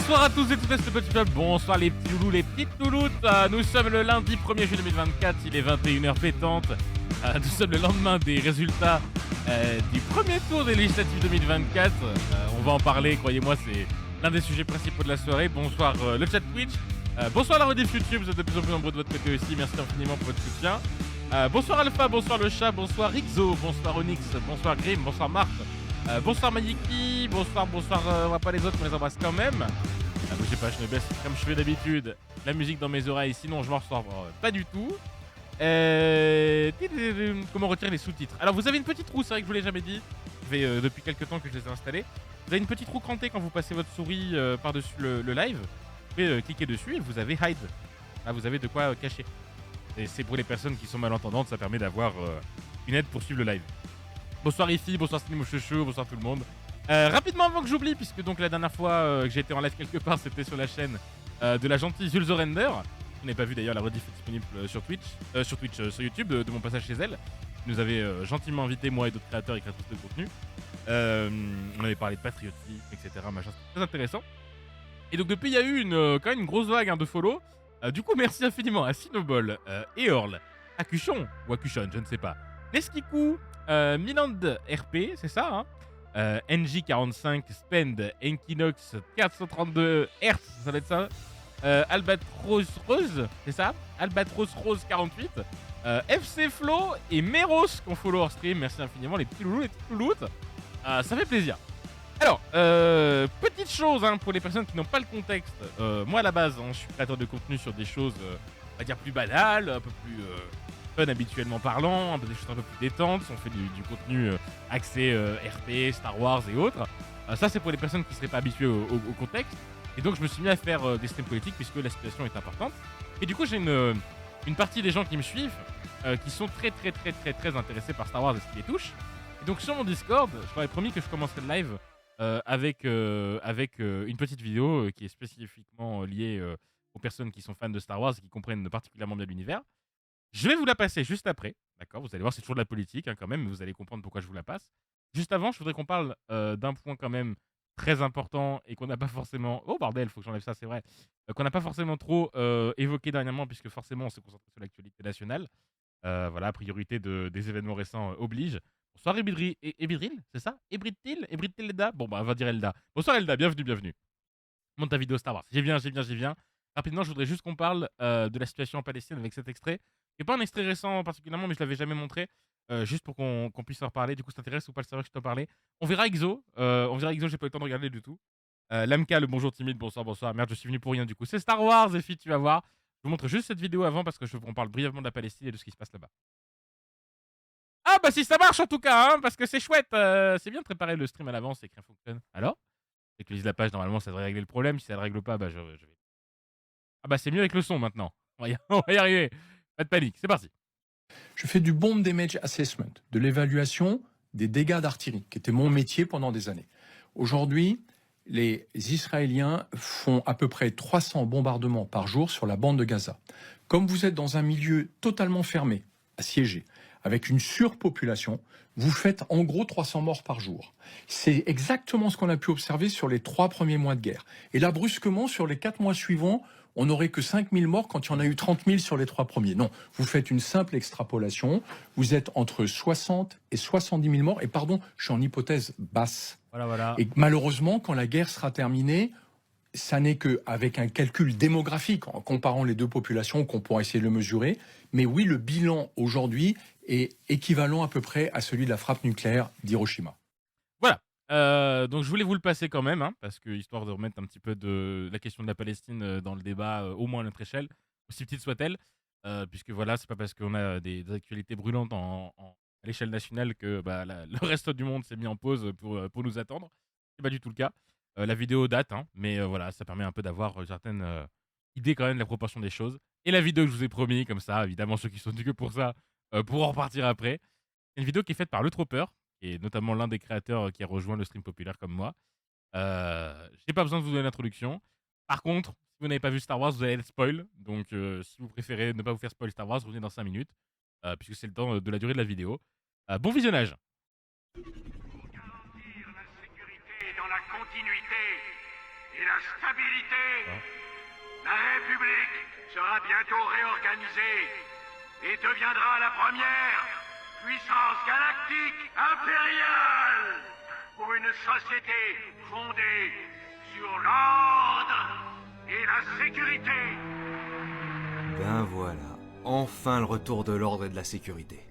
Bonsoir à tous et toutes, ce petit peuple, bonsoir les petits loulous, les petites louloutes. Nous sommes le lundi 1er juillet 2024, il est 21h pétante. Nous sommes le lendemain des résultats du premier tour des législatives 2024. On va en parler, croyez-moi, c'est l'un des sujets principaux de la soirée. Bonsoir le chat Twitch, bonsoir la rediff YouTube, vous êtes de plus en plus nombreux de votre côté aussi, merci infiniment pour votre soutien. Bonsoir Alpha, bonsoir le chat, bonsoir Rixo, bonsoir Onyx, bonsoir Grim, bonsoir Marc. Bonsoir Mayiki, bonsoir, on va pas les autres, on les embrasse quand même. Bougez pas, je me baisse comme je fais d'habitude la musique dans mes oreilles, sinon je m'en ressors pas du tout. Comment retirer les sous-titres? Alors vous avez une petite roue, c'est vrai que je vous l'ai jamais dit, ça fait depuis quelques temps que je les ai installés. Vous avez une petite roue crantée quand vous passez votre souris par-dessus le live. Vous pouvez cliquer dessus et vous avez hide. Là vous avez de quoi cacher. Et c'est pour les personnes qui sont malentendantes, ça permet d'avoir une aide pour suivre le live. Bonsoir Ifi, bonsoir Slim Chouchou, bonsoir tout le monde. Rapidement avant que j'oublie, puisque donc la dernière fois que j'ai été en live quelque part, c'était sur la chaîne de la gentille Zulzorender. Vous n'avez pas vu d'ailleurs, la rediff est disponible sur YouTube de mon passage chez elle. Vous nous avez gentiment invité, moi et d'autres créateurs et créatrices de contenu. On avait parlé de patriotisme, etc. Machin, c'était très intéressant. Et donc depuis, il y a eu quand même une grosse vague de follow. Du coup, merci infiniment à Sinobol, Eorl, Akushon ou Akushon, je ne sais pas. Neskiku, Miland RP, c'est ça, hein. NJ45, Spend, Enkinox, 432 Hz, ça va être ça. Albatros Rose, c'est ça. Albatros Rose 48. FC Flow et Meros qu'on follow hors stream. Merci infiniment, les petits loulous, les petites louloutes. Ça fait plaisir. Alors, petite chose hein, pour les personnes qui n'ont pas le contexte. Moi, à la base, hein, je suis créateur de contenu sur des choses, on va dire, plus banales, un peu plus fun habituellement parlant, des choses un peu plus détentes. On fait du contenu axé RP, Star Wars et autres. Ça, c'est pour les personnes qui ne seraient pas habituées au contexte. Et donc, je me suis mis à faire des streams politiques puisque la situation est importante. Et du coup, j'ai une partie des gens qui me suivent qui sont très intéressés par Star Wars et ce qui les touche. Et donc, sur mon Discord, je leur ai promis que je commencerais le live avec une petite vidéo qui est spécifiquement liée aux personnes qui sont fans de Star Wars et qui comprennent particulièrement bien l'univers. Je vais vous la passer juste après, d'accord? Vous allez voir, c'est toujours de la politique hein, quand même, mais vous allez comprendre pourquoi je vous la passe. Juste avant, je voudrais qu'on parle d'un point quand même très important et qu'on n'a pas forcément... Oh bordel, faut que j'enlève ça, c'est vrai. Qu'on n'a pas forcément trop évoqué dernièrement, puisque forcément on s'est concentré sur l'actualité nationale. Voilà, priorité des événements récents oblige. Bonsoir Ebidril, c'est ça? Ebridtil Elda? Bon bah on va dire Elda. Bonsoir Elda, bienvenue. Monte ta vidéo Star Wars. J'y viens. Rapidement, je voudrais juste qu'on parle de la situation en Palestine avec cet extrait. C'est pas un extrait récent particulièrement, mais je l'avais jamais montré. Juste pour qu'on puisse en reparler. Du coup, ça t'intéresse ou pas le savoir que je t'en parlais? On verra Exo, j'ai pas eu le temps de regarder du tout. Lamka, le bonjour timide, bonsoir. Merde, je suis venu pour rien du coup. C'est Star Wars, Zephy, tu vas voir. Je vous montre juste cette vidéo avant parce que je veux qu'on parle brièvement de la Palestine et de ce qui se passe là-bas. Ah bah si ça marche en tout cas, hein, parce que c'est chouette. C'est bien de préparer le stream à l'avance et créer un function. Alors? J'actualise la page, normalement ça devrait régler le problème. Si ça ne le règle pas, bah je vais... Ah bah c'est mieux avec le son maintenant. On va y arriver. Pas de panique, c'est parti. Je fais du bomb damage assessment, de l'évaluation des dégâts d'artillerie, qui était mon métier pendant des années. Aujourd'hui, les Israéliens font à peu près 300 bombardements par jour sur la bande de Gaza. Comme vous êtes dans un milieu totalement fermé, assiégé, avec une surpopulation, vous faites en gros 300 morts par jour. C'est exactement ce qu'on a pu observer sur les 3 premiers mois de guerre. Et là, brusquement, sur les 4 mois suivants, on n'aurait que 5 000 morts quand il y en a eu 30 000 sur les 3 premiers. Non, vous faites une simple extrapolation. Vous êtes entre 60 et 70 000 morts. Et pardon, je suis en hypothèse basse. Voilà. Et malheureusement, quand la guerre sera terminée, ça n'est qu'avec un calcul démographique, en comparant les deux populations, qu'on pourra essayer de le mesurer. Mais oui, le bilan aujourd'hui est équivalent à peu près à celui de la frappe nucléaire d'Hiroshima. Voilà. Donc je voulais vous le passer quand même, hein, parce que histoire de remettre un petit peu de la question de la Palestine dans le débat, au moins à notre échelle, aussi petite soit-elle, puisque voilà, c'est pas parce qu'on a des actualités brûlantes à l'échelle nationale que bah, le reste du monde s'est mis en pause pour nous attendre. C'est pas du tout le cas. La vidéo date, hein, mais voilà, ça permet un peu d'avoir certaines idées quand même de la proportion des choses. Et la vidéo que je vous ai promis, comme ça, évidemment ceux qui sont venus que pour ça, pourront repartir après. C'est une vidéo qui est faite par Le Tropper, qui est notamment l'un des créateurs qui a rejoint le stream populaire comme moi. Je n'ai pas besoin de vous donner l'introduction. Par contre, si vous n'avez pas vu Star Wars, vous allez être spoil. Donc, si vous préférez ne pas vous faire spoil Star Wars, revenez dans 5 minutes, puisque c'est le temps de la durée de la vidéo. Bon visionnage. Pour garantir la sécurité dans la continuité, et la stabilité. La République sera bientôt réorganisée et deviendra la première puissance galactique impériale pour une société fondée sur l'ordre et la sécurité. Ben voilà, enfin le retour de l'ordre et de la sécurité.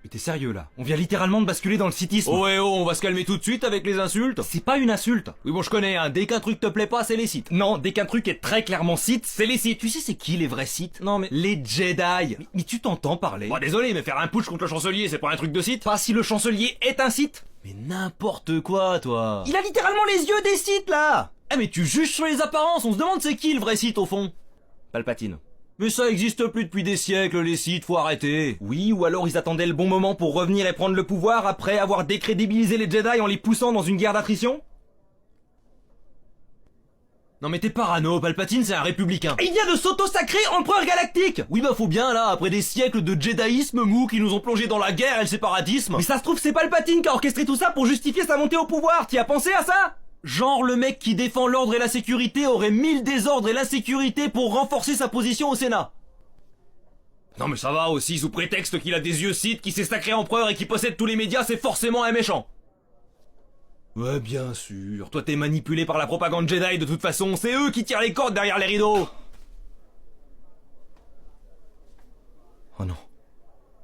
Mais t'es sérieux là? On vient littéralement de basculer dans le citisme. Oh on va se calmer tout de suite avec les insultes. C'est pas une insulte. Oui bon je connais, hein, dès qu'un truc te plaît pas, c'est les sites. Non, dès qu'un truc est très clairement site, c'est les sites. Tu sais c'est qui les vrais sites? Non mais... Les Jedi. Mais tu t'entends parler? Bon désolé, mais faire un putsch contre le chancelier, c'est pas un truc de site? Pas si le chancelier est un site. Mais n'importe quoi toi. Il a littéralement les yeux des sites là. Ah mais tu juges sur les apparences, on se demande c'est qui le vrai site au fond? Palpatine. Mais ça existe plus depuis des siècles, les Sith, faut arrêter. Oui, ou alors ils attendaient le bon moment pour revenir et prendre le pouvoir après avoir décrédibilisé les Jedi en les poussant dans une guerre d'attrition? Non mais t'es parano, Palpatine c'est un républicain. Et il vient de s'auto-sacrer empereur galactique. Oui bah faut bien là, après des siècles de Jediisme mou qui nous ont plongé dans la guerre et le séparatisme. Mais ça se trouve c'est Palpatine qui a orchestré tout ça pour justifier sa montée au pouvoir, t'y as pensé à ça? Genre le mec qui défend l'ordre et la sécurité aurait mis le désordre et l'insécurité pour renforcer sa position au Sénat. Non mais ça va aussi, sous prétexte qu'il a des yeux Sith, qui s'est sacré empereur et qui possède tous les médias, c'est forcément un méchant. Ouais bien sûr, toi t'es manipulé par la propagande Jedi de toute façon, c'est eux qui tirent les cordes derrière les rideaux. Oh non.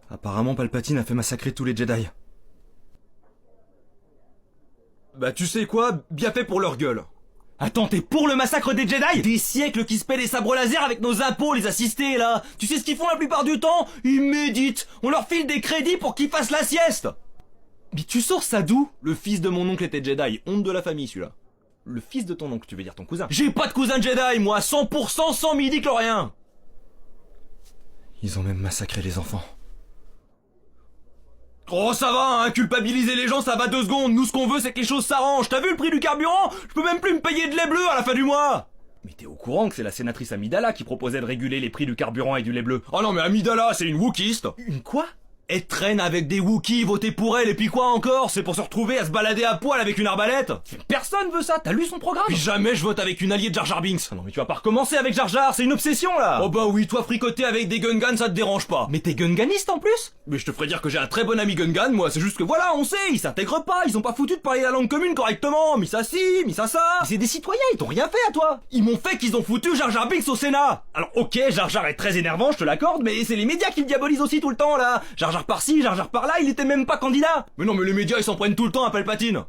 Apparemment Palpatine a fait massacrer tous les Jedi. Bah tu sais quoi, bien fait pour leur gueule. Attends, t'es pour le massacre des Jedi? Des siècles qui se paient des sabres laser avec nos impôts, les assistés là. Tu sais ce qu'ils font la plupart du temps? Ils méditent. On leur file des crédits pour qu'ils fassent la sieste. Mais tu sors ça d'où? Le fils de mon oncle était Jedi, honte de la famille celui-là. Le fils de ton oncle, tu veux dire ton cousin? J'ai pas de cousin Jedi, moi, 100% sans midi-chlorien. Ils ont même massacré les enfants. Oh ça va, hein, culpabiliser les gens ça va 2 secondes, nous ce qu'on veut c'est que les choses s'arrangent, t'as vu le prix du carburant? Je peux même plus me payer de lait bleu à la fin du mois. Mais t'es au courant que c'est la sénatrice Amidala qui proposait de réguler les prix du carburant et du lait bleu? Oh non mais Amidala c'est une Wookiste. Une quoi? Elle traîne avec des Wookiees, voter pour elle, et puis quoi encore? C'est pour se retrouver à se balader à poil avec une arbalète? Personne veut ça, t'as lu son programme? Puis jamais je vote avec une alliée de Jar Jar Binks. Ah non mais tu vas pas recommencer avec Jar Jar, c'est une obsession là. Oh bah oui, toi fricoter avec des Gungans ça te dérange pas. Mais t'es Gunganiste en plus? Mais je te ferais dire que j'ai un très bon ami Gungan, moi, c'est juste que voilà, on sait, ils s'intègrent pas, ils ont pas foutu de parler la langue commune correctement, mis ça si, mis ça. Mais c'est des citoyens, ils t'ont rien fait à toi. Ils m'ont fait qu'ils ont foutu Jar Jar Binks au Sénat. Alors ok, Jar Jar est très énervant, je te l'accorde, mais c'est les médias qui le diabolisent aussi tout le temps là. Jar Jar par-ci, Jar Jar par là, il était même pas candidat. Mais non, mais les médias ils s'en prennent tout le temps à Palpatine.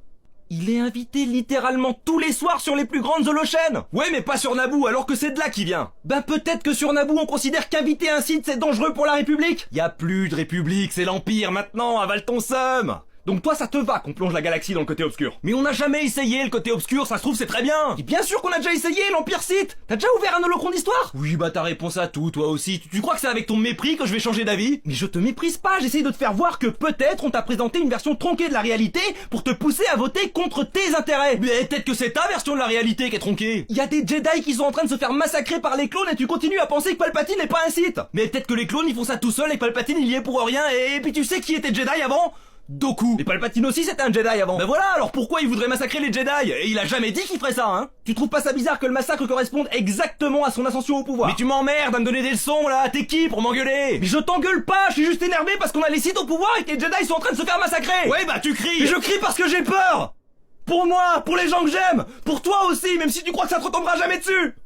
Il est invité littéralement tous les soirs sur les plus grandes holochaînes. Ouais, mais pas sur Naboo, alors que c'est de là qu'il vient. Ben peut-être que sur Naboo on considère qu'inviter un site c'est dangereux pour la République. Y a plus de République, c'est l'Empire maintenant, avale ton seum. Donc toi ça te va qu'on plonge la galaxie dans le côté obscur. Mais on n'a jamais essayé le côté obscur, ça se trouve c'est très bien. Et bien sûr qu'on a déjà essayé l'Empire Sith. T'as déjà ouvert un holocron d'histoire? Oui bah t'as réponse à tout toi aussi. Tu crois que c'est avec ton mépris que je vais changer d'avis? Mais je te méprise pas, j'essaye de te faire voir que peut-être on t'a présenté une version tronquée de la réalité pour te pousser à voter contre tes intérêts. Mais peut-être que c'est ta version de la réalité qui est tronquée. Il y a des Jedi qui sont en train de se faire massacrer par les clones et tu continues à penser que Palpatine n'est pas un Sith. Mais peut-être que les clones ils font ça tout seuls et Palpatine il y est pour rien et puis tu sais qui était Jedi avant? Doku. Et Palpatine aussi c'était un Jedi avant. Ben voilà, alors pourquoi il voudrait massacrer les Jedi? Et il a jamais dit qu'il ferait ça, hein. Tu trouves pas ça bizarre que le massacre corresponde exactement à son ascension au pouvoir? Mais tu m'emmerdes à me donner des leçons là, t'es qui pour m'engueuler? Mais je t'engueule pas, je suis juste énervé parce qu'on a les Sith au pouvoir et que les Jedi sont en train de se faire massacrer. Ouais bah tu cries. Mais je crie parce que j'ai peur. Pour moi, pour les gens que j'aime, pour toi aussi, même si tu crois que ça te retombera jamais dessus.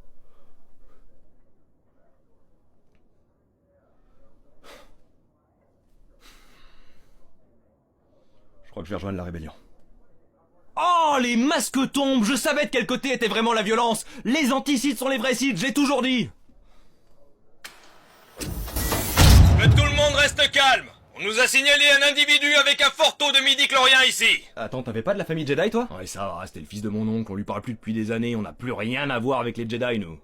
Je crois que je vais rejoindre la rébellion. Oh, les masques tombent. Je savais de quel côté était vraiment la violence. Les anti-Sith sont les vrais Sith, j'ai toujours dit. Que tout le monde reste calme. On nous a signalé un individu avec un fort taux de midi-chlorien ici. Attends, t'avais pas de la famille Jedi toi? Ouais ça va, c'était le fils de mon oncle, on lui parle plus depuis des années, on n'a plus rien à voir avec les Jedi nous.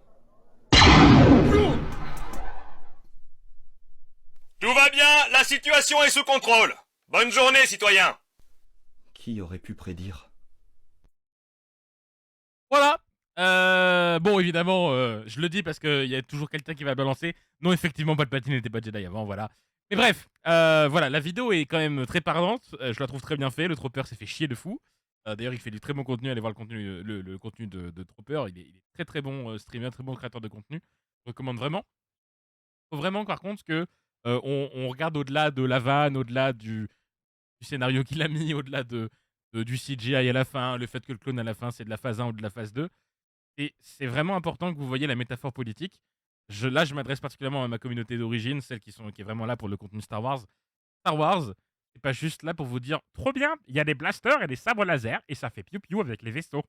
Tout va bien, la situation est sous contrôle. Bonne journée, citoyens. Qui aurait pu prédire? Voilà. Bon, évidemment, je le dis parce qu'il y a toujours quelqu'un qui va balancer. Non, effectivement, Palpatine n'était pas Jedi avant, voilà. Mais bref, voilà, la vidéo est quand même très parlante. Je la trouve très bien faite. Le Tropper s'est fait chier de fou. D'ailleurs, il fait du très bon contenu. Allez voir le contenu, le contenu de Trooper. Il est très très bon streamer, très bon créateur de contenu. Je recommande vraiment. Faut vraiment, par contre, que on regarde au-delà de la vanne, au-delà du scénario qu'il a mis, au-delà du CGI à la fin, le fait que le clone à la fin c'est de la phase 1 ou de la phase 2. Et c'est vraiment important que vous voyez la métaphore politique. Là, je m'adresse particulièrement à ma communauté d'origine, celle qui est vraiment là pour le contenu Star Wars. Star Wars, c'est pas juste là pour vous dire trop bien, il y a des blasters et des sabres laser et ça fait piou-piou avec les vaisseaux.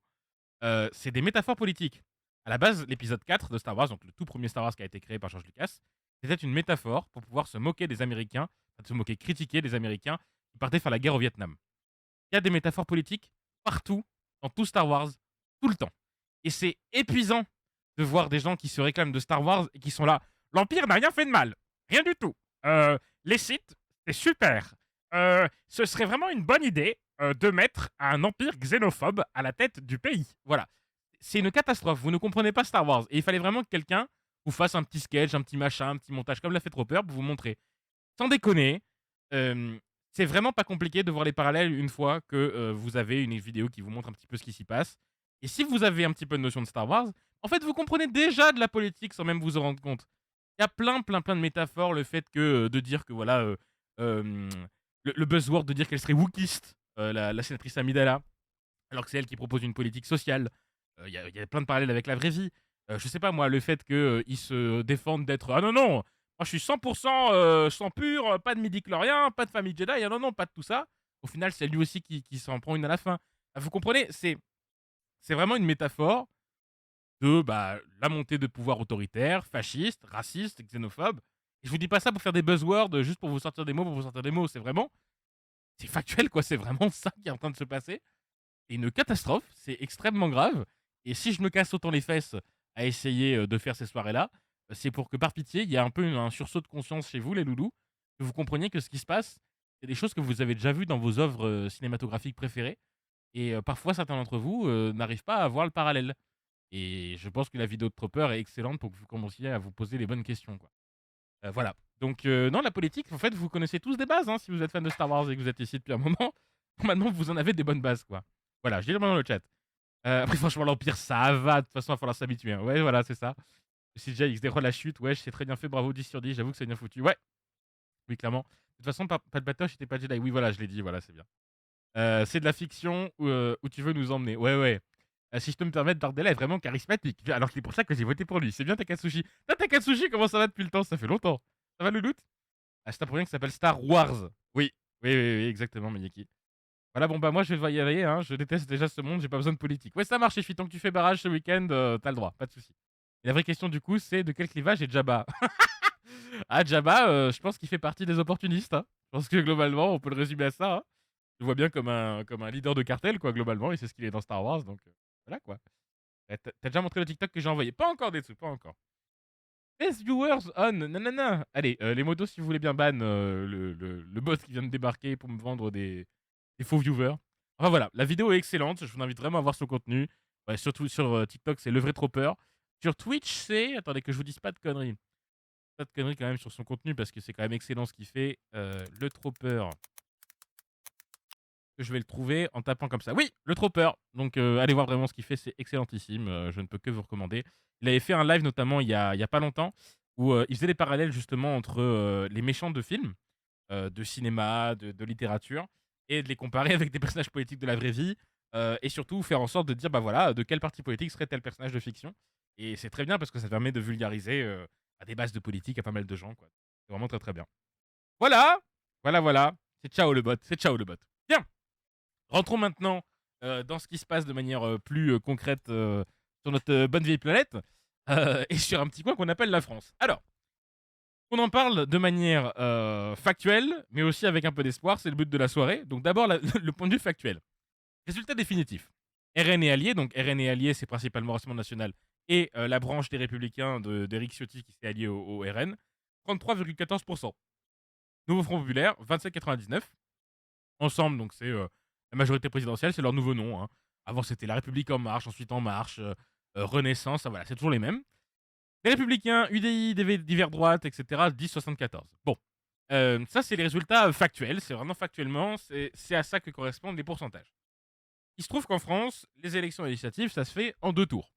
C'est des métaphores politiques. À la base, l'épisode 4 de Star Wars, donc le tout premier Star Wars qui a été créé par George Lucas, c'était une métaphore pour pouvoir se moquer des Américains, se moquer, critiquer des Américains qui partaient faire la guerre au Vietnam. Il y a des métaphores politiques partout, dans tout Star Wars, tout le temps. Et c'est épuisant de voir des gens qui se réclament de Star Wars et qui sont là. L'Empire n'a rien fait de mal. Rien du tout. Les Sith, c'est super. Ce serait vraiment une bonne idée de mettre un empire xénophobe à la tête du pays. Voilà. C'est une catastrophe. Vous ne comprenez pas Star Wars. Et il fallait vraiment que quelqu'un vous fasse un petit sketch, un petit machin, un petit montage comme l'a fait Trooper pour vous montrer. Sans déconner, c'est vraiment pas compliqué de voir les parallèles une fois que vous avez une vidéo qui vous montre un petit peu ce qui s'y passe. Et si vous avez un petit peu de notion de Star Wars, en fait, vous comprenez déjà de la politique sans même vous en rendre compte. Il y a plein de métaphores. Le fait que de dire que voilà, le buzzword de dire qu'elle serait wokiste, la sénatrice Amidala, alors que c'est elle qui propose une politique sociale. Il y a plein de parallèles avec la vraie vie. Je sais pas moi, le fait qu'ils se défendent d'être ah non non, moi je suis 100% sang pur, pas de midi-chlorien, pas de famille Jedi, ah non non, pas de tout ça. Au final, c'est lui aussi qui s'en prend une à la fin. Ah, vous comprenez, c'est vraiment une métaphore de la montée de pouvoir autoritaire, fasciste, raciste, xénophobe. Et je vous dis pas ça pour faire des buzzwords, juste pour vous sortir des mots, C'est vraiment, c'est factuel quoi, c'est vraiment ça qui est en train de se passer. C'est une catastrophe, c'est extrêmement grave. Et si je me casse autant les fesses à essayer de faire ces soirées-là, c'est pour que par pitié, il y a un peu un sursaut de conscience chez vous, les loulous, que vous compreniez que ce qui se passe, c'est des choses que vous avez déjà vues dans vos œuvres cinématographiques préférées. Et parfois, certains d'entre vous n'arrivent pas à voir le parallèle. Et je pense que la vidéo de Trooper est excellente pour que vous commenciez à vous poser les bonnes questions, quoi. Voilà. Donc, non, la politique, en fait, vous connaissez tous des bases, hein, si vous êtes fan de Star Wars et que vous êtes ici depuis un moment. Maintenant, vous en avez des bonnes bases, quoi. Voilà, je dis le dans le chat. Après, franchement, l'Empire, ça va. De toute façon, il va falloir s'habituer. Hein. Ouais, voilà, c'est ça. Le CGI X0, la chute, ouais, c'est très bien fait. Bravo, 10 sur 10. J'avoue que c'est bien foutu. Ouais. Oui, clairement. De toute façon, pas de Batoche, c'était pas Jedi. Oui, voilà, je l'ai dit. Voilà, c'est bien. C'est de la fiction où tu veux nous emmener. Ouais, ouais. Si je peux me permettre, Bardella est vraiment charismatique. Alors que c'est pour ça que j'ai voté pour lui. C'est bien Takatsushi. Takatsushi, comment ça va depuis le temps? Ça fait longtemps. Ça va le loot? Ah, c'est un pour rien qui s'appelle Star Wars. Oui. Oui, exactement, Miyaki. Voilà, bon, moi je vais y aller. Hein. Je déteste déjà ce monde, j'ai pas besoin de politique. Ouais, ça marche, Fifi. Tant que tu fais barrage ce week-end, t'as le droit, pas de souci. Et la vraie question du coup, c'est de quel clivage est Jabba? Ah, Jabba, je pense qu'il fait partie des opportunistes. Hein. Je pense que globalement, on peut le résumer à ça. Hein. Je le vois bien comme un leader de cartel, quoi, globalement, et c'est ce qu'il est dans Star Wars, donc voilà, quoi. T'as déjà montré le TikTok que j'ai envoyé? Pas encore, des trucs, pas encore. Best viewers on, nanana. Allez, les motos, si vous voulez bien ban le bot qui vient de débarquer pour me vendre des faux viewers. Enfin voilà, la vidéo est excellente, je vous invite vraiment à voir son contenu. Ouais, surtout sur TikTok, c'est le vrai Trooper. Sur Twitch, c'est... Attendez que je vous dise pas de conneries. Pas de conneries quand même sur son contenu parce que c'est quand même excellent ce qu'il fait. Le Trooper. Je vais le trouver en tapant comme ça. Oui, le Trooper. Donc allez voir vraiment ce qu'il fait, c'est excellentissime. Je ne peux que vous recommander. Il avait fait un live notamment il y a pas longtemps où il faisait des parallèles justement entre les méchants de films, de cinéma, de littérature, et de les comparer avec des personnages politiques de la vraie vie. Et surtout faire en sorte de dire, bah voilà, de quel parti politique serait tel personnage de fiction. Et c'est très bien parce que ça permet de vulgariser à des bases de politique à pas mal de gens, quoi. C'est vraiment très très bien. Voilà. C'est ciao le bot. Bien. Rentrons maintenant dans ce qui se passe de manière plus concrète sur notre bonne vieille planète et sur un petit coin qu'on appelle la France. Alors, on en parle de manière factuelle, mais aussi avec un peu d'espoir, c'est le but de la soirée. Donc d'abord, le point de vue factuel. Résultat définitif. RN et Alliés, donc RN et Alliés, c'est principalement Rassemblement National et la branche des Républicains d'Éric Ciotti qui s'est allié au RN, 33,14%. Nouveau Front Populaire, 27,99%. Ensemble, donc c'est la majorité présidentielle, c'est leur nouveau nom. Hein. Avant, c'était La République En Marche, ensuite En Marche, Renaissance, voilà, c'est toujours les mêmes. Les Républicains, UDI, divers droite, etc., 10,74. Bon, ça, c'est les résultats factuels. C'est vraiment factuellement, c'est à ça que correspondent les pourcentages. Il se trouve qu'en France, les élections législatives, ça se fait en 2 tours.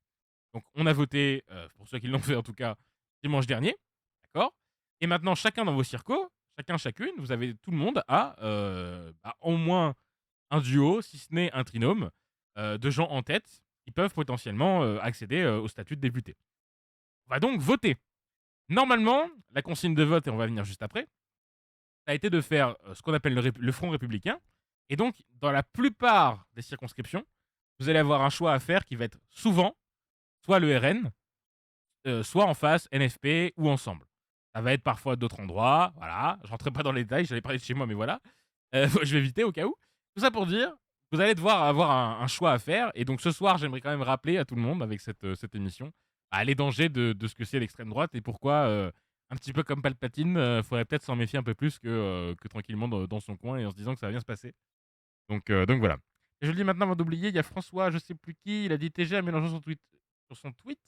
Donc, on a voté, pour ceux qui l'ont fait en tout cas, dimanche dernier, d'accord. Et maintenant, chacun dans vos circos, chacune, vous avez tout le monde a au moins un duo, si ce n'est un trinôme, de gens en tête qui peuvent potentiellement accéder au statut de député. On va donc voter. Normalement, la consigne de vote, et on va venir juste après, ça a été de faire ce qu'on appelle le Front républicain. Et donc, dans la plupart des circonscriptions, vous allez avoir un choix à faire qui va être souvent soit le RN, soit en face NFP ou ensemble. Ça va être parfois d'autres endroits, voilà. Je rentrerai pas dans les détails, j'allais parler de chez moi, mais voilà. Je vais éviter au cas où. Tout ça pour dire, vous allez devoir avoir un choix à faire. Et donc ce soir, j'aimerais quand même rappeler à tout le monde avec cette émission les dangers de ce que c'est l'extrême droite et pourquoi, un petit peu comme Palpatine, faudrait peut-être s'en méfier un peu plus que tranquillement dans son coin et en se disant que ça va bien se passer. Donc voilà. Et je le dis maintenant avant d'oublier, il y a François, je sais plus qui, il a dit TG a mélangé sur son tweet.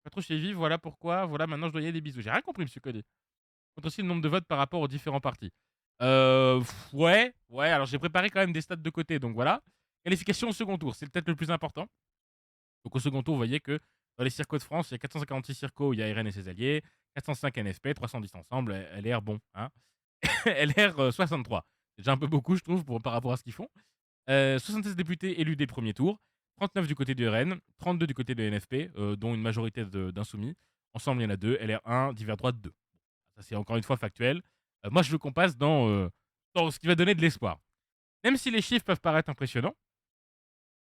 Pas trop suivi, voilà pourquoi, voilà maintenant je dois y aller, des bisous. J'ai rien compris, monsieur Cody. Compte aussi le nombre de votes par rapport aux différents partis. Ouais, alors j'ai préparé quand même des stats de côté, donc voilà. Qualification au second tour, c'est peut-être le plus important. Donc au second tour, vous voyez que dans les circos de France, il y a 456 circos où il y a RN et ses alliés, 405 NFP, 310 ensemble, LR, bon, hein. LR 63. C'est déjà un peu beaucoup, je trouve, par rapport à ce qu'ils font. 76 députés élus dès le premier tour, 39 du côté du RN, 32 du côté de NFP, dont une majorité d'insoumis. Ensemble, il y en a 2, LR1, divers droite 2. Ça, c'est encore une fois factuel. Moi, je veux qu'on passe dans ce qui va donner de l'espoir. Même si les chiffres peuvent paraître impressionnants,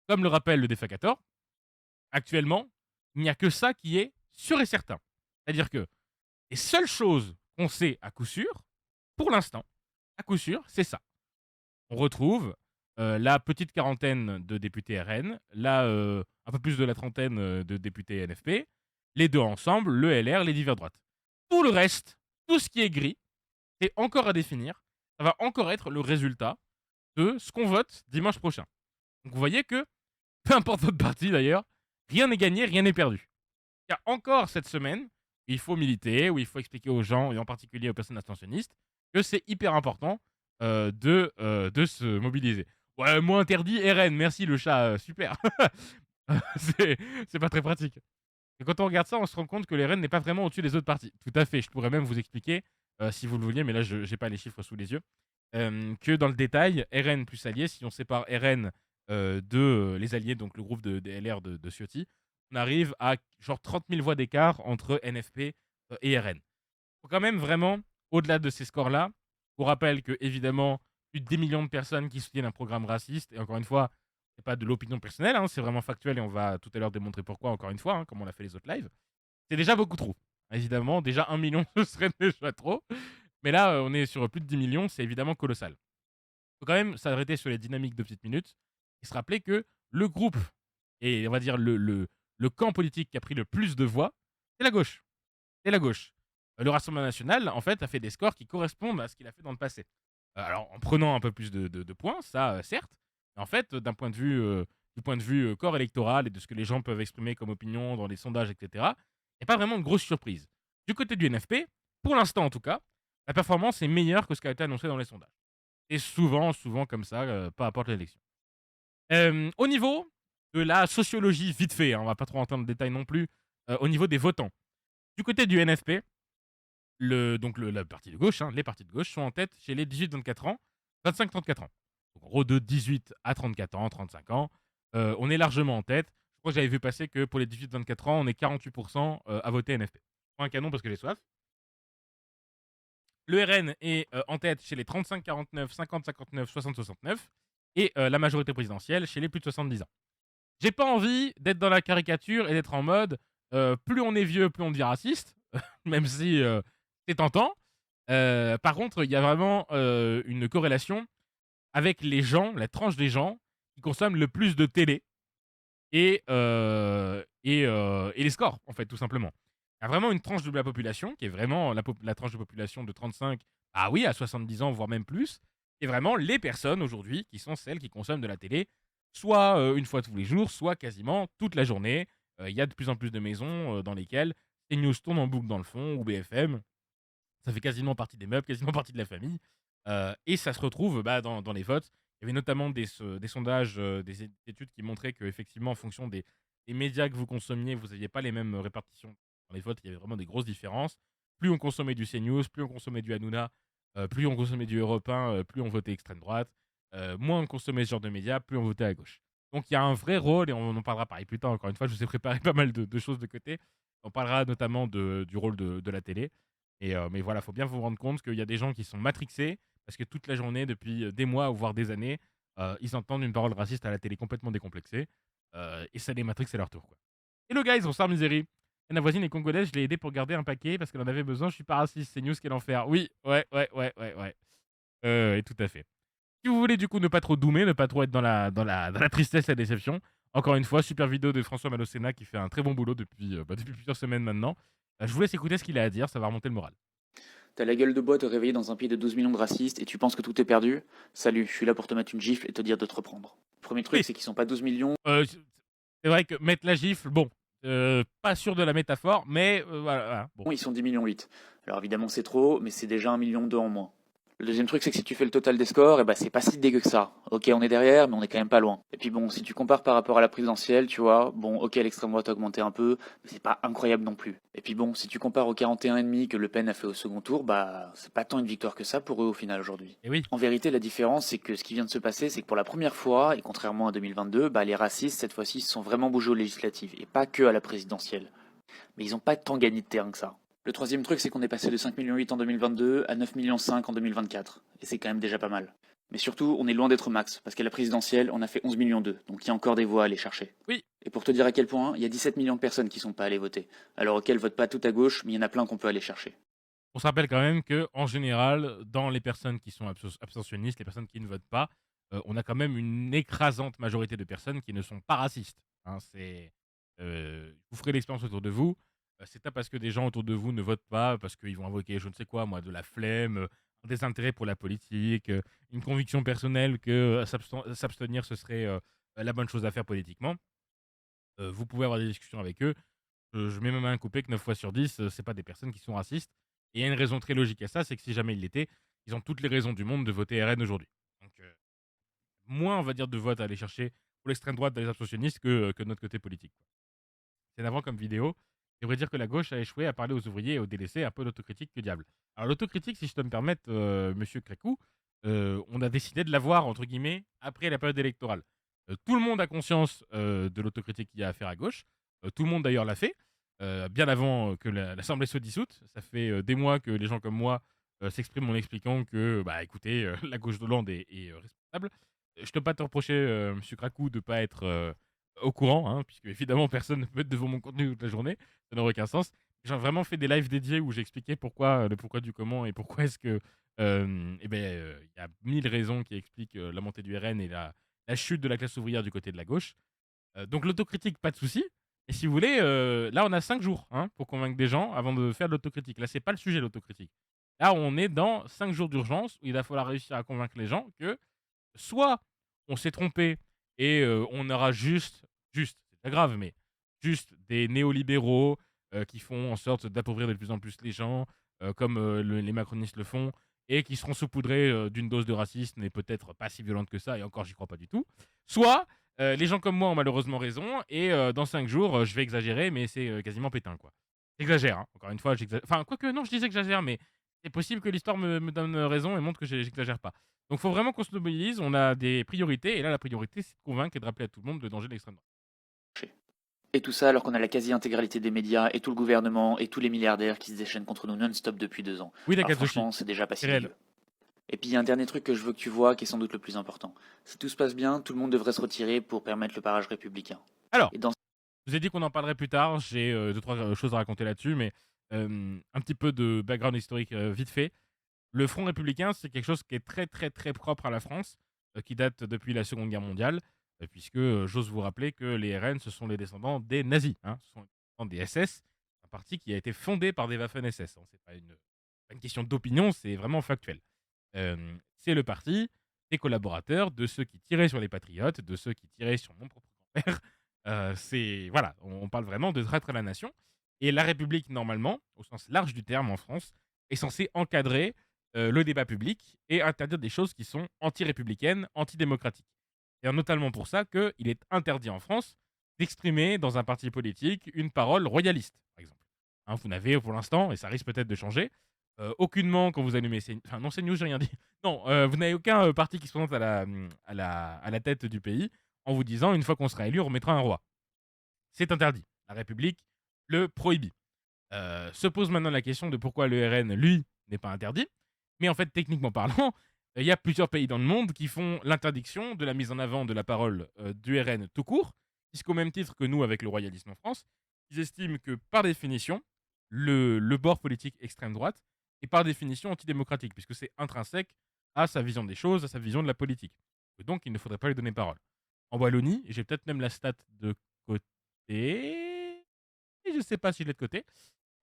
comme le rappelle le défacator, actuellement, il n'y a que ça qui est sûr et certain. C'est-à-dire que les seules choses qu'on sait à coup sûr, pour l'instant, à coup sûr, c'est ça. On retrouve la petite quarantaine de députés RN, un peu plus de la trentaine de députés NFP, les deux ensemble, le LR, les divers droites. Tout le reste, tout ce qui est gris, c'est encore à définir. Ça va encore être le résultat de ce qu'on vote dimanche prochain. Donc vous voyez que, peu importe votre parti d'ailleurs, rien n'est gagné, rien n'est perdu. Il y a encore cette semaine où il faut militer, où il faut expliquer aux gens, et en particulier aux personnes abstentionnistes, que c'est hyper important de se mobiliser. Ouais, moi interdit, RN, merci le chat, super. c'est pas très pratique. Et quand on regarde ça, on se rend compte que les RN n'est pas vraiment au-dessus des autres partis. Tout à fait, je pourrais même vous expliquer, si vous le vouliez, mais là je n'ai pas les chiffres sous les yeux, que dans le détail, RN plus alliés, si on sépare RN de les alliés, donc le groupe des LR de Ciotti, on arrive à genre 30 000 voix d'écart entre NFP et RN. Il faut quand même vraiment, au-delà de ces scores-là, on rappelle que évidemment, plus de 10 millions de personnes qui soutiennent un programme raciste, et encore une fois, c'est pas de l'opinion personnelle, hein, c'est vraiment factuel et on va tout à l'heure démontrer pourquoi, encore une fois, hein, comme on l'a fait les autres lives. C'est déjà beaucoup trop. Évidemment, déjà 1 million, ce serait déjà trop. Mais là, on est sur plus de 10 millions, c'est évidemment colossal. Il faut quand même s'arrêter sur les dynamiques de petites minutes et se rappeler que le groupe, et on va dire le camp politique qui a pris le plus de voix, c'est la gauche. C'est la gauche. Le Rassemblement national, en fait, a fait des scores qui correspondent à ce qu'il a fait dans le passé. Alors, en prenant un peu plus de points, ça, certes, mais en fait, du point de vue corps électoral et de ce que les gens peuvent exprimer comme opinion dans les sondages, etc., il n'y a pas vraiment de grosse surprise. Du côté du NFP, pour l'instant en tout cas, la performance est meilleure que ce qui a été annoncé dans les sondages. Et souvent comme ça, peu importe l'élection. Au niveau de la sociologie, vite fait, hein, on va pas trop entrer dans le détail non plus, au niveau des votants. Du côté du NFP, la partie de gauche, hein, les partis de gauche sont en tête chez les 18-24 ans, 25-34 ans. Donc en gros, de 18 à 34 ans, 35 ans, on est largement en tête. Je crois que j'avais vu passer que pour les 18-24 ans, on est 48% à voter NFP. Je prends un canon parce que j'ai soif. Le RN est en tête chez les 35-49, 50-59, 60-69 et la majorité présidentielle chez les plus de 70 ans. J'ai pas envie d'être dans la caricature et d'être en mode plus on est vieux, plus on devient raciste, même si c'est tentant. Par contre, il y a vraiment une corrélation avec les gens, la tranche des gens qui consomment le plus de télé et les scores, en fait, tout simplement. Il y a vraiment une tranche de la population qui est vraiment la tranche de population de 35 à 70 ans, voire même plus, et vraiment les personnes aujourd'hui qui sont celles qui consomment de la télé, soit une fois tous les jours, soit quasiment toute la journée. Il y a de plus en plus de maisons dans lesquelles les news tournent en boucle dans le fond, ou BFM. Ça fait quasiment partie des meubles, quasiment partie de la famille. Et ça se retrouve dans les votes. Il y avait notamment des sondages, des études qui montraient qu'effectivement, en fonction des médias que vous consommiez, vous n'aviez pas les mêmes répartitions dans les votes. Il y avait vraiment des grosses différences. Plus on consommait du CNews, plus on consommait du Hanouna, plus on consommait du Europe 1, plus on votait extrême droite. Moins on consommait ce genre de médias, plus on votait à gauche. Donc il y a un vrai rôle, et on en parlera pareil plus tard. Encore une fois, je vous ai préparé pas mal de choses de côté. On parlera notamment du rôle de la télé. Mais voilà, il faut bien vous rendre compte qu'il y a des gens qui sont matrixés parce que toute la journée, depuis des mois, voire des années, ils entendent une parole raciste à la télé complètement décomplexée. Et ça les matrixe à leur tour, quoi. Hello guys, bonsoir Misery. Ma voisine est congolaise, je l'ai aidée pour garder un paquet parce qu'elle en avait besoin. Je suis pas raciste, c'est news, quel enfer. Oui, ouais. Et tout à fait. Si vous voulez du coup ne pas trop doomer, ne pas trop être dans la tristesse et la déception, encore une fois, super vidéo de François Malocena qui fait un très bon boulot depuis plusieurs semaines maintenant. Je vous laisse écouter ce qu'il a à dire, ça va remonter le moral. T'as la gueule de bois te réveiller dans un pays de 12 millions de racistes et tu penses que tout est perdu? Salut, je suis là pour te mettre une gifle et te dire de te reprendre. Le premier truc, Oui. c'est qu'ils sont pas 12 millions. C'est vrai que mettre la gifle, bon, pas sûr de la métaphore, mais voilà. Bon. Ils sont 10 millions 8. Alors évidemment c'est trop, mais c'est déjà 1 million 2 en moins. Le deuxième truc, c'est que si tu fais le total des scores, c'est pas si dégueu que ça. Ok, on est derrière, mais on est quand même pas loin. Et puis bon, si tu compares par rapport à la présidentielle, tu vois, bon, ok, l'extrême droite a augmenté un peu, mais c'est pas incroyable non plus. Et puis bon, si tu compares aux 41,5 que Le Pen a fait au second tour, c'est pas tant une victoire que ça pour eux au final aujourd'hui. Et oui. En vérité, la différence, c'est que ce qui vient de se passer, c'est que pour la première fois, et contrairement à 2022, les racistes, cette fois-ci, se sont vraiment bougés aux législatives, et pas que à la présidentielle. Mais ils ont pas tant gagné de terrain que ça. Le troisième truc, c'est qu'on est passé de 5,8 millions en 2022 à 9,5 millions en 2024. Et c'est quand même déjà pas mal. Mais surtout, on est loin d'être max, parce qu'à la présidentielle, on a fait 11,2 millions. Donc il y a encore des voix à aller chercher. Oui. Et pour te dire à quel point, il y a 17 millions de personnes qui sont pas allées voter. Alors ok, elles votent pas tout à gauche, mais il y en a plein qu'on peut aller chercher. On se rappelle quand même qu'en général, dans les personnes qui sont abstentionnistes, les personnes qui ne votent pas, on a quand même une écrasante majorité de personnes qui ne sont pas racistes. Hein, vous ferez l'expérience autour de vous. C'est pas parce que des gens autour de vous ne votent pas, parce qu'ils vont invoquer, je ne sais quoi, moi, de la flemme, un désintérêt pour la politique, une conviction personnelle que s'abstenir, ce serait la bonne chose à faire politiquement. Vous pouvez avoir des discussions avec eux. Je mets ma main à couper que 9 fois sur 10, c'est pas des personnes qui sont racistes. Et il y a une raison très logique à ça, c'est que si jamais ils l'étaient, ils ont toutes les raisons du monde de voter RN aujourd'hui. Donc, moins, on va dire, de votes à aller chercher pour l'extrême droite dans les abstentionnistes que de notre côté politique, quoi. C'est d'avant comme vidéo. Je devrais dire que la gauche a échoué à parler aux ouvriers et aux délaissés, un peu d'autocritique que diable. Alors l'autocritique, si je dois me permettre, monsieur Crécou, on a décidé de l'avoir, entre guillemets, après la période électorale. Tout le monde a conscience de l'autocritique qu'il y a à faire à gauche. Tout le monde d'ailleurs l'a fait, bien avant que l'Assemblée soit dissoute. Ça fait des mois que les gens comme moi s'expriment en expliquant que, écoutez, la gauche d'Hollande est responsable. Je ne peux pas te reprocher, monsieur Crécou, de ne pas être au courant, hein, puisque évidemment personne ne peut être devant mon contenu toute la journée, ça n'aurait aucun sens. J'ai vraiment fait des lives dédiés où j'expliquais le pourquoi du comment et pourquoi est-ce que il y a 1000 raisons qui expliquent la montée du RN et la chute de la classe ouvrière du côté de la gauche. Donc l'autocritique, pas de souci. Et si vous voulez, là on a 5 jours pour convaincre des gens avant de faire de l'autocritique. Là c'est pas le sujet l'autocritique. Là on est dans 5 jours d'urgence où il va falloir réussir à convaincre les gens que soit on s'est trompé et on aura juste, c'est pas grave, mais juste des néolibéraux qui font en sorte d'appauvrir de plus en plus les gens, comme les macronistes le font, et qui seront saupoudrés d'une dose de racisme, mais peut-être pas si violente que ça, et encore j'y crois pas du tout. Soit les gens comme moi ont malheureusement raison, et dans 5 jours, je vais exagérer, mais c'est quasiment pétain, quoi. J'exagère, hein. Encore une fois, j'exagère. Enfin, quoique, non, je disais que j'exagère, mais c'est possible que l'histoire me donne raison et montre que j'exagère pas. Donc, il faut vraiment qu'on se mobilise. On a des priorités. Et là, la priorité, c'est de convaincre et de rappeler à tout le monde le danger de l'extrême droite. Et tout ça alors qu'on a la quasi-intégralité des médias et tout le gouvernement et tous les milliardaires qui se déchaînent contre nous non-stop depuis 2 ans. Oui, Alors d'accord, franchement, c'est déjà pas si c'est réel. dégueu. Et puis il y a un dernier truc que je veux que tu vois qui est sans doute le plus important. Si tout se passe bien, tout le monde devrait se retirer pour permettre le barrage républicain. Alors, Et dans je vous ai dit qu'on en parlerait plus tard. J'ai 2-3 choses à raconter là-dessus, mais un petit peu de background historique vite fait. Le Front républicain, c'est quelque chose qui est très très très propre à la France, qui date depuis la Seconde Guerre mondiale, puisque j'ose vous rappeler que les RN, ce sont les descendants des nazis, hein, ce sont les descendants des SS, un parti qui a été fondé par des Waffen-SS. Hein, c'est pas une question d'opinion, c'est vraiment factuel. C'est le parti des collaborateurs, de ceux qui tiraient sur les patriotes, de ceux qui tiraient sur mon propre grand-père. Voilà, on parle vraiment de traître à la nation. Et la République, normalement, au sens large du terme en France, est censée encadrer le débat public et interdire des choses qui sont anti-républicaines, antidémocratiques. C'est notamment pour ça qu'il est interdit en France d'exprimer dans un parti politique une parole royaliste, par exemple. Hein, vous n'avez pour l'instant, et ça risque peut-être de changer, aucunement quand vous allumez CNews, enfin non CNews, j'ai rien dit. Non, vous n'avez aucun parti qui se présente à la tête du pays en vous disant une fois qu'on sera élu, on remettra un roi. C'est interdit. La République le prohibit. Se pose maintenant la question de pourquoi le RN, lui, n'est pas interdit. Mais en fait, techniquement parlant, il y a plusieurs pays dans le monde qui font l'interdiction de la mise en avant de la parole du RN tout court, puisqu'au même titre que nous avec le royalisme en France, ils estiment que par définition, le bord politique extrême droite est par définition antidémocratique, puisque c'est intrinsèque à sa vision des choses, à sa vision de la politique. Et donc, il ne faudrait pas lui donner parole. En Wallonie, et j'ai peut-être même la stat de côté, et je ne sais pas si je l'ai de côté,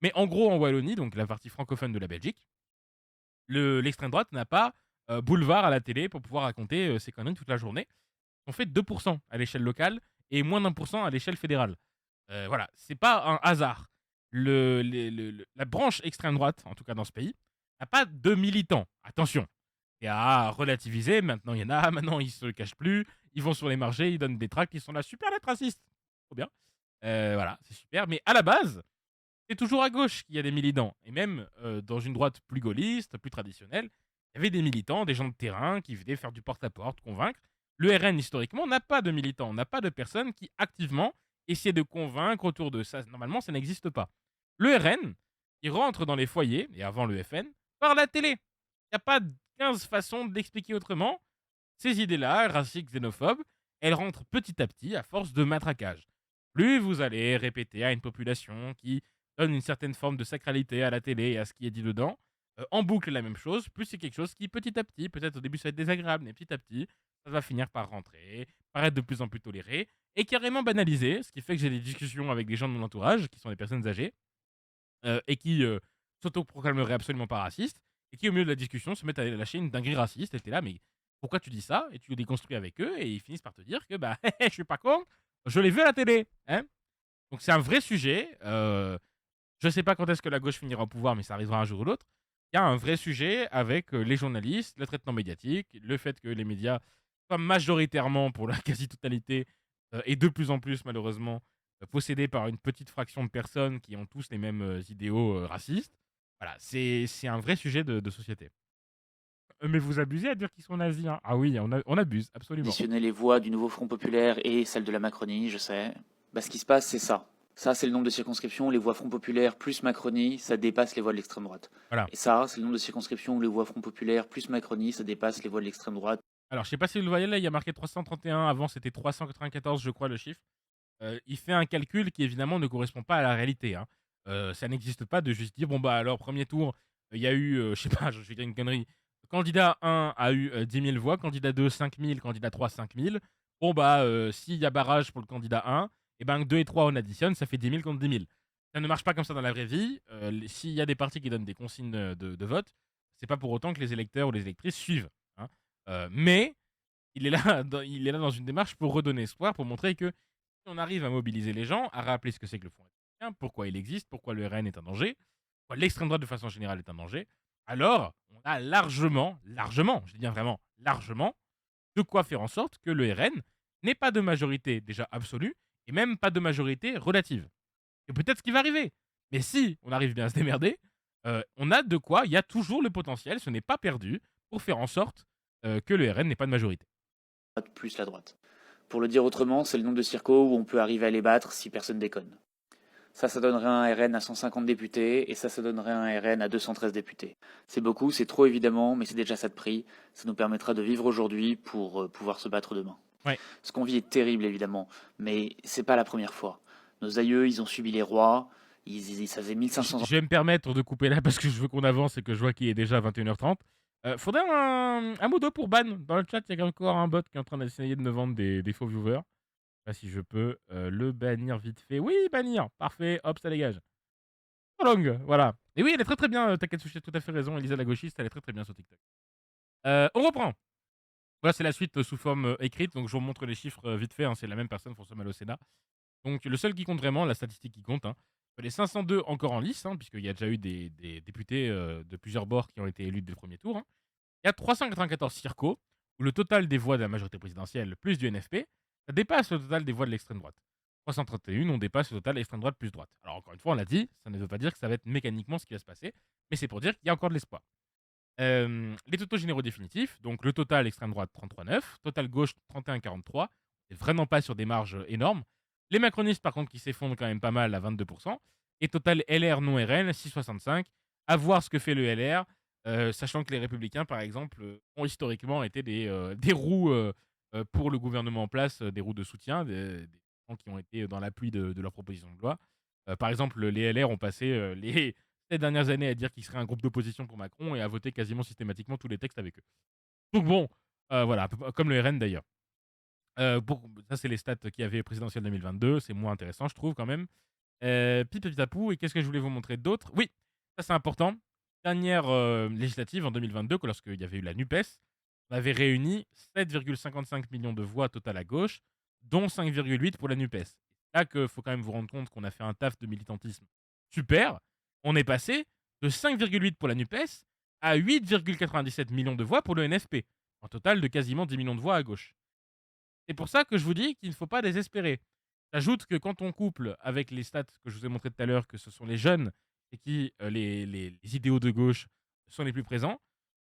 mais en gros, en Wallonie, donc la partie francophone de la Belgique, l'extrême droite n'a pas boulevard à la télé pour pouvoir raconter ses conneries toute la journée. On fait 2% à l'échelle locale et moins d'1% à l'échelle fédérale. Voilà, c'est pas un hasard. La branche extrême droite, en tout cas dans ce pays, n'a pas de militants. Attention, et à relativiser, maintenant il y en a, maintenant ils se le cachent plus, ils vont sur les marchés, ils donnent des tracts, ils sont là, super lettres racistes. Trop bien. Voilà, c'est super. Mais à la base, c'est toujours à gauche qu'il y a des militants. Et même dans une droite plus gaulliste, plus traditionnelle, il y avait des militants, des gens de terrain qui venaient faire du porte-à-porte, convaincre. Le RN, historiquement, n'a pas de militants, n'a pas de personnes qui activement essaient de convaincre autour de ça. Normalement, ça n'existe pas. Le RN, il rentre dans les foyers, et avant le FN, par la télé. Il n'y a pas 15 façons de l'expliquer autrement. Ces idées-là, racistes, xénophobes, elles rentrent petit à petit à force de matraquage. Plus vous allez répéter à une population qui donne une certaine forme de sacralité à la télé et à ce qui est dit dedans, en boucle la même chose, plus c'est quelque chose qui petit à petit, peut-être au début ça va être désagréable, mais petit à petit, ça va finir par rentrer, par être de plus en plus toléré, et carrément banalisé, ce qui fait que j'ai des discussions avec des gens de mon entourage, qui sont des personnes âgées, et qui s'autoproclameraient absolument pas racistes, et qui au milieu de la discussion se mettent à lâcher une dinguerie raciste, et t'es là, mais pourquoi tu dis ça? Et tu déconstruis avec eux, et ils finissent par te dire que bah, je suis pas con, je l'ai vu à la télé, hein. Donc c'est un vrai sujet. Je sais pas quand est-ce que la gauche finira au pouvoir, mais ça arrivera un jour ou l'autre. Il y a un vrai sujet avec les journalistes, le traitement médiatique, le fait que les médias soient majoritairement, pour la quasi-totalité, et de plus en plus malheureusement, possédés par une petite fraction de personnes qui ont tous les mêmes idéaux racistes. Voilà, c'est un vrai sujet de société. Mais vous abusez à dire qu'ils sont nazis, hein. Ah oui, on abuse, absolument. Additionner les voix du nouveau Front Populaire et celles de la Macronie, je sais. Bah, ce qui se passe, c'est ça. Ça, c'est le nombre de circonscriptions où les voix Front Populaire plus Macronie, ça dépasse les voix de l'extrême droite. Voilà. Et ça, c'est le nombre de circonscriptions où les voix Front Populaire plus Macronie, ça dépasse les voix de l'extrême droite. Alors, je sais pas si vous le voyez là, il y a marqué 331, avant c'était 394, je crois, le chiffre. Il fait un calcul qui évidemment ne correspond pas à la réalité, hein. Ça n'existe pas de juste dire, bon bah alors, premier tour, il y a eu, je sais pas, je vais dire une connerie. Candidat 1 a eu 10 000 voix, candidat 2, 5 000, candidat 3, 5 000. Bon bah, s'il y a barrage pour le candidat 1, et ben 2 et 3 on additionne, ça fait 10 000 contre 10 000. Ça ne marche pas comme ça dans la vraie vie. S'il y a des partis qui donnent des consignes de vote, c'est pas pour autant que les électeurs ou les électrices suivent, hein. Mais il est là, il est là dans une démarche pour redonner espoir, pour montrer que si on arrive à mobiliser les gens, à rappeler ce que c'est que le Front républicain, pourquoi il existe, pourquoi le RN est un danger, pourquoi l'extrême droite de façon générale est un danger, alors on a largement, je dis bien vraiment largement, de quoi faire en sorte que le RN n'ait pas de majorité déjà absolue et même pas de majorité relative. C'est peut-être ce qui va arriver. Mais si on arrive bien à se démerder, on a de quoi, il y a toujours le potentiel, ce n'est pas perdu, pour faire en sorte que le RN n'ait pas de majorité. Plus la droite. Pour le dire autrement, c'est le nombre de circos où on peut arriver à les battre si personne déconne. Ça donnerait un RN à 150 députés, et ça donnerait un RN à 213 députés. C'est beaucoup, c'est trop évidemment, mais c'est déjà ça de prix. Ça nous permettra de vivre aujourd'hui pour pouvoir se battre demain. Ouais. Ce qu'on vit est terrible évidemment, mais c'est pas la première fois. Nos aïeux, ils ont subi les rois, ça faisait 1500 ans. Je vais me permettre de couper là parce que je veux qu'on avance et que je vois qu'il est déjà 21h30. Faudrait un mot d'eau pour Ban. Dans le chat, il y a encore un bot qui est en train d'essayer de me vendre des faux viewers. Je sais pas si je peux le bannir vite fait. Oui, bannir. Parfait. Hop, ça dégage. Long, voilà. Et oui, elle est très très bien. Takatsushi a tout à fait raison. Elisa la gauchiste, elle est très très bien sur TikTok. On reprend. Voilà, c'est la suite sous forme écrite. Donc je vous montre les chiffres vite fait, hein. C'est la même personne, François Malo Sénat. Donc le seul qui compte vraiment, la statistique qui compte, hein, Les 502 encore en lice, hein, puisqu'il y a déjà eu des députés de plusieurs bords qui ont été élus dès le premier tour. Hein. Il y a 394 circos, où le total des voix de la majorité présidentielle plus du NFP, ça dépasse le total des voix de l'extrême droite. 331, on dépasse le total extrême droite plus droite. Alors encore une fois, on l'a dit, ça ne veut pas dire que ça va être mécaniquement ce qui va se passer, mais c'est pour dire qu'il y a encore de l'espoir. Les totaux généraux définitifs, donc le total extrême droite 33,9, total gauche 31,43, c'est vraiment pas sur des marges énormes. Les macronistes par contre qui s'effondrent quand même pas mal à 22%, et total LR non RN 6,65. À voir ce que fait le LR, sachant que les républicains par exemple ont historiquement été des roues pour le gouvernement en place, des roues de soutien, des gens qui ont été dans l'appui de leur proposition de loi. Par exemple, les LR ont passé les 7 dernières années à dire qu'ils seraient un groupe d'opposition pour Macron et à voter quasiment systématiquement tous les textes avec eux. Donc bon, voilà, comme le RN d'ailleurs. Ça, c'est les stats qu'il y avait présidentielle 2022. C'est moins intéressant, je trouve, quand même. Pipipitapou, et qu'est-ce que je voulais vous montrer d'autre? Oui, ça c'est important. Dernière législative en 2022, lorsqu'il y avait eu la NUPES, on avait réuni 7,55 millions de voix totales à gauche, dont 5,8 pour la NUPES. C'est là qu'il faut quand même vous rendre compte qu'on a fait un taf de militantisme super. On est passé de 5,8 pour la NUPES à 8,97 millions de voix pour le NFP. Un total de quasiment 10 millions de voix à gauche. C'est pour ça que je vous dis qu'il ne faut pas désespérer. J'ajoute que quand on couple avec les stats que je vous ai montré tout à l'heure, que ce sont les jeunes et qui les idéaux de gauche sont les plus présents,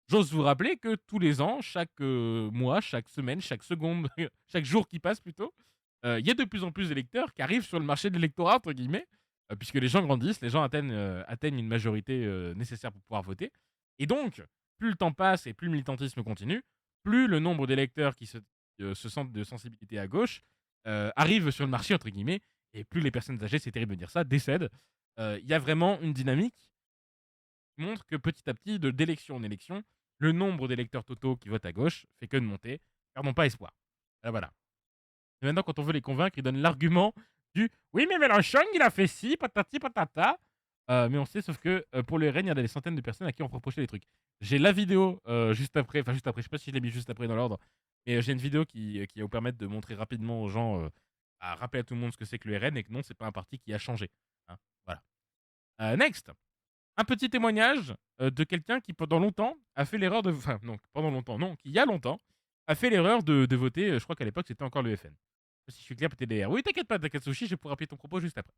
j'ose vous rappeler que tous les ans, chaque mois, chaque semaine, chaque seconde, chaque jour qui passe plutôt, il y a de plus en plus d'électeurs qui arrivent sur le marché de l'électorat, entre guillemets, puisque les gens grandissent, les gens atteignent une majorité nécessaire pour pouvoir voter. Et donc, plus le temps passe et plus le militantisme continue, plus le nombre d'électeurs qui se sentent de sensibilité à gauche arrive sur le marché, entre guillemets, et plus les personnes âgées, c'est terrible de dire ça, décèdent. Il y a vraiment une dynamique qui montre que petit à petit, d'élection en élection, le nombre d'électeurs totaux qui votent à gauche fait que de monter. Perdons pas espoir. Voilà. Et maintenant, quand on veut les convaincre, ils donnent l'argument du « Oui, mais Mélenchon, il a fait ci, patati patata ». Mais on sait, sauf que pour le RN, il y a des centaines de personnes à qui on reprochait des trucs. J'ai la vidéo juste après, je sais pas si je l'ai mis juste après dans l'ordre, mais j'ai une vidéo qui va vous permettre de montrer rapidement aux gens, à rappeler à tout le monde ce que c'est que le RN et que non, c'est pas un parti qui a changé. Hein, voilà. Next. Un petit témoignage de quelqu'un qui, pendant longtemps, a fait l'erreur de... Enfin, non, pendant longtemps, non, qui, il y a longtemps, a fait l'erreur de voter, je crois qu'à l'époque, c'était encore le FN. Si je suis clair, PTDR. Oui, t'inquiète pas, Takatsushi, je pourrai rappeler ton propos juste après.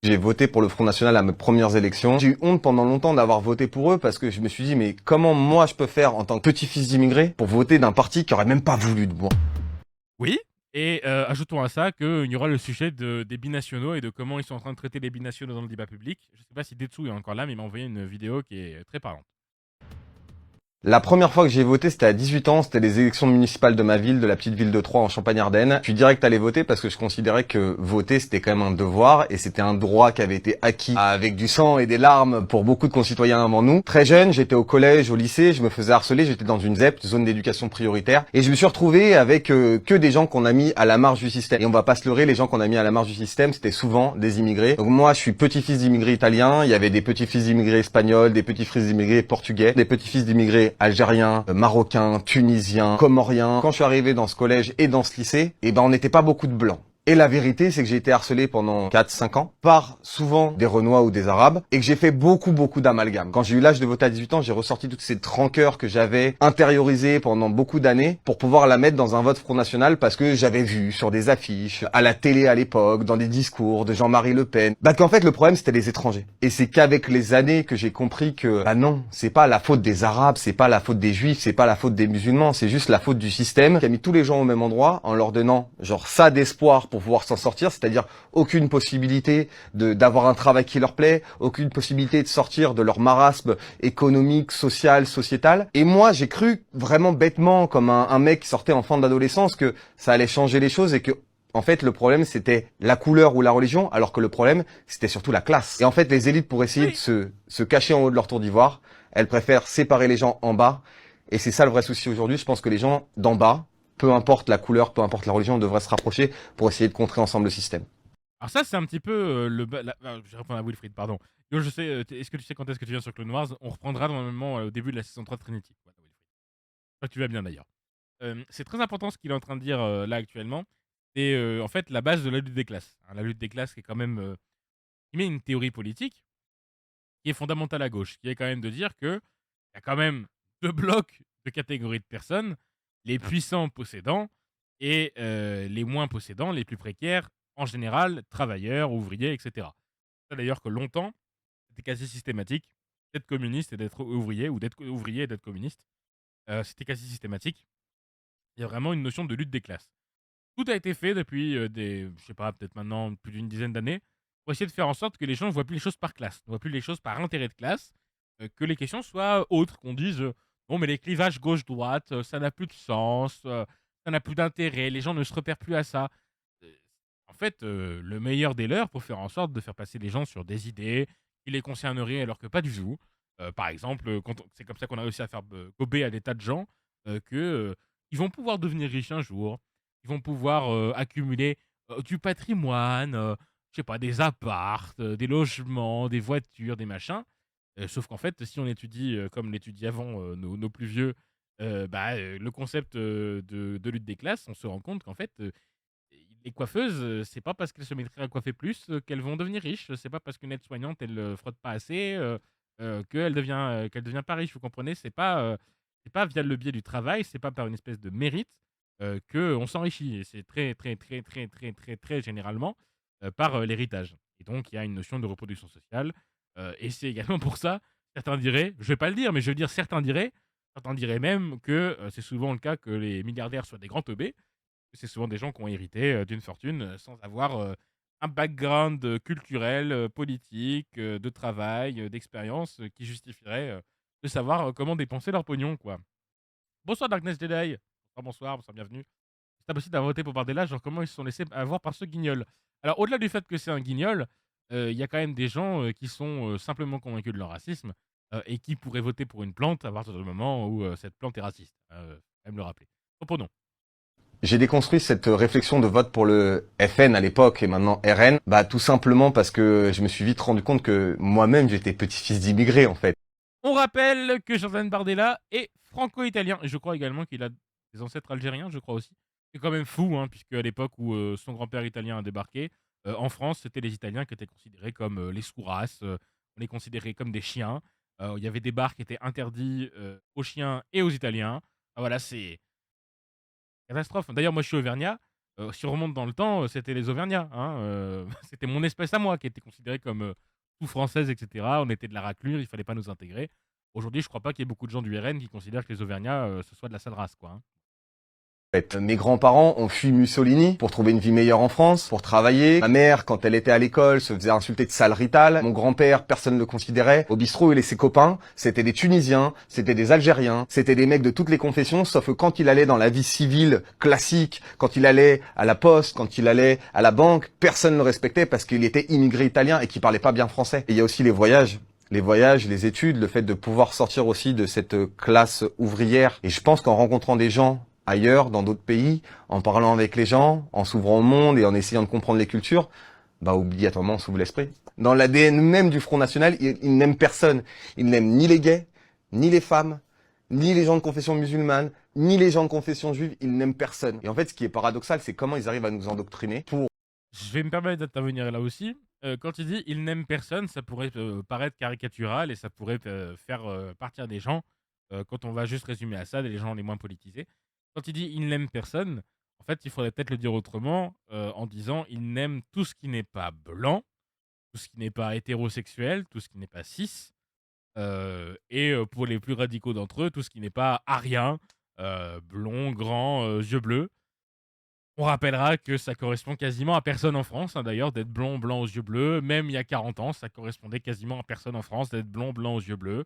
J'ai voté pour le Front National à mes premières élections. J'ai eu honte pendant longtemps d'avoir voté pour eux parce que je me suis dit, mais comment moi je peux faire en tant que petit-fils d'immigré pour voter d'un parti qui aurait même pas voulu de moi? Oui, et ajoutons à ça qu'il y aura le sujet des binationaux et de comment ils sont en train de traiter les binationaux dans le débat public. Je sais pas si Detsu est encore là, mais il m'a envoyé une vidéo qui est très parlante. La première fois que j'ai voté, c'était à 18 ans, c'était les élections municipales de ma ville, de la petite ville de Troyes en Champagne-Ardenne. Je suis direct allé voter parce que je considérais que voter c'était quand même un devoir et c'était un droit qui avait été acquis avec du sang et des larmes pour beaucoup de concitoyens avant nous. Très jeune, j'étais au collège, au lycée, je me faisais harceler, j'étais dans une ZEP, zone d'éducation prioritaire, et je me suis retrouvé avec que des gens qu'on a mis à la marge du système. Et on va pas se leurrer, les gens qu'on a mis à la marge du système, c'était souvent des immigrés. Donc moi, je suis petit-fils d'immigrés italiens, il y avait des petits-fils d'immigrés espagnols, des petits-fils d'immigrés portugais, des petits-fils d'immigrés algériens, marocains, tunisiens, comoriens. Quand je suis arrivé dans ce collège et dans ce lycée, on n'était pas beaucoup de blancs. Et la vérité, c'est que j'ai été harcelé pendant 4-5 ans par souvent des Renois ou des Arabes et que j'ai fait beaucoup d'amalgames. Quand j'ai eu l'âge de voter à 18 ans, j'ai ressorti toute cette rancœur que j'avais intériorisée pendant beaucoup d'années pour pouvoir la mettre dans un vote Front National parce que j'avais vu sur des affiches, à la télé à l'époque, dans des discours de Jean-Marie Le Pen, qu'en fait le problème c'était les étrangers. Et c'est qu'avec les années que j'ai compris que non, c'est pas la faute des Arabes, c'est pas la faute des Juifs, c'est pas la faute des musulmans, c'est juste la faute du système qui a mis tous les gens au même endroit en leur donnant genre ça d'espoir pour pouvoir s'en sortir, c'est-à-dire aucune possibilité d'avoir un travail qui leur plaît, aucune possibilité de sortir de leur marasme économique, social, sociétal. Et moi, j'ai cru vraiment bêtement, comme un mec qui sortait en fin d'adolescence, que ça allait changer les choses et que en fait, le problème, c'était la couleur ou la religion, alors que le problème, c'était surtout la classe. Et en fait, les élites, pour essayer de se cacher en haut de leur tour d'ivoire, elles préfèrent séparer les gens en bas. Et c'est ça le vrai souci aujourd'hui. Je pense que les gens d'en bas, peu importe la couleur, peu importe la religion, on devrait se rapprocher pour essayer de contrer ensemble le système. Alors ça, c'est un petit peu je vais répondre à Wilfried, pardon. Yo, je sais, est-ce que tu sais quand est-ce que tu viens sur Clone Wars? On reprendra normalement au début de la saison 3 de Trinity. Voilà, Wilfried. J'espère que tu vas bien d'ailleurs. C'est très important ce qu'il est en train de dire là actuellement. C'est en fait la base de la lutte des classes. Hein, la lutte des classes qui est quand même il met une théorie politique qui est fondamentale à gauche, qui est quand même de dire qu'il y a quand même deux blocs de catégories de personnes, les puissants possédants et les moins possédants, les plus précaires, en général, travailleurs, ouvriers, etc. C'est d'ailleurs que longtemps, c'était quasi systématique d'être communiste et d'être ouvrier, ou d'être ouvrier et d'être communiste. C'était quasi systématique. Il y a vraiment une notion de lutte des classes. Tout a été fait depuis je sais pas, peut-être maintenant plus d'une dizaine d'années, pour essayer de faire en sorte que les gens ne voient plus les choses par classe, ne voient plus les choses par intérêt de classe, que les questions soient autres, qu'on dise non mais les clivages gauche-droite, ça n'a plus de sens, ça n'a plus d'intérêt, les gens ne se repèrent plus à ça. Euh, En fait, le meilleur des leurs pour faire en sorte de faire passer les gens sur des idées qui les concerneraient alors que pas du tout. Par exemple, c'est comme ça qu'on a réussi à faire gober à des tas de gens que ils vont pouvoir devenir riches un jour, ils vont pouvoir accumuler du patrimoine, je sais pas, des apparts, des logements, des voitures, des machins. Sauf qu'en fait, si on étudie comme l'étudie avant nos plus vieux, le concept de lutte des classes, on se rend compte qu'en fait, les coiffeuses, c'est pas parce qu'elles se mettraient à coiffer plus qu'elles vont devenir riches. C'est pas parce qu'une aide-soignante, elle frotte pas assez qu'elle devient pas riche. Vous comprenez? C'est pas via le biais du travail, c'est pas par une espèce de mérite qu'on s'enrichit. Et c'est très, très, très, très, très, très, très généralement par l'héritage. Et donc, il y a une notion de reproduction sociale. Et c'est également pour ça, certains diraient, je vais pas le dire, mais je veux dire, certains diraient même que c'est souvent le cas que les milliardaires soient des grands teubés. C'est souvent des gens qui ont hérité d'une fortune sans avoir un background culturel, politique, de travail, d'expérience qui justifierait de savoir comment dépenser leur pognon, quoi. Bonsoir Darkness Jedi. Bonsoir, bienvenue. C'est impossible d'avoir voté pour Bardella, genre comment ils se sont laissés avoir par ce guignol. Alors au-delà du fait que c'est un guignol, il y a quand même des gens qui sont simplement convaincus de leur racisme et qui pourraient voter pour une plante à partir du moment où cette plante est raciste. Quand même le rappeler. Reprenons. J'ai déconstruit cette réflexion de vote pour le FN à l'époque et maintenant RN, tout simplement parce que je me suis vite rendu compte que moi-même j'étais petit-fils d'immigrés en fait. On rappelle que Jordan Bardella est franco-italien et je crois également qu'il a des ancêtres algériens, je crois aussi. C'est quand même fou, hein, puisque à l'époque où son grand-père italien a débarqué, en France, c'était les Italiens qui étaient considérés comme les sous-races, on les considérait comme des chiens. Il y avait des bars qui étaient interdits aux chiens et aux Italiens. Voilà, c'est catastrophe. D'ailleurs, moi, je suis auvergnat. Si on remonte dans le temps, c'était les Auvergnats. Hein, c'était mon espèce à moi qui était considérée comme tout française, etc. On était de la raclure, il fallait pas nous intégrer. Aujourd'hui, je crois pas qu'il y ait beaucoup de gens du RN qui considèrent que les Auvergnats, ce soit de la sale race, quoi. Hein. Mes grands-parents ont fui Mussolini pour trouver une vie meilleure en France, pour travailler. Ma mère, quand elle était à l'école, se faisait insulter de sale rital. Mon grand-père, personne ne le considérait. Au bistrot, il et ses copains, c'était des Tunisiens, c'était des Algériens, c'était des mecs de toutes les confessions, sauf que quand il allait dans la vie civile classique, quand il allait à la poste, quand il allait à la banque, personne ne le respectait parce qu'il était immigré italien et qu'il parlait pas bien français. Et il y a aussi les voyages, les études, le fait de pouvoir sortir aussi de cette classe ouvrière. Et je pense qu'en rencontrant des gens ailleurs, dans d'autres pays, en parlant avec les gens, en s'ouvrant au monde et en essayant de comprendre les cultures, obligatoirement on s'ouvre l'esprit. Dans l'ADN même du Front National, il n'aime personne. Il n'aime ni les gays, ni les femmes, ni les gens de confession musulmane, ni les gens de confession juive, il n'aime personne. Et en fait, ce qui est paradoxal, c'est comment ils arrivent à nous endoctriner pour... Je vais me permettre d'intervenir là aussi. Quand il dit « il n'aime personne », ça pourrait paraître caricatural et ça pourrait faire partir des gens, quand on va juste résumer à ça, les gens les moins politisés. Quand il dit « il n'aime personne », en fait, il faudrait peut-être le dire autrement, en disant « il n'aime tout ce qui n'est pas blanc, tout ce qui n'est pas hétérosexuel, tout ce qui n'est pas cis, et pour les plus radicaux d'entre eux, tout ce qui n'est pas arien, blond, grand, yeux bleus ». On rappellera que ça correspond quasiment à personne en France, hein, d'ailleurs, d'être blond, blanc aux yeux bleus. Même il y a 40 ans, ça correspondait quasiment à personne en France d'être blond, blanc aux yeux bleus.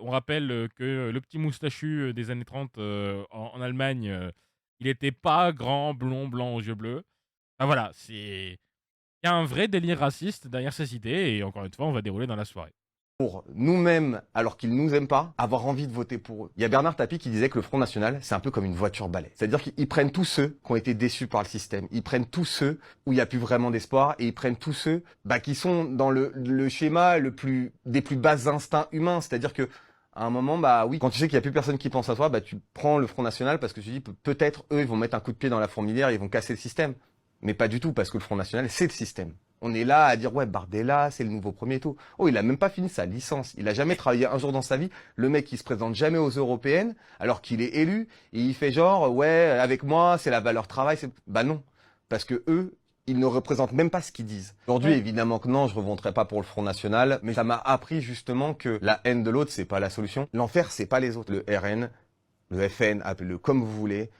On rappelle que le petit moustachu des années 30 en Allemagne, il n'était pas grand, blond, blanc aux yeux bleus. Enfin voilà, il y a un vrai délire raciste derrière ces idées et encore une fois, on va dérouler dans la soirée. Pour nous-mêmes, alors qu'ils nous aiment pas, avoir envie de voter pour eux. Il y a Bernard Tapie qui disait que le Front National, c'est un peu comme une voiture balai. C'est-à-dire qu'ils prennent tous ceux qui ont été déçus par le système. Ils prennent tous ceux où il n'y a plus vraiment d'espoir et ils prennent tous ceux qui sont dans le schéma des plus bas instincts humains. C'est-à-dire que à un moment, oui, quand tu sais qu'il n'y a plus personne qui pense à toi, tu prends le Front National parce que tu dis peut-être eux, ils vont mettre un coup de pied dans la fourmilière et ils vont casser le système. Mais pas du tout, parce que le Front National, c'est le système. On est là à dire, ouais, Bardella, c'est le nouveau premier tour. Oh, il a même pas fini sa licence. Il a jamais travaillé un jour dans sa vie. Le mec, il se présente jamais aux européennes, alors qu'il est élu. Et il fait genre, ouais, avec moi, c'est la valeur travail. Bah non. Parce que eux, ils ne représentent même pas ce qu'ils disent. Aujourd'hui, évidemment que non, je ne reventerai pas pour le Front National, mais ça m'a appris justement que la haine de l'autre, c'est pas la solution. L'enfer, c'est pas les autres. Le RN, le FN, appelez-le comme vous voulez,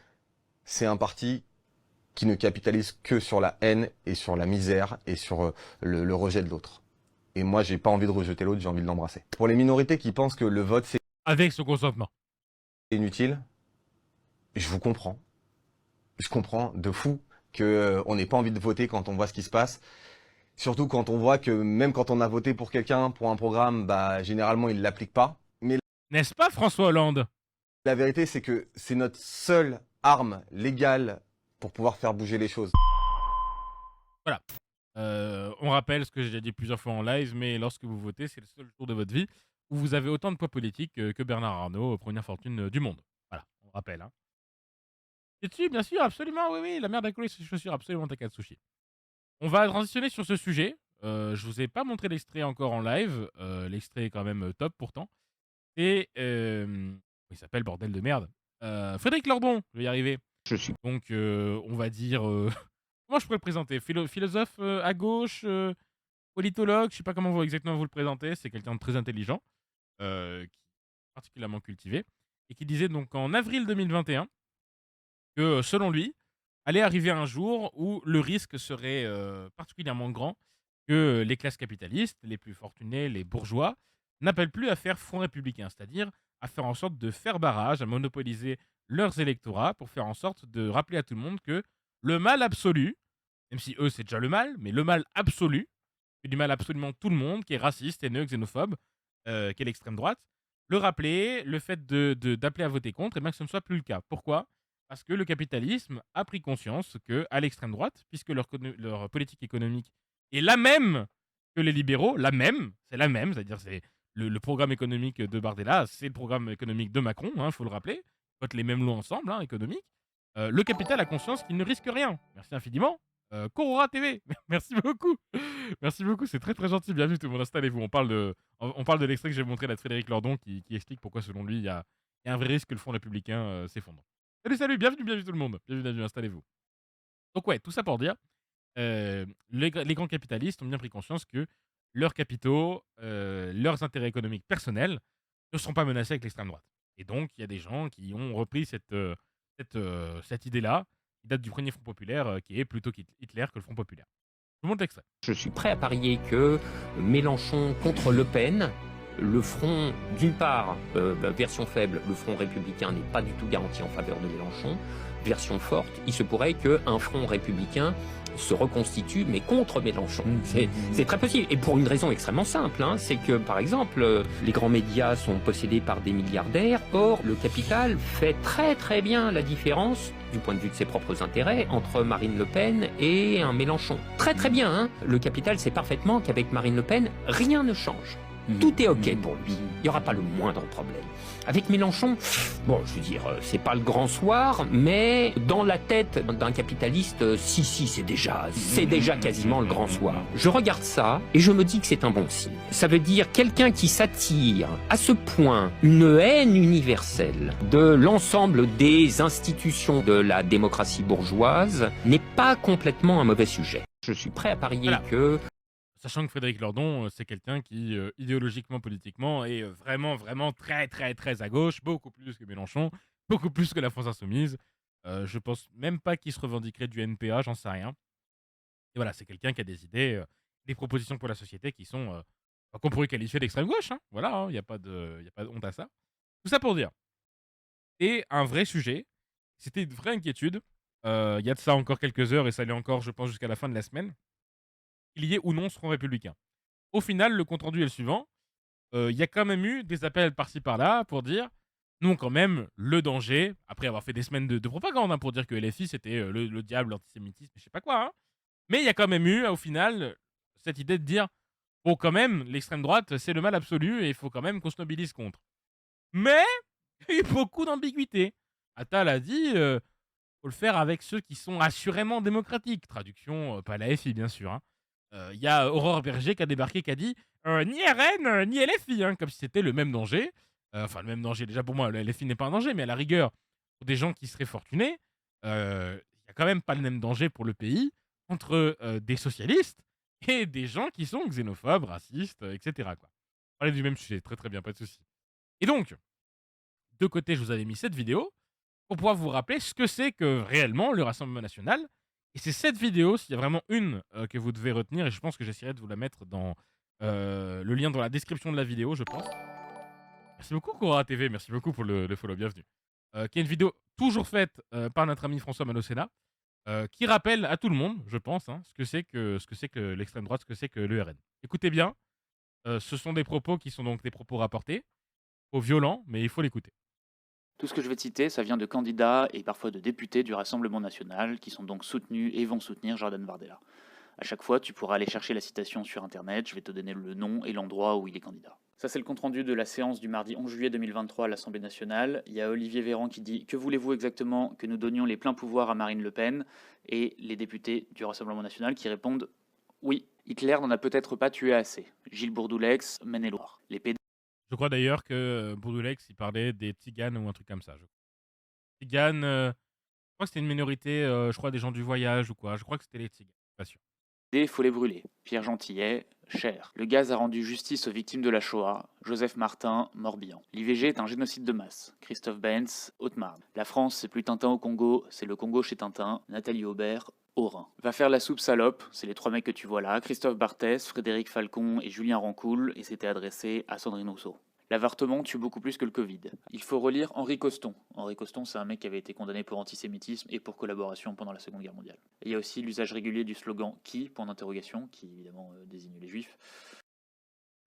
c'est un parti qui ne capitalise que sur la haine et sur la misère et sur le rejet de l'autre. Et moi, j'ai pas envie de rejeter l'autre, j'ai envie de l'embrasser. Pour les minorités qui pensent que le vote, c'est Avec son consentement. inutile, je vous comprends. Je comprends de fou qu'on n'ait pas envie de voter quand on voit ce qui se passe. Surtout quand on voit que même quand on a voté pour quelqu'un, pour un programme, bah généralement, il ne l'applique pas. Mais N'est-ce pas, François Hollande? la vérité, c'est que c'est notre seule arme légale pour pouvoir faire bouger les choses. Voilà. On rappelle ce que j'ai déjà dit plusieurs fois en live, mais lorsque vous votez, c'est le seul jour de votre vie où vous avez autant de poids politique que Bernard Arnault, première fortune du monde. Voilà, on rappelle. Hein. Et dessus, bien sûr, absolument, oui, oui, la merde a collé ses chaussures, absolument, Takatsushi. On va transitionner sur ce sujet. Je vous ai pas montré l'extrait encore en live. L'extrait est quand même top pourtant. Et il s'appelle Bordel de merde. Frédéric Lordon, je vais y arriver. Donc, on va dire. Comment je pourrais le présenter? Philosophe à gauche, politologue, je sais pas comment exactement vous le présentez. C'est quelqu'un de très intelligent, qui est particulièrement cultivé, et qui disait donc en avril 2021 que selon lui, allait arriver un jour où le risque serait particulièrement grand que les classes capitalistes, les plus fortunés, les bourgeois, n'appellent plus à faire front républicain, c'est-à-dire à faire en sorte de faire barrage, à monopoliser leurs électorats pour faire en sorte de rappeler à tout le monde que le mal absolu, même si eux c'est déjà le mal, mais le mal absolu, fait du mal à absolument tout le monde, qui est raciste, haineux, xénophobe, qui est l'extrême droite, le rappeler, le fait d'appeler à voter contre, et bien que ce ne soit plus le cas. Pourquoi? Parce que le capitalisme a pris conscience qu'à l'extrême droite, puisque leur politique économique est la même que les libéraux, c'est la même, c'est-à-dire c'est le programme économique de Bardella, c'est le programme économique de Macron, il faut le rappeler, votent les mêmes lois ensemble, économiques. Le capital a conscience qu'il ne risque rien. Merci infiniment. Corora TV, merci beaucoup. Merci beaucoup, c'est très très gentil. Bienvenue tout le monde, installez-vous. On parle de l'extrait que j'ai montré là de Frédéric Lordon qui explique pourquoi, selon lui, il y a un vrai risque que le Front républicain s'effondre. Salut, bienvenue tout le monde. Bienvenue, installez-vous. Donc, ouais, tout ça pour dire, les grands capitalistes ont bien pris conscience que leurs capitaux, leurs intérêts économiques personnels ne sont pas menacés avec l'extrême droite. Et donc, il y a des gens qui ont repris cette idée-là, qui date du premier Front populaire, qui est plutôt Hitler que le Front populaire. Je vous montre l'extrait. Je suis prêt à parier que Mélenchon contre Le Pen, le front, d'une part, version faible, le front républicain n'est pas du tout garanti en faveur de Mélenchon. Version forte, il se pourrait qu'un front républicain se reconstitue, mais contre Mélenchon. C'est très possible. Et pour une raison extrêmement simple, c'est que, par exemple, les grands médias sont possédés par des milliardaires. Or, le capital fait très très bien la différence, du point de vue de ses propres intérêts, entre Marine Le Pen et un Mélenchon. Très très bien. Le capital sait parfaitement qu'avec Marine Le Pen, rien ne change. Tout est OK pour lui. Il n'y aura pas le moindre problème. Avec Mélenchon, bon, je veux dire, c'est pas le grand soir, mais dans la tête d'un capitaliste, si, c'est déjà quasiment le grand soir. Je regarde ça et je me dis que c'est un bon signe. Ça veut dire quelqu'un qui s'attire à ce point une haine universelle de l'ensemble des institutions de la démocratie bourgeoise n'est pas complètement un mauvais sujet. Je suis prêt à parier que... Sachant que Frédéric Lordon, c'est quelqu'un qui, idéologiquement, politiquement, est vraiment, vraiment très, très, très à gauche, beaucoup plus que Mélenchon, beaucoup plus que la France Insoumise. Je pense même pas qu'il se revendiquerait du NPA, j'en sais rien. Et voilà, c'est quelqu'un qui a des idées, des propositions pour la société qui sont, qu'on pourrait qualifier d'extrême gauche. Voilà, il n'y a pas de honte à ça. Tout ça pour dire. Et un vrai sujet, c'était une vraie inquiétude. Il y a de ça encore quelques heures, et ça l'est encore, je pense, jusqu'à la fin de la semaine. Il y ait ou non ce Front républicain. Au final, le compte-rendu est le suivant. Il y a quand même eu des appels par-ci par-là pour dire non, quand même, le danger, après avoir fait des semaines de propagande pour dire que LFI c'était le diable, l'antisémitisme, je sais pas quoi. Mais il y a quand même eu, au final, cette idée de dire bon, quand même, l'extrême droite, c'est le mal absolu et il faut quand même qu'on se mobilise contre. Mais il y a eu beaucoup d'ambiguïté. Attal a dit faut le faire avec ceux qui sont assurément démocratiques. Traduction, pas la FI, bien sûr. Il y a Aurore Berger qui a débarqué, qui a dit ni RN, ni LFI, hein, comme si c'était le même danger. Enfin, le même danger, déjà pour moi, le LFI n'est pas un danger, mais à la rigueur, pour des gens qui seraient fortunés, il n'y a quand même pas le même danger pour le pays entre des socialistes et des gens qui sont xénophobes, racistes, etc. Quoi. Parler du même sujet, très très bien, pas de souci. Et donc, de côté, je vous avais mis cette vidéo pour pouvoir vous rappeler ce que c'est que réellement le Rassemblement National. Et c'est cette vidéo, s'il y a vraiment une que vous devez retenir, et je pense que j'essaierai de vous la mettre dans le lien dans la description de la vidéo, je pense. Merci beaucoup, Cora TV, merci beaucoup pour le follow, bienvenue. Qui est une vidéo toujours faite par notre ami François Malocena, qui rappelle à tout le monde, je pense, hein, ce que c'est que l'extrême droite, ce que c'est que le RN. Écoutez bien, ce sont des propos qui sont donc des propos rapportés, violents, mais il faut l'écouter. Tout ce que je vais te citer, ça vient de candidats et parfois de députés du Rassemblement national qui sont donc soutenus et vont soutenir Jordan Bardella. À chaque fois, tu pourras aller chercher la citation sur Internet, je vais te donner le nom et l'endroit où il est candidat. Ça, c'est le compte-rendu de la séance du mardi 11 juillet 2023 à l'Assemblée nationale. Il y a Olivier Véran qui dit « Que voulez-vous exactement que nous donnions les pleins pouvoirs à Marine Le Pen ?» Et les députés du Rassemblement national qui répondent « Oui, Hitler n'en a peut-être pas tué assez. » Gilles Bourdoulex, Maine-et-Loire. Les PD Je crois d'ailleurs que Bourdoulex, il parlait des Tziganes ou un truc comme ça. Tziganes, je crois que c'était une minorité, je crois des gens du voyage ou quoi. Je crois que c'était les Tziganes, pas sûr. faut les brûler. Pierre Gentillet, Cher. Le gaz a rendu justice aux victimes de la Shoah. Joseph Martin, Morbihan. L'IVG est un génocide de masse. Christophe Benz, Haute-Marne. La France, c'est plus Tintin au Congo, c'est le Congo chez Tintin. Nathalie Aubert, Haut-Rhin. Va faire la soupe salope, c'est les trois mecs que tu vois là. Christophe Barthès, Frédéric Falcon et Julien Rancoul, et c'était adressé à Sandrine Rousseau. L'avortement tue beaucoup plus que le Covid. Il faut relire Henri Coston. Henri Coston, c'est un mec qui avait été condamné pour antisémitisme et pour collaboration pendant la Seconde Guerre mondiale. Et il y a aussi l'usage régulier du slogan « Qui ?», point d'interrogation, qui évidemment désigne les juifs.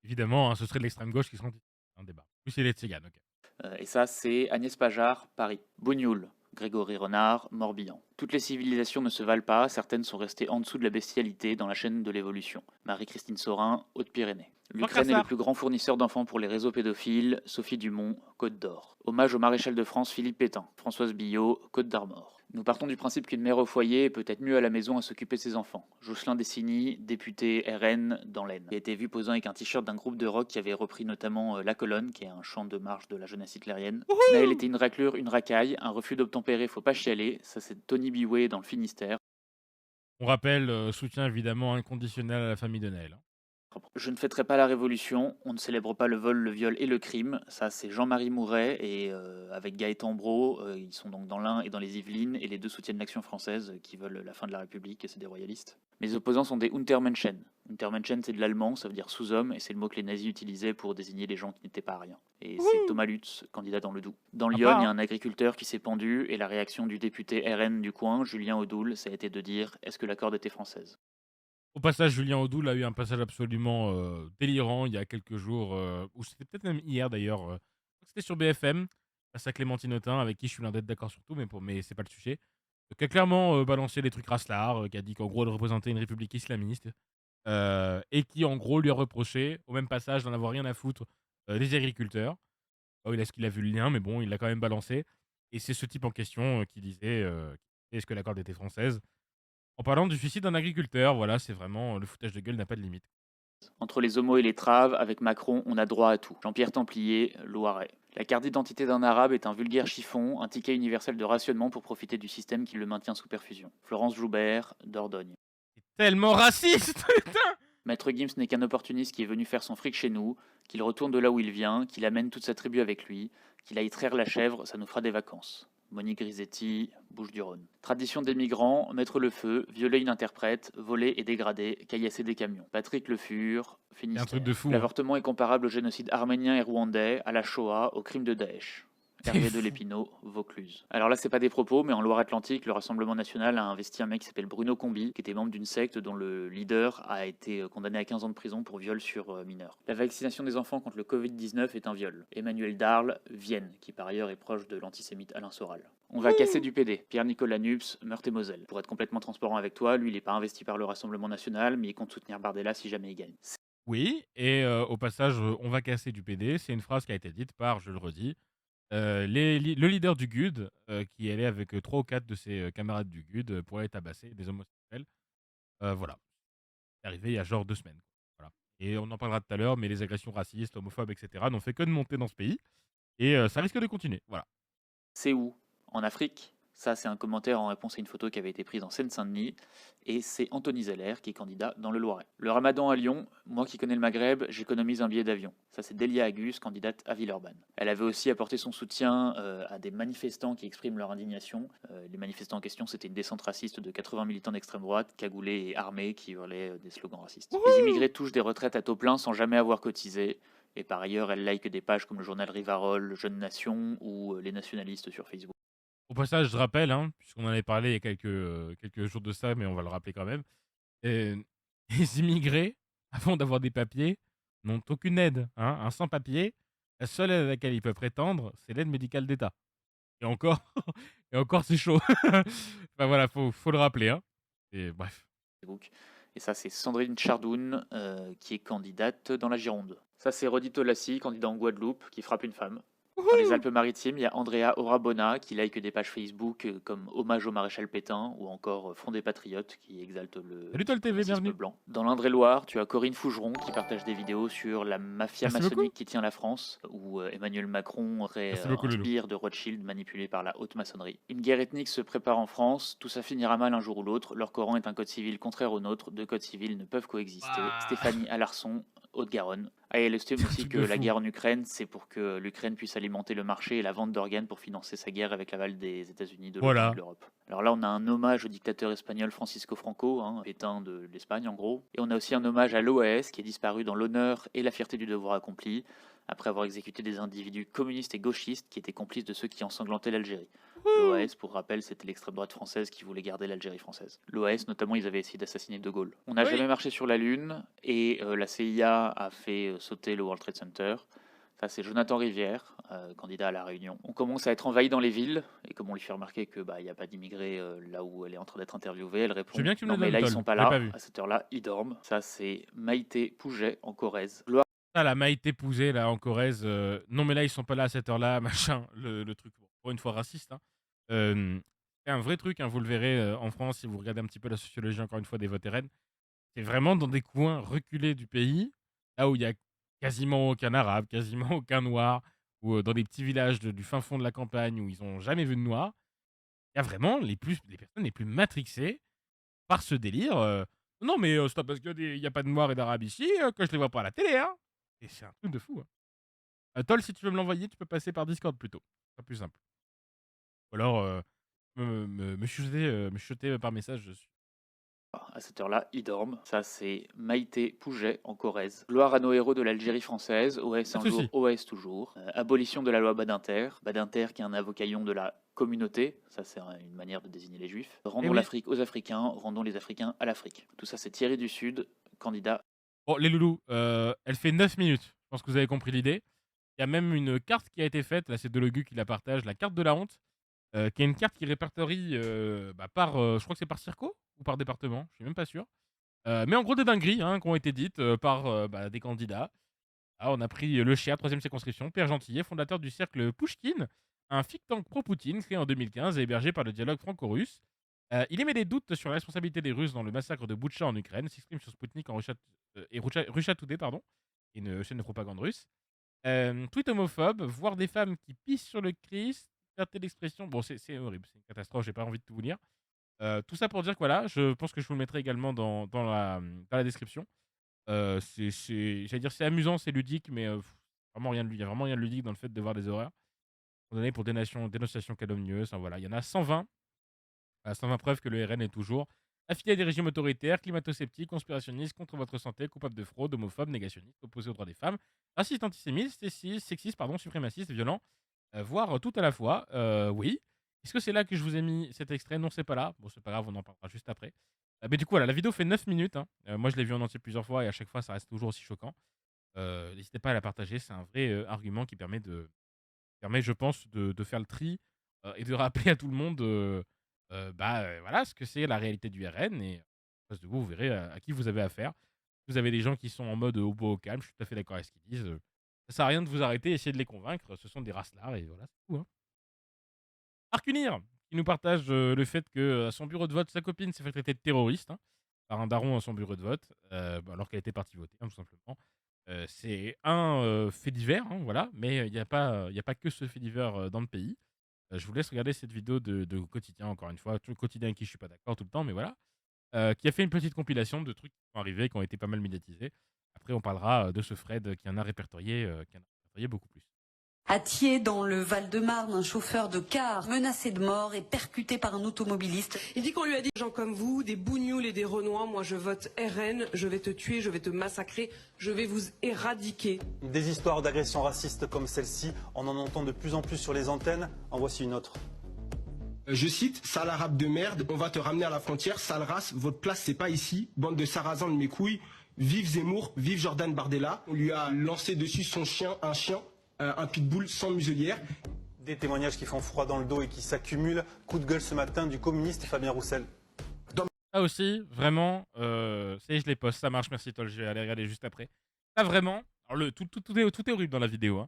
Évidemment, hein, ce serait de l'extrême gauche qui serait un débat. Plus c'est les Tziganes, ok. Et ça, c'est Agnès Pajar, Paris. Bougnoul, Grégory Renard, Morbihan. Toutes les civilisations ne se valent pas, certaines sont restées en dessous de la bestialité dans la chaîne de l'évolution. Marie-Christine Saurin, Haute-Pyrénées. L'Ukraine est le plus grand fournisseur d'enfants pour les réseaux pédophiles, Sophie Dumont, Côte d'Or. Hommage au maréchal de France Philippe Pétain, Françoise Billot, Côte d'Armor. Nous partons du principe qu'une mère au foyer est peut-être mieux à la maison à s'occuper de ses enfants. Jocelyn Dessigny, député RN dans l'Aisne, qui a été vu posant avec un t-shirt d'un groupe de rock qui avait repris notamment La Colonne, qui est un chant de marche de la jeunesse hitlérienne. Naël était une raclure, une racaille, un refus d'obtempérer, faut pas chialer, ça c'est Tony Biway dans le Finistère. On rappelle, soutien évidemment inconditionnel à la famille de Naël. Je ne fêterai pas la Révolution, on ne célèbre pas le vol, le viol et le crime. Ça, c'est Jean-Marie Mouret et avec Gaëtan Brault, ils sont donc dans l'Ain et dans les Yvelines, et les deux soutiennent l'Action française qui veulent la fin de la République, et c'est des royalistes. Mes opposants sont des Untermenschen. Untermenschen, c'est de l'allemand, ça veut dire sous-homme, et c'est le mot que les nazis utilisaient pour désigner les gens qui n'étaient pas à rien. Et c'est Thomas Lutz, candidat dans le Doubs. Dans Lyon, il y a un agriculteur qui s'est pendu, et la réaction du député RN du coin, Julien Audoul, ça a été de dire « Est-ce que la corde était française ?» Au passage, Julien Audoul a eu un passage absolument délirant il y a quelques jours, ou c'était peut-être même hier d'ailleurs. C'était sur BFM, face à Clémentine Autain, avec qui je suis loin d'être d'accord sur tout, mais c'est pas le sujet. Qui a clairement balancé des trucs raslards, qui a dit qu'en gros elle représentait une république islamiste, et qui en gros lui a reproché, au même passage, d'en avoir rien à foutre des agriculteurs. Est-ce qu'il a vu le lien, mais bon, il l'a quand même balancé. Et c'est ce type en question qui disait est-ce que la corde était française en parlant du suicide d'un agriculteur. Voilà, c'est vraiment le foutage de gueule n'a pas de limite. Entre les homos et les traves, avec Macron, on a droit à tout. Jean-Pierre Templier, Loiret. La carte d'identité d'un arabe est un vulgaire chiffon, un ticket universel de rationnement pour profiter du système qui le maintient sous perfusion. Florence Joubert, Dordogne. C'est tellement raciste, putain. Maître Gims n'est qu'un opportuniste qui est venu faire son fric chez nous, qu'il retourne de là où il vient, qu'il amène toute sa tribu avec lui, qu'il aille traire la chèvre, ça nous fera des vacances. Monique Grisetti, Bouches-du-Rhône. Tradition des migrants, mettre le feu, violer une interprète, voler et dégrader, caillasser des camions. Patrick Le Fur, Finistère. Un truc de fou. L'avortement est comparable au génocide arménien et rwandais, à la Shoah, au crime de Daesh. Hervé de Lépinot, Vaucluse. Alors là, c'est pas des propos, mais en Loire-Atlantique, le Rassemblement national a investi un mec qui s'appelle Bruno Combi, qui était membre d'une secte dont le leader a été condamné à 15 ans de prison pour viol sur mineur. La vaccination des enfants contre le Covid-19 est un viol. Emmanuel Darle, Vienne, qui par ailleurs est proche de l'antisémite Alain Soral. On va casser du PD. Pierre-Nicolas Nups, Meurthe-et-Moselle. Pour être complètement transparent avec toi, lui, il n'est pas investi par le Rassemblement national, mais il compte soutenir Bardella si jamais il gagne. Oui, et au passage, on va casser du PD. C'est une phrase qui a été dite par, je le redis, le leader du GUD, qui allait avec 3 ou 4 de ses camarades du GUD pour aller tabasser des homosexuels. Voilà. C'est arrivé il y a genre 2 semaines. Voilà. Et on en parlera tout à l'heure, mais les agressions racistes, homophobes, etc. n'ont fait que de monter dans ce pays. Et ça risque de continuer. Voilà. C'est où? En Afrique? Ça, c'est un commentaire en réponse à une photo qui avait été prise en Seine-Saint-Denis. Et c'est Anthony Zeller qui est candidat dans le Loiret. Le Ramadan à Lyon, moi qui connais le Maghreb, j'économise un billet d'avion. Ça, c'est Delia Agus, candidate à Villeurbanne. Elle avait aussi apporté son soutien à des manifestants qui expriment leur indignation. Les manifestants en question, c'était une descente raciste de 80 militants d'extrême droite, cagoulés et armés, qui hurlaient des slogans racistes. Les immigrés touchent des retraites à taux plein sans jamais avoir cotisé. Et par ailleurs, elle like des pages comme le journal Rivarol, Jeune Nation ou les nationalistes sur Facebook. Au passage, je rappelle, hein, puisqu'on en avait parlé il y a quelques jours de ça, mais on va le rappeler quand même. euh, les immigrés, avant d'avoir des papiers, n'ont aucune aide. Hein. Un sans-papier, la seule aide à laquelle il peut prétendre, c'est l'aide médicale d'État. Et encore, et encore c'est chaud. Enfin voilà, faut le rappeler. Hein. Et bref. Facebook. Et ça, c'est Sandrine Chardoun, qui est candidate dans la Gironde. Ça, c'est Rodi Tolassi, candidat en Guadeloupe, qui frappe une femme. Dans les Alpes-Maritimes, il y a Andrea Orabona qui like des pages Facebook comme Hommage au maréchal Pétain ou encore Front des Patriotes qui exalte le Salut toi le TV, racisme bienvenue. blanc. Dans l'Indre-et-Loire, tu as Corinne Fougeron qui partage des vidéos sur la mafia Merci maçonnique beaucoup. qui tient la France, où Emmanuel Macron aurait Merci beaucoup, un Loulou. sbire de Rothschild manipulé par la haute maçonnerie. Une guerre ethnique se prépare en France, tout ça finira mal un jour ou l'autre. Leur Coran est un code civil contraire au nôtre, deux codes civils ne peuvent coexister. Stéphanie Alarson, Haute-Garonne. Ah, et elle estime C'est un aussi truc que de la fou. guerre en Ukraine, c'est pour que l'Ukraine puisse alimenter le marché et la vente d'organes pour financer sa guerre avec l'aval des États-Unis, de l'OTAN et Voilà. de l'Europe. Alors là, on a un hommage au dictateur espagnol Francisco Franco, Pétain de l'Espagne en gros. Et on a aussi un hommage à l'OAS qui est disparu dans l'honneur et la fierté du devoir accompli, après avoir exécuté des individus communistes et gauchistes qui étaient complices de ceux qui ensanglantaient l'Algérie. L'OAS, pour rappel, c'était l'extrême droite française qui voulait garder l'Algérie française. L'OAS, notamment, ils avaient essayé d'assassiner De Gaulle. On n'a Oui. jamais marché sur la Lune et la CIA a fait sauter le World Trade Center. Ça, c'est Jonathan Rivière, candidat à La Réunion. On commence à être envahi dans les villes, et comme on lui fait remarquer qu'il n'y a pas d'immigrés là où elle est en train d'être interviewée, elle répond Je veux bien que tu me non, le mais donnes, là, ils Tol. sont pas Je l'ai là. pas vu. À cette heure-là, ils dorment. Ça, c'est Maïté Pouget en Corrèze. Ah, la Maïté Pouzé, là, en Corrèze. Non, mais là, ils sont pas là à cette heure-là, machin. Le truc, pour une fois raciste. Hein. C'est un vrai truc, hein, vous le verrez en France, si vous regardez un petit peu la sociologie, encore une fois, des votes RN. C'est vraiment dans des coins reculés du pays, là où il y a quasiment aucun arabe, quasiment aucun noir, ou dans des petits villages du fin fond de la campagne où ils ont jamais vu de noir. Il y a vraiment les personnes les plus matrixées par ce délire. Non, mais c'est pas parce qu'il n'y a pas de noirs et d'arabes ici que je les vois pas à la télé. Hein. Et c'est un truc de fou. Hein. Tol, si tu veux me l'envoyer, tu peux passer par Discord plutôt. C'est plus simple. Ou alors me chuter par message. Je suis. À cette heure-là, ils dorment. Ça, c'est Maïté Pouget en Corrèze. Gloire à nos héros de l'Algérie française. OS un Pas de jour, souci. OS toujours. Abolition de la loi Badinter. Badinter qui est un avocaillon de la communauté. Ça, c'est une manière de désigner les juifs. Rendons oui. l'Afrique aux Africains. Rendons les Africains à l'Afrique. Tout ça, c'est Thierry du Sud, candidat. Bon, les loulous, elle fait 9 minutes. Je pense que vous avez compris l'idée. Il y a même une carte qui a été faite. Là, c'est Delogu qui la partage. La carte de la honte. Qui est une carte qui répertorie par, je crois que c'est par circo ou par département, je suis même pas sûr. Mais en gros des dingueries qui ont été dites par des candidats. Ah, on a pris le Chia, 3e circonscription, Pierre Gentillet, fondateur du cercle Pouchkine, un think tank pro-Poutine créé en 2015 et hébergé par le dialogue franco-russe. Il émet des doutes sur la responsabilité des Russes dans le massacre de Boutcha en Ukraine, s'exprime sur Sputnik et Russia Today, une chaîne de propagande russe. Tweet homophobe, voir des femmes qui pissent sur le Christ, liberté d'expression. Bon, c'est horrible, c'est une catastrophe, j'ai pas envie de tout vous lire. Tout ça pour dire que voilà, je pense que je vous le mettrai également dans la description. J'allais dire c'est amusant, c'est ludique, mais vraiment rien il y a vraiment rien de ludique dans le fait de voir des horreurs. Condamné pour dénonciation calomnieuse. Enfin, voilà, il y en a 120. 120 preuves que le RN est toujours affilié à des régimes autoritaires, climato-sceptiques, conspirationnistes, contre votre santé, coupable de fraude, homophobe, négationniste, opposé aux droits des femmes, raciste, antisémite, sexiste, suprémaciste, violent, voire tout à la fois. Oui. Est-ce que c'est là que je vous ai mis cet extrait? Non, c'est pas là. Bon, c'est pas grave, on en parlera juste après. Mais du coup, voilà, la vidéo fait 9 minutes. Hein. Moi, je l'ai vue en entier plusieurs fois et à chaque fois, ça reste toujours aussi choquant. N'hésitez pas à la partager. C'est un vrai argument qui permet, je pense, de faire le tri et de rappeler à tout le monde voilà ce que c'est la réalité du RN. Et en face de vous, vous verrez à qui vous avez affaire. Vous avez des gens qui sont en mode au beau au calme. Je suis tout à fait d'accord avec ce qu'ils disent. Ça sert à rien de vous arrêter, essayer de les convaincre. Ce sont des racelards et voilà, c'est tout. Hein. Arcunir, qui nous partage le fait que à son bureau de vote, sa copine s'est fait traiter de terroriste. Hein, par un daron à son bureau de vote, alors qu'elle était partie voter, hein, tout simplement. C'est un fait divers, hein, voilà, mais il n'y a pas que ce fait divers dans le pays. Je vous laisse regarder cette vidéo de Quotidien, encore une fois, tout le Quotidien avec qui je suis pas d'accord tout le temps, mais voilà, qui a fait une petite compilation de trucs qui sont arrivés, qui ont été pas mal médiatisés. Après, on parlera de ce Fred qui en a répertorié beaucoup plus. À Thiers, dans le Val-de-Marne, un chauffeur de car menacé de mort et percuté par un automobiliste. Il dit qu'on lui a dit, gens comme vous, des bougnoules et des renois, moi je vote RN, je vais te tuer, je vais te massacrer, je vais vous éradiquer. Des histoires d'agressions racistes comme celle-ci, on en entend de plus en plus sur les antennes. En voici une autre. Je cite, sale arabe de merde, on va te ramener à la frontière, sale race, votre place c'est pas ici, bande de sarrasins de mes couilles, vive Zemmour, vive Jordan Bardella. On lui a lancé dessus son chien, un pitbull sans muselière. Des témoignages qui font froid dans le dos et qui s'accumulent. Coup de gueule ce matin du communiste Fabien Roussel. Ça aussi, vraiment, ça y est, je les poste, ça marche, merci Tol, je vais aller regarder juste après. Ça vraiment, alors tout est horrible dans la vidéo, hein.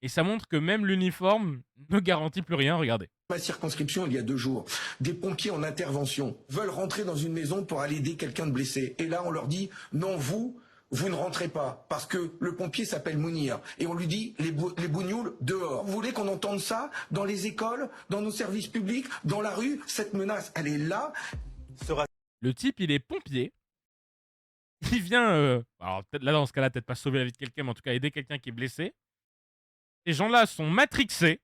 Et ça montre que même l'uniforme ne garantit plus rien, regardez. Ma circonscription, il y a 2 jours, des pompiers en intervention veulent rentrer dans une maison pour aller aider quelqu'un de blessé. Et là, on leur dit, non, vous ne rentrez pas, parce que le pompier s'appelle Mounir. Et on lui dit, les bougnoules, dehors. Vous voulez qu'on entende ça dans les écoles, dans nos services publics, dans la rue? Cette menace, elle est là. Le type, il est pompier. Il vient, alors peut-être là, dans ce cas-là, peut-être pas sauver la vie de quelqu'un, mais en tout cas aider quelqu'un qui est blessé. Ces gens-là sont matrixés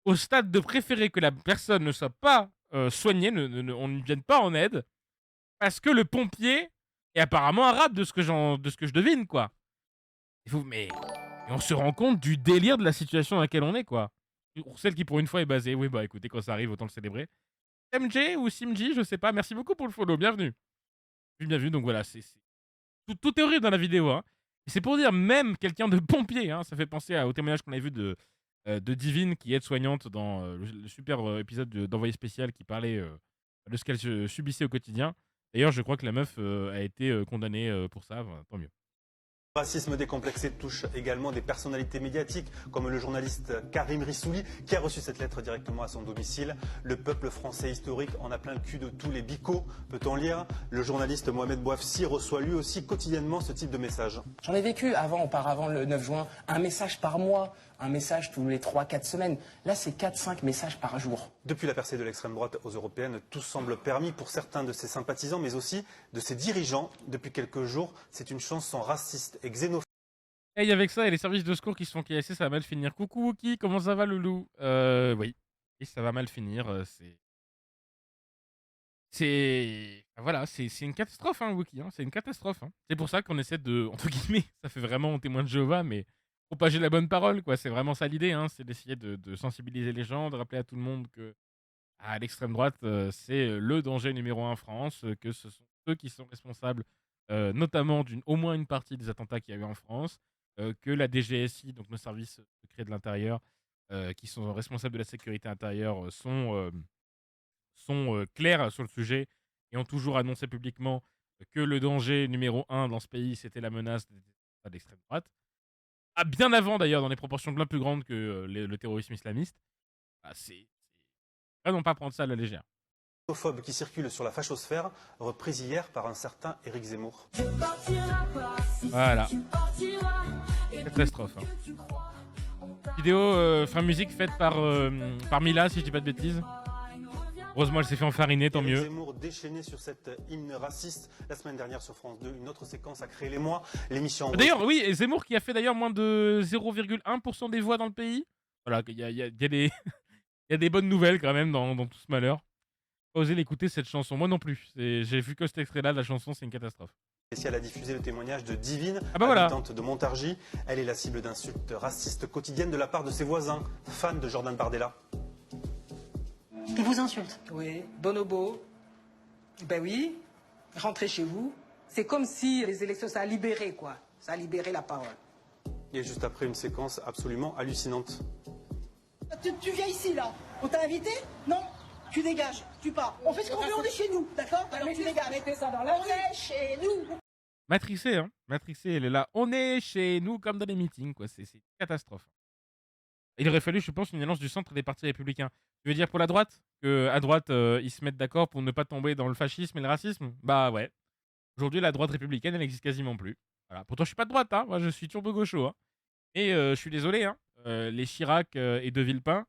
au stade de préférer que la personne ne soit pas soignée, on ne vienne pas en aide, parce que le pompier est apparemment arabe de ce que je devine, quoi. Mais et on se rend compte du délire de la situation dans laquelle on est, quoi. Pour celle qui, pour une fois, est basée. Oui, bah écoutez, quand ça arrive, autant le célébrer. MJ ou Simji, je sais pas. Merci beaucoup pour le follow, bienvenue. Bienvenue, donc voilà, tout est horrible dans la vidéo, hein. Et c'est pour dire, même quelqu'un de pompier, hein, ça fait penser au témoignage qu'on avait vu de Divine, qui est aide-soignante dans le super épisode d'Envoyé spécial qui parlait de ce qu'elle subissait au quotidien. D'ailleurs, je crois que la meuf a été condamnée pour ça, tant mieux. Le racisme décomplexé touche également des personnalités médiatiques, comme le journaliste Karim Rissouli, qui a reçu cette lettre directement à son domicile. Le peuple français historique en a plein le cul de tous les bicots, peut-on lire. Le journaliste Mohamed Bouafsi reçoit lui aussi quotidiennement ce type de message. J'en ai vécu auparavant le 9 juin, un message par mois, un message tous les 3-4 semaines. Là, c'est 4-5 messages par jour. Depuis la percée de l'extrême droite aux européennes, tout semble permis pour certains de ses sympathisants, mais aussi de ses dirigeants. Depuis quelques jours, c'est une chanson raciste et xénophobe. Et avec ça, il y a les services de secours qui se font casser, ça va mal finir. Coucou Wookie, comment ça va Loulou? Oui, et ça va mal finir, voilà, c'est une catastrophe, hein, Wookie, hein, c'est une catastrophe. Hein. C'est pour ça qu'on essaie de, entre guillemets, ça fait vraiment témoin de Jéhovah, mais propager la bonne parole, quoi. C'est vraiment ça l'idée, hein, c'est d'essayer de sensibiliser les gens, de rappeler à tout le monde que l'extrême droite, c'est le danger numéro 1 en France, que ce sont eux qui sont responsables, notamment au moins une partie des attentats qu'il y a eu en France, que la DGSI, donc nos services secrets de l'intérieur, qui sont responsables de la sécurité intérieure, sont clairs sur le sujet et ont toujours annoncé publiquement que le danger numéro 1 dans ce pays, c'était la menace de l'extrême droite. Bien avant d'ailleurs, dans des proportions bien plus grandes que le terrorisme islamiste. C'est vraiment pas prendre ça à la légère. Xénophobe qui circule sur la fachosphère, reprise hier par un certain Éric Zemmour. Voilà. Catastrophe. Hein. Vidéo, musique faite par Mila, si je dis pas de bêtises. Heureusement, elle s'est fait enfariner, tant mieux. Zemmour déchaîné sur cette hymne raciste. La semaine dernière sur France 2, une autre séquence a créé l'émoi. L'émission. D'ailleurs, oui, et Zemmour qui a fait d'ailleurs moins de 0,1% des voix dans le pays. Voilà, il y a des bonnes nouvelles quand même dans tout ce malheur. Pas osé l'écouter cette chanson, moi non plus. J'ai vu que cet extrait-là de la chanson, c'est une catastrophe. Elle a diffusé le témoignage de Divine, voilà. habitante de Montargis. Elle est la cible d'insultes racistes quotidiennes de la part de ses voisins, fans de Jordan Bardella. Il vous insulte? Oui, bonobo. Ben oui, rentrez chez vous. C'est comme si les élections, ça a libéré, quoi. Ça a libéré la parole. Et juste après, une séquence absolument hallucinante. Tu viens ici, là. On t'a invité? Non. Tu dégages, tu pars. On fait ce qu'on veut, on est chez nous, d'accord? Alors tu dégages. Mettez ça dans la rue. On est chez nous. Matrixé, hein. Matrixé, elle est là. On est chez nous comme dans les meetings, quoi. C'est une catastrophe. Il aurait fallu, je pense, une alliance du centre des partis républicains. Tu veux dire pour la droite? Qu'à droite, ils se mettent d'accord pour ne pas tomber dans le fascisme et le racisme? Bah ouais. Aujourd'hui, la droite républicaine, elle n'existe quasiment plus. Voilà. Pourtant, je suis pas de droite, hein. Moi, je suis turbo-gaucho. Hein. Et je suis désolé, hein. Les Chirac et De Villepin,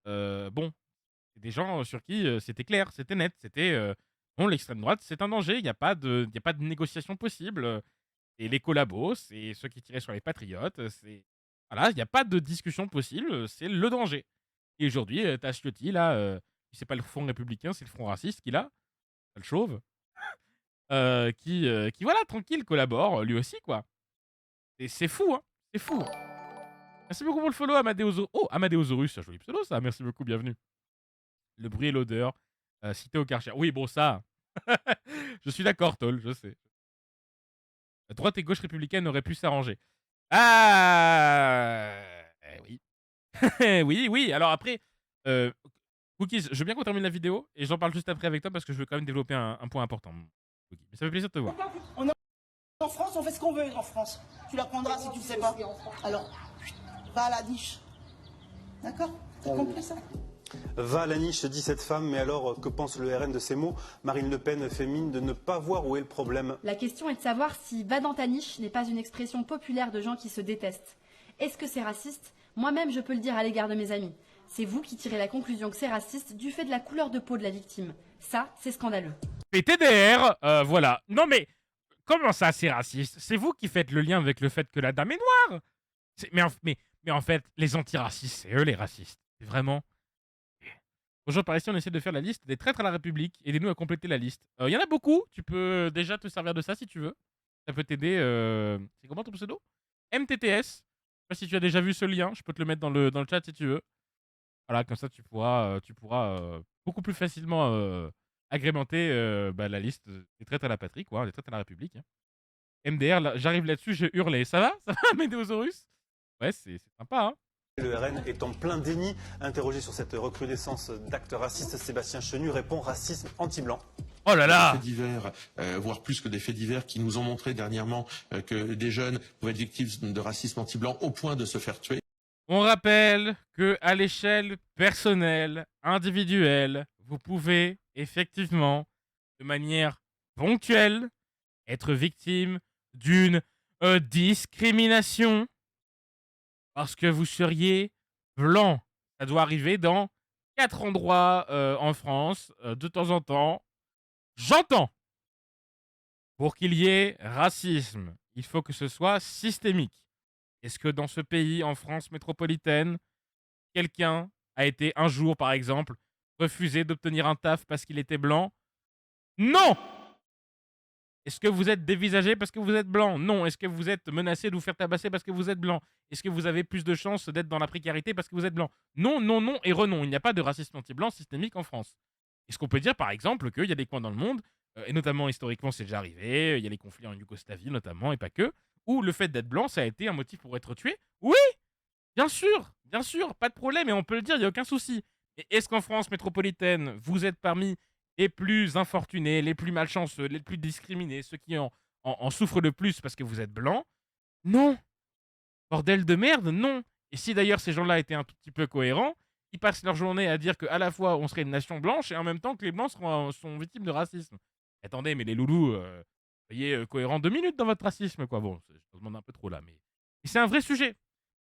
bon, c'est des gens sur qui c'était clair, c'était net. C'était, bon, l'extrême droite, c'est un danger. Il n'y a pas de négociation possible. Et les collabos, c'est ceux qui tiraient sur les patriotes. Voilà, il n'y a pas de discussion possible. C'est le danger. Et aujourd'hui, t'as Ciotti, là, c'est pas le front républicain, c'est le front raciste qu'il a, le chauve, qui, voilà, tranquille, collabore, lui aussi, quoi. Et c'est fou, hein, c'est fou. Merci beaucoup pour le follow, Amadeosaurus. Oh, Amadeosaurus, un joli pseudo, ça, merci beaucoup, bienvenue. Le bruit et l'odeur, cité au Karcher. Oui, bon, ça, je suis d'accord, Toll, je sais. La droite et gauche républicaine auraient pu s'arranger. Ah oui. oui, oui, alors après... Cookies, je veux bien qu'on termine la vidéo et j'en parle juste après avec toi parce que je veux quand même développer un point important. Cookies. Mais ça fait plaisir de te voir. On est en France, on fait ce qu'on veut en France. Tu l'apprendras si tu ne sais pas. Alors, va à la niche. D'accord? T'as compris ça? Va à la niche, dit cette femme, mais alors que pense le RN de ces mots? Marine Le Pen fait mine de ne pas voir où est le problème. La question est de savoir si va dans ta niche n'est pas une expression populaire de gens qui se détestent. Est-ce que c'est raciste? Moi-même, je peux le dire à l'égard de mes amis. C'est vous qui tirez la conclusion que c'est raciste du fait de la couleur de peau de la victime. Ça, c'est scandaleux. PTDR, voilà. Non mais, comment ça c'est raciste? C'est vous qui faites le lien avec le fait que la dame est noire. Mais en fait, les antiracistes, c'est eux les racistes. C'est vraiment... Bonjour, par ici, on essaie de faire la liste des traîtres à la République. Aidez-nous à compléter la liste. Il y en a beaucoup. Tu peux déjà te servir de ça si tu veux. Ça peut t'aider. C'est comment ton pseudo? MTTS. Je sais pas si tu as déjà vu ce lien. Je peux te le mettre dans le chat si tu veux. Voilà, comme ça, tu pourras beaucoup plus facilement agrémenter la liste des traîtres à la patrie, quoi, des traîtres à la République. Hein. MDR, là, j'arrive là-dessus, j'ai hurlé. Ça va? Ça va, Médéosaurus? Ouais, c'est sympa, hein. Le RN est en plein déni. Interrogé sur cette recrudescence d'actes racistes, Sébastien Chenu répond racisme anti-blanc. Oh là là! Des faits divers, voire plus que des faits divers, qui nous ont montré dernièrement que des jeunes pouvaient être victimes de racisme anti-blanc au point de se faire tuer. On rappelle que à l'échelle personnelle, individuelle, vous pouvez effectivement, de manière ponctuelle, être victime d'une discrimination parce que vous seriez blanc. Ça doit arriver dans 4 endroits en France, de temps en temps. J'entends. Pour qu'il y ait racisme, il faut que ce soit systémique. Est-ce que dans ce pays, en France métropolitaine, quelqu'un a été un jour, par exemple, refusé d'obtenir un taf parce qu'il était blanc? Non! Est-ce que vous êtes dévisagé parce que vous êtes blanc? Non. Est-ce que vous êtes menacé de vous faire tabasser parce que vous êtes blanc? Est-ce que vous avez plus de chances d'être dans la précarité parce que vous êtes blanc? Non, non, non et renon. Il n'y a pas de racisme anti-blanc systémique en France. Est-ce qu'on peut dire, par exemple, qu'il y a des coins dans le monde, et notamment historiquement c'est déjà arrivé, il y a les conflits en Yougoslavie notamment, et pas que, où le fait d'être blanc, ça a été un motif pour être tué? Oui! Bien sûr, pas de problème, et on peut le dire, il n'y a aucun souci. Et est-ce qu'en France métropolitaine, vous êtes parmi les plus infortunés, les plus malchanceux, les plus discriminés, ceux qui en souffrent le plus parce que vous êtes blanc? Non! Bordel de merde, non! Et si d'ailleurs ces gens-là étaient un tout petit peu cohérents, ils passent leur journée à dire qu'à la fois on serait une nation blanche et en même temps que les blancs sont victimes de racisme. Attendez, mais les loulous, soyez cohérents 2 minutes dans votre racisme, quoi. Bon, je te demande un peu trop là, mais... Et c'est un vrai sujet.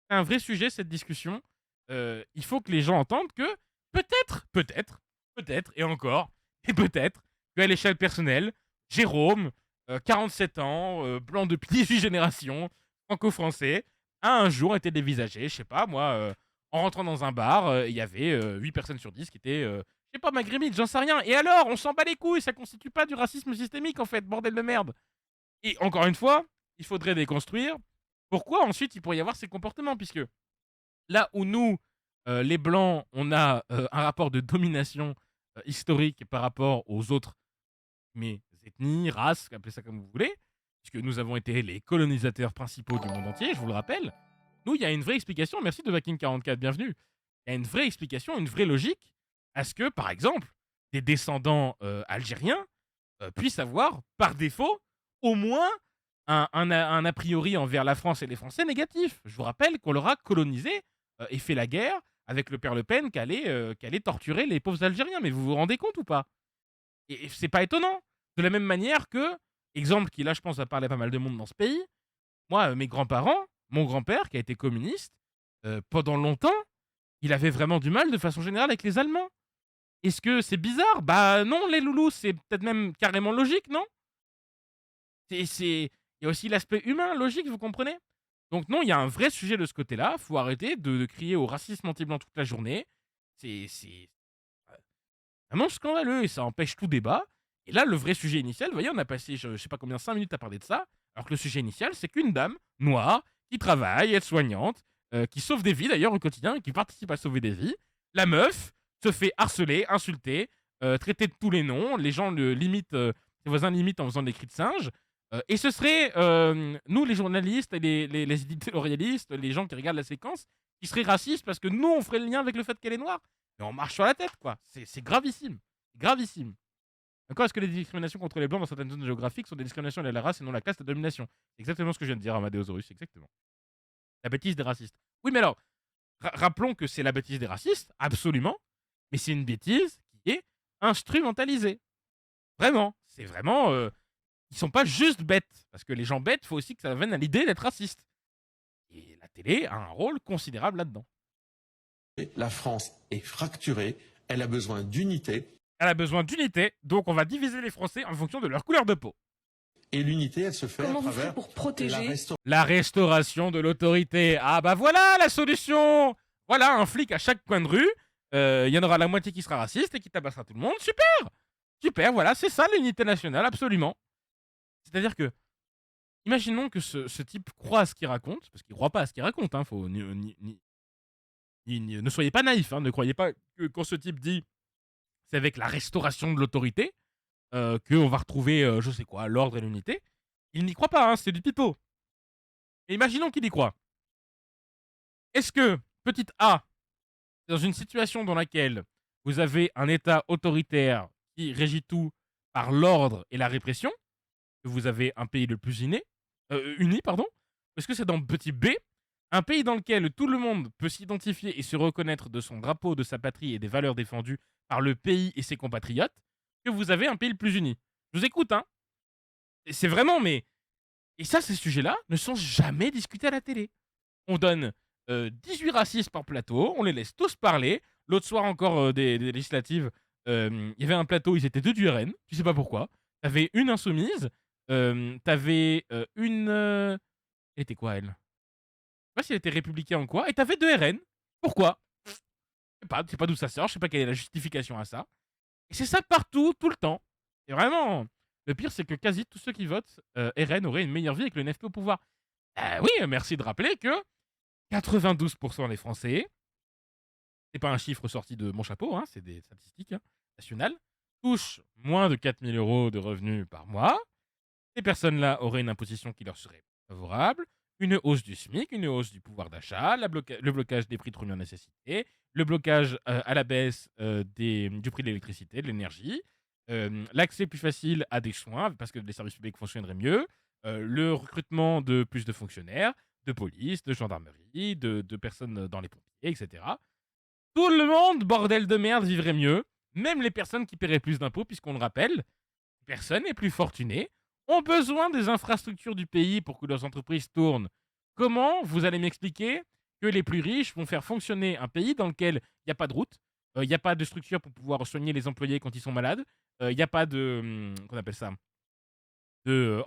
C'est un vrai sujet, cette discussion. Il faut que les gens entendent que peut-être, et encore, et peut-être, qu'à l'échelle personnelle, Jérôme, 47 ans, blanc depuis 18 générations, franco-français, a un jour été dévisagé, je sais pas, moi, en rentrant dans un bar, il y avait 8 personnes sur 10 qui étaient... je sais pas, maghrébine, j'en sais rien. Et alors, on s'en bat les couilles, ça constitue pas du racisme systémique en fait, bordel de merde. Et encore une fois, il faudrait déconstruire pourquoi ensuite il pourrait y avoir ces comportements, puisque là où nous, les blancs, on a un rapport de domination historique par rapport aux autres, mais ethnies, races, appelez ça comme vous voulez, puisque nous avons été les colonisateurs principaux du monde entier, je vous le rappelle. Nous, il y a une vraie explication, merci de Vaking44, bienvenue. Il y a une vraie explication, une vraie logique à ce que, par exemple, des descendants algériens puissent avoir, par défaut, au moins un a priori envers la France et les Français négatif. Je vous rappelle qu'on leur a colonisé et fait la guerre avec le père Le Pen qui allait torturer les pauvres Algériens. Mais vous vous rendez compte ou pas? Et c'est pas étonnant. De la même manière que Exemple qui, là, je pense, va parler à pas mal de monde dans ce pays. Moi, mes grands-parents, mon grand-père, qui a été communiste, pendant longtemps, il avait vraiment du mal, de façon générale, avec les Allemands. Est-ce que c'est bizarre? Bah non, les loulous, c'est peut-être même carrément logique, non? Il y a aussi l'aspect humain, logique, vous comprenez? Donc non, il y a un vrai sujet de ce côté-là. Faut arrêter de crier au racisme anti-blanc toute la journée. C'est vraiment scandaleux et ça empêche tout débat. Et là, le vrai sujet initial, vous voyez, on a passé, je sais pas combien, 5 minutes à parler de ça, alors que le sujet initial, c'est qu'une dame noire qui travaille, aide-soignante, qui sauve des vies d'ailleurs au quotidien et qui participe à sauver des vies. La meuf se fait harceler, insulter, traiter de tous les noms. Les gens le limitent, ses voisins limitent en faisant des cris de singe. Et ce serait nous, les journalistes, et les éditorialistes, les gens qui regardent la séquence, qui seraient racistes parce que nous, on ferait le lien avec le fait qu'elle est noire. Mais on marche sur la tête, quoi. C'est gravissime. Gravissime. Encore, est-ce que les discriminations contre les blancs dans certaines zones géographiques sont des discriminations liées à la race et non à la classe de domination? C'est exactement ce que je viens de dire, Amadeosaurus, exactement. La bêtise des racistes. Oui, mais alors, rappelons que c'est la bêtise des racistes, absolument, mais c'est une bêtise qui est instrumentalisée. Vraiment. C'est vraiment... ils sont pas juste bêtes, parce que les gens bêtes, il faut aussi que ça vienne à l'idée d'être raciste. Et la télé a un rôle considérable là-dedans. La France est fracturée, elle a besoin d'unité. Elle a besoin d'unité, donc on va diviser les Français en fonction de leur couleur de peau. Et l'unité, elle se fait Comment à vous travers faites pour protéger la restauration de l'autorité. Ah bah voilà la solution. Voilà, un flic à chaque coin de rue. Il y en aura la moitié qui sera raciste et qui tabassera tout le monde. Super. Super, voilà, c'est ça l'unité nationale, absolument. C'est-à-dire que, imaginons que ce type croit à ce qu'il raconte, parce qu'il croit pas à ce qu'il raconte, hein, faut ne soyez pas naïfs, hein, ne croyez pas que quand ce type dit c'est avec la restauration de l'autorité qu'on va retrouver, je sais quoi, l'ordre et l'unité. Il n'y croit pas, hein, c'est du pipeau. Et imaginons qu'il y croit. Est-ce que, petite A, dans une situation dans laquelle vous avez un État autoritaire qui régit tout par l'ordre et la répression, que vous avez un pays le plus uni, est-ce que c'est dans petit B, un pays dans lequel tout le monde peut s'identifier et se reconnaître de son drapeau, de sa patrie et des valeurs défendues par le pays et ses compatriotes, que vous avez un pays le plus uni? Je vous écoute, hein. Et c'est vraiment, mais... Et ça, ces sujets-là ne sont jamais discutés à la télé. On donne 18 racistes par plateau, on les laisse tous parler. L'autre soir encore des législatives, il y avait un plateau, ils étaient deux du RN, tu sais pas pourquoi. T'avais une insoumise, t'avais une... Elle était quoi, elle? Je sais pas si elle était républicaine ou quoi, et t'avais deux RN. Pourquoi? Je sais pas d'où ça sort, je sais pas quelle est la justification à ça. Et c'est ça partout, tout le temps. Et vraiment, le pire, c'est que quasi tous ceux qui votent RN auraient une meilleure vie avec le NFP au pouvoir. Oui, merci de rappeler que 92% des Français, c'est pas un chiffre sorti de mon chapeau, hein, c'est des statistiques nationales, touchent moins de 4 000 € de revenus par mois. Ces personnes-là auraient une imposition qui leur serait favorable, une hausse du SMIC, une hausse du pouvoir d'achat, le blocage des prix de première nécessité, le blocage à la baisse du prix de l'électricité, de l'énergie, l'accès plus facile à des soins parce que les services publics fonctionneraient mieux, le recrutement de plus de fonctionnaires, de police, de gendarmerie, de personnes dans les pompiers, etc. Tout le monde, bordel de merde, vivrait mieux, même les personnes qui paieraient plus d'impôts, puisqu'on le rappelle, personne n'est plus fortuné, ont besoin des infrastructures du pays pour que leurs entreprises tournent. Comment vous allez m'expliquer que les plus riches vont faire fonctionner un pays dans lequel il n'y a pas de route, il n'y a pas de structure pour pouvoir soigner les employés quand ils sont malades, il n'y a pas de... qu'on appelle ça de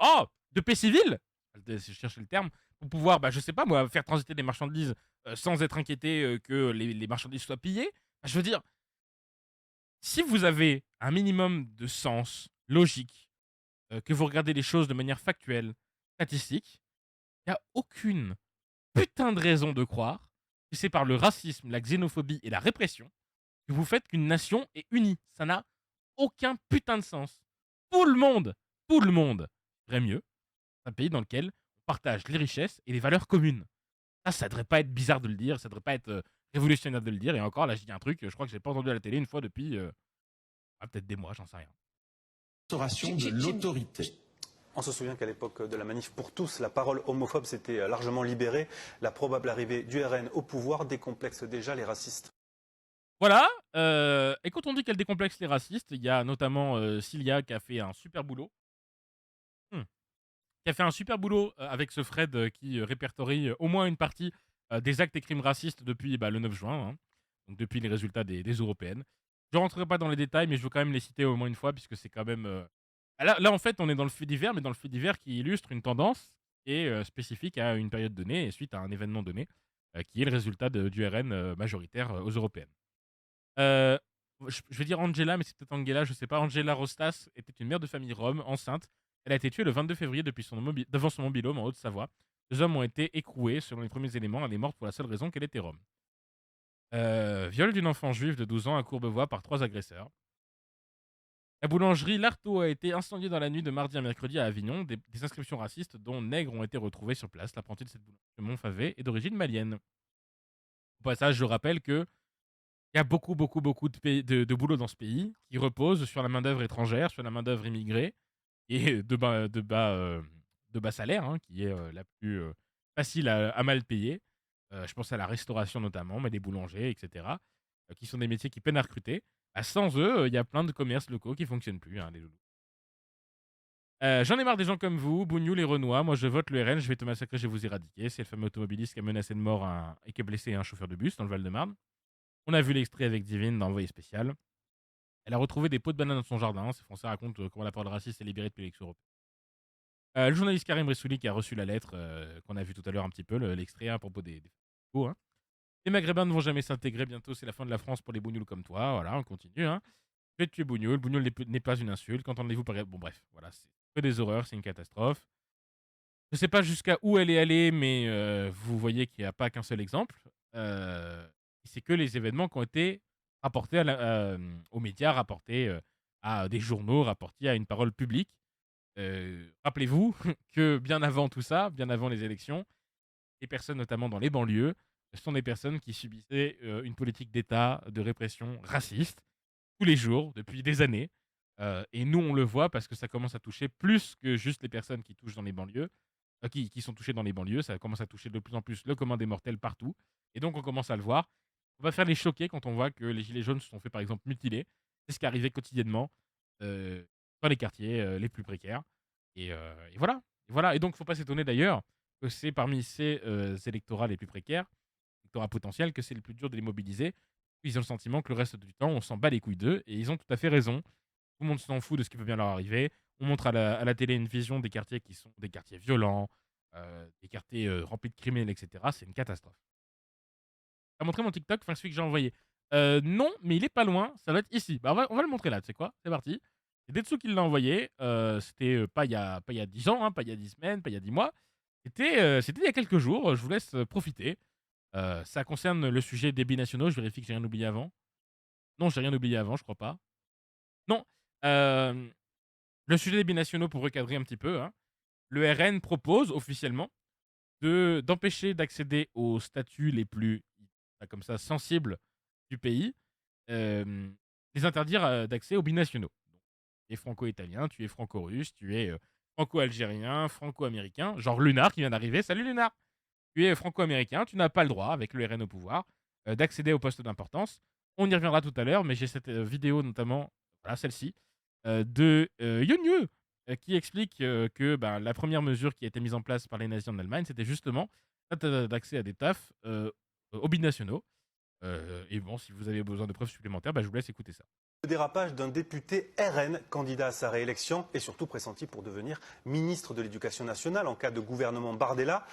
paix civile, je cherchais le terme, pour pouvoir, je sais pas moi, faire transiter des marchandises sans être inquiété que les marchandises soient pillées. Je veux dire, si vous avez un minimum de sens, logique, que vous regardez les choses de manière factuelle, statistique, il n'y a aucune putain de raison de croire que c'est par le racisme, la xénophobie et la répression que vous faites qu'une nation est unie. Ça n'a aucun putain de sens. Tout le monde irait mieux. C'est un pays dans lequel on partage les richesses et les valeurs communes. Ça devrait pas être bizarre de le dire, ça devrait pas être révolutionnaire de le dire. Et encore, là, je dis un truc, je crois que j'ai pas entendu à la télé une fois depuis peut-être des mois, j'en sais rien. Restauration de l'autorité. On se souvient qu'à l'époque de la manif pour tous, la parole homophobe s'était largement libérée. La probable arrivée du RN au pouvoir décomplexe déjà les racistes. Voilà, et quand on dit qu'elle décomplexe les racistes, il y a notamment Cilia qui a fait un super boulot. qui a fait un super boulot avec ce Fred qui répertorie au moins une partie des actes et crimes racistes depuis le 9 juin, hein, donc depuis les résultats des européennes. Je ne rentrerai pas dans les détails, mais je veux quand même les citer au moins une fois, puisque c'est quand même... Là, en fait, on est dans le fait divers, mais dans le fait divers qui illustre une tendance et spécifique à une période donnée et suite à un événement donné, qui est le résultat du RN majoritaire aux européennes. Je vais dire Angela, mais c'est peut-être Angela, je sais pas. Angela Rostas était une mère de famille rome, enceinte. Elle a été tuée le 22 février devant son mobil-home en Haute-Savoie. 2 hommes ont été écroués. Selon les premiers éléments, elle est morte pour la seule raison qu'elle était rome. Viol d'une enfant juive de 12 ans à Courbevoie par 3 agresseurs. La boulangerie L'Artaud a été incendiée dans la nuit de mardi à mercredi à Avignon. Des inscriptions racistes dont nègres ont été retrouvées sur place. L'apprenti de cette boulangerie de Montfavet est d'origine malienne. Au passage, je rappelle que il y a beaucoup de boulot dans ce pays qui repose sur la main-d'œuvre étrangère, sur la main-d'œuvre immigrée et de bas salaire, hein, qui est la plus facile à mal payer. Je pense à la restauration notamment, mais des boulangers, etc., qui sont des métiers qui peinent à recruter. Sans eux, il y a plein de commerces locaux qui ne fonctionnent plus, hein, les loulous. J'en ai marre des gens comme vous, Bougnoul et Renoir. Moi, je vote le RN, je vais te massacrer, je vais vous éradiquer. C'est le fameux automobiliste qui a menacé de mort et qui a blessé un chauffeur de bus dans le Val-de-Marne. On a vu l'extrait avec Divine dans Envoyé spécial. Elle a retrouvé des pots de banane dans son jardin. Ces Français racontent comment la parole raciste est libérée depuis l'élection européenne. Le journaliste Karim Bressouli qui a reçu la lettre qu'on a vu tout à l'heure un petit peu, l'extrait à propos des pots. Hein. Les Maghrébins ne vont jamais s'intégrer. Bientôt, c'est la fin de la France pour les bougnouls comme toi. Voilà, on continue. Hein. Je vais tuer Bougnoul. Bougnoul n'est pas une insulte. Qu'entendez-vous par... Bon, bref, voilà, c'est que des horreurs, c'est une catastrophe. Je ne sais pas jusqu'à où elle est allée, mais vous voyez qu'il n'y a pas qu'un seul exemple. C'est que les événements qui ont été rapportés aux médias, rapportés à des journaux, rapportés à une parole publique. Rappelez-vous que bien avant tout ça, bien avant les élections, les personnes, notamment dans les banlieues, sont des personnes qui subissaient une politique d'État de répression raciste tous les jours, depuis des années. Et nous, on le voit parce que ça commence à toucher plus que juste les personnes qui touchent dans les banlieues, qui sont touchées dans les banlieues. Ça commence à toucher de plus en plus le commun des mortels partout. Et donc, on commence à le voir. On va faire les choquer quand on voit que les gilets jaunes se sont fait, par exemple, mutiler. C'est ce qui arrivait quotidiennement dans les quartiers les plus précaires. Et voilà. Et donc, il ne faut pas s'étonner d'ailleurs que c'est parmi ces électorats les plus précaires, électorats potentiels, que c'est le plus dur de les mobiliser. Ils ont le sentiment que le reste du temps, on s'en bat les couilles d'eux. Et ils ont tout à fait raison. Tout le monde s'en fout de ce qui peut bien leur arriver. On montre à la télé une vision des quartiers qui sont des quartiers violents, des quartiers remplis de criminels, etc. C'est une catastrophe. Tu as montré mon TikTok, enfin celui que j'ai envoyé. Non, mais il est pas loin. Ça doit être ici. Bah, on va le montrer là, tu sais quoi? C'est parti. C'est Detsu qui l'a envoyé. C'était pas il y a 10 ans, hein, pas il y a 10 semaines, pas il y a 10 mois. C'était il y a quelques jours. Je vous laisse profiter. Ça concerne le sujet des binationaux. Je vérifie que j'ai rien oublié avant. Non, j'ai rien oublié avant, je crois pas. Non. Le sujet des binationaux, pour recadrer un petit peu, hein, le RN propose officiellement d'empêcher d'accéder aux statuts les plus comme ça, sensibles du pays, les interdire d'accès aux binationaux. Donc, tu es franco-italien, tu es franco-russe, tu es franco-algérien, franco-américain, genre Lunar qui vient d'arriver. Salut Lunar! Tu es franco-américain, tu n'as pas le droit, avec le RN au pouvoir, d'accéder aux postes d'importance. On y reviendra tout à l'heure, mais j'ai cette vidéo notamment, voilà celle-ci, de Yunyu, qui explique que la première mesure qui a été mise en place par les nazis en Allemagne, c'était justement d'accès à des tafs aux binationaux. Et bon, si vous avez besoin de preuves supplémentaires, je vous laisse écouter ça. Le dérapage d'un député RN, candidat à sa réélection et surtout pressenti pour devenir ministre de l'Éducation nationale en cas de gouvernement Bardella.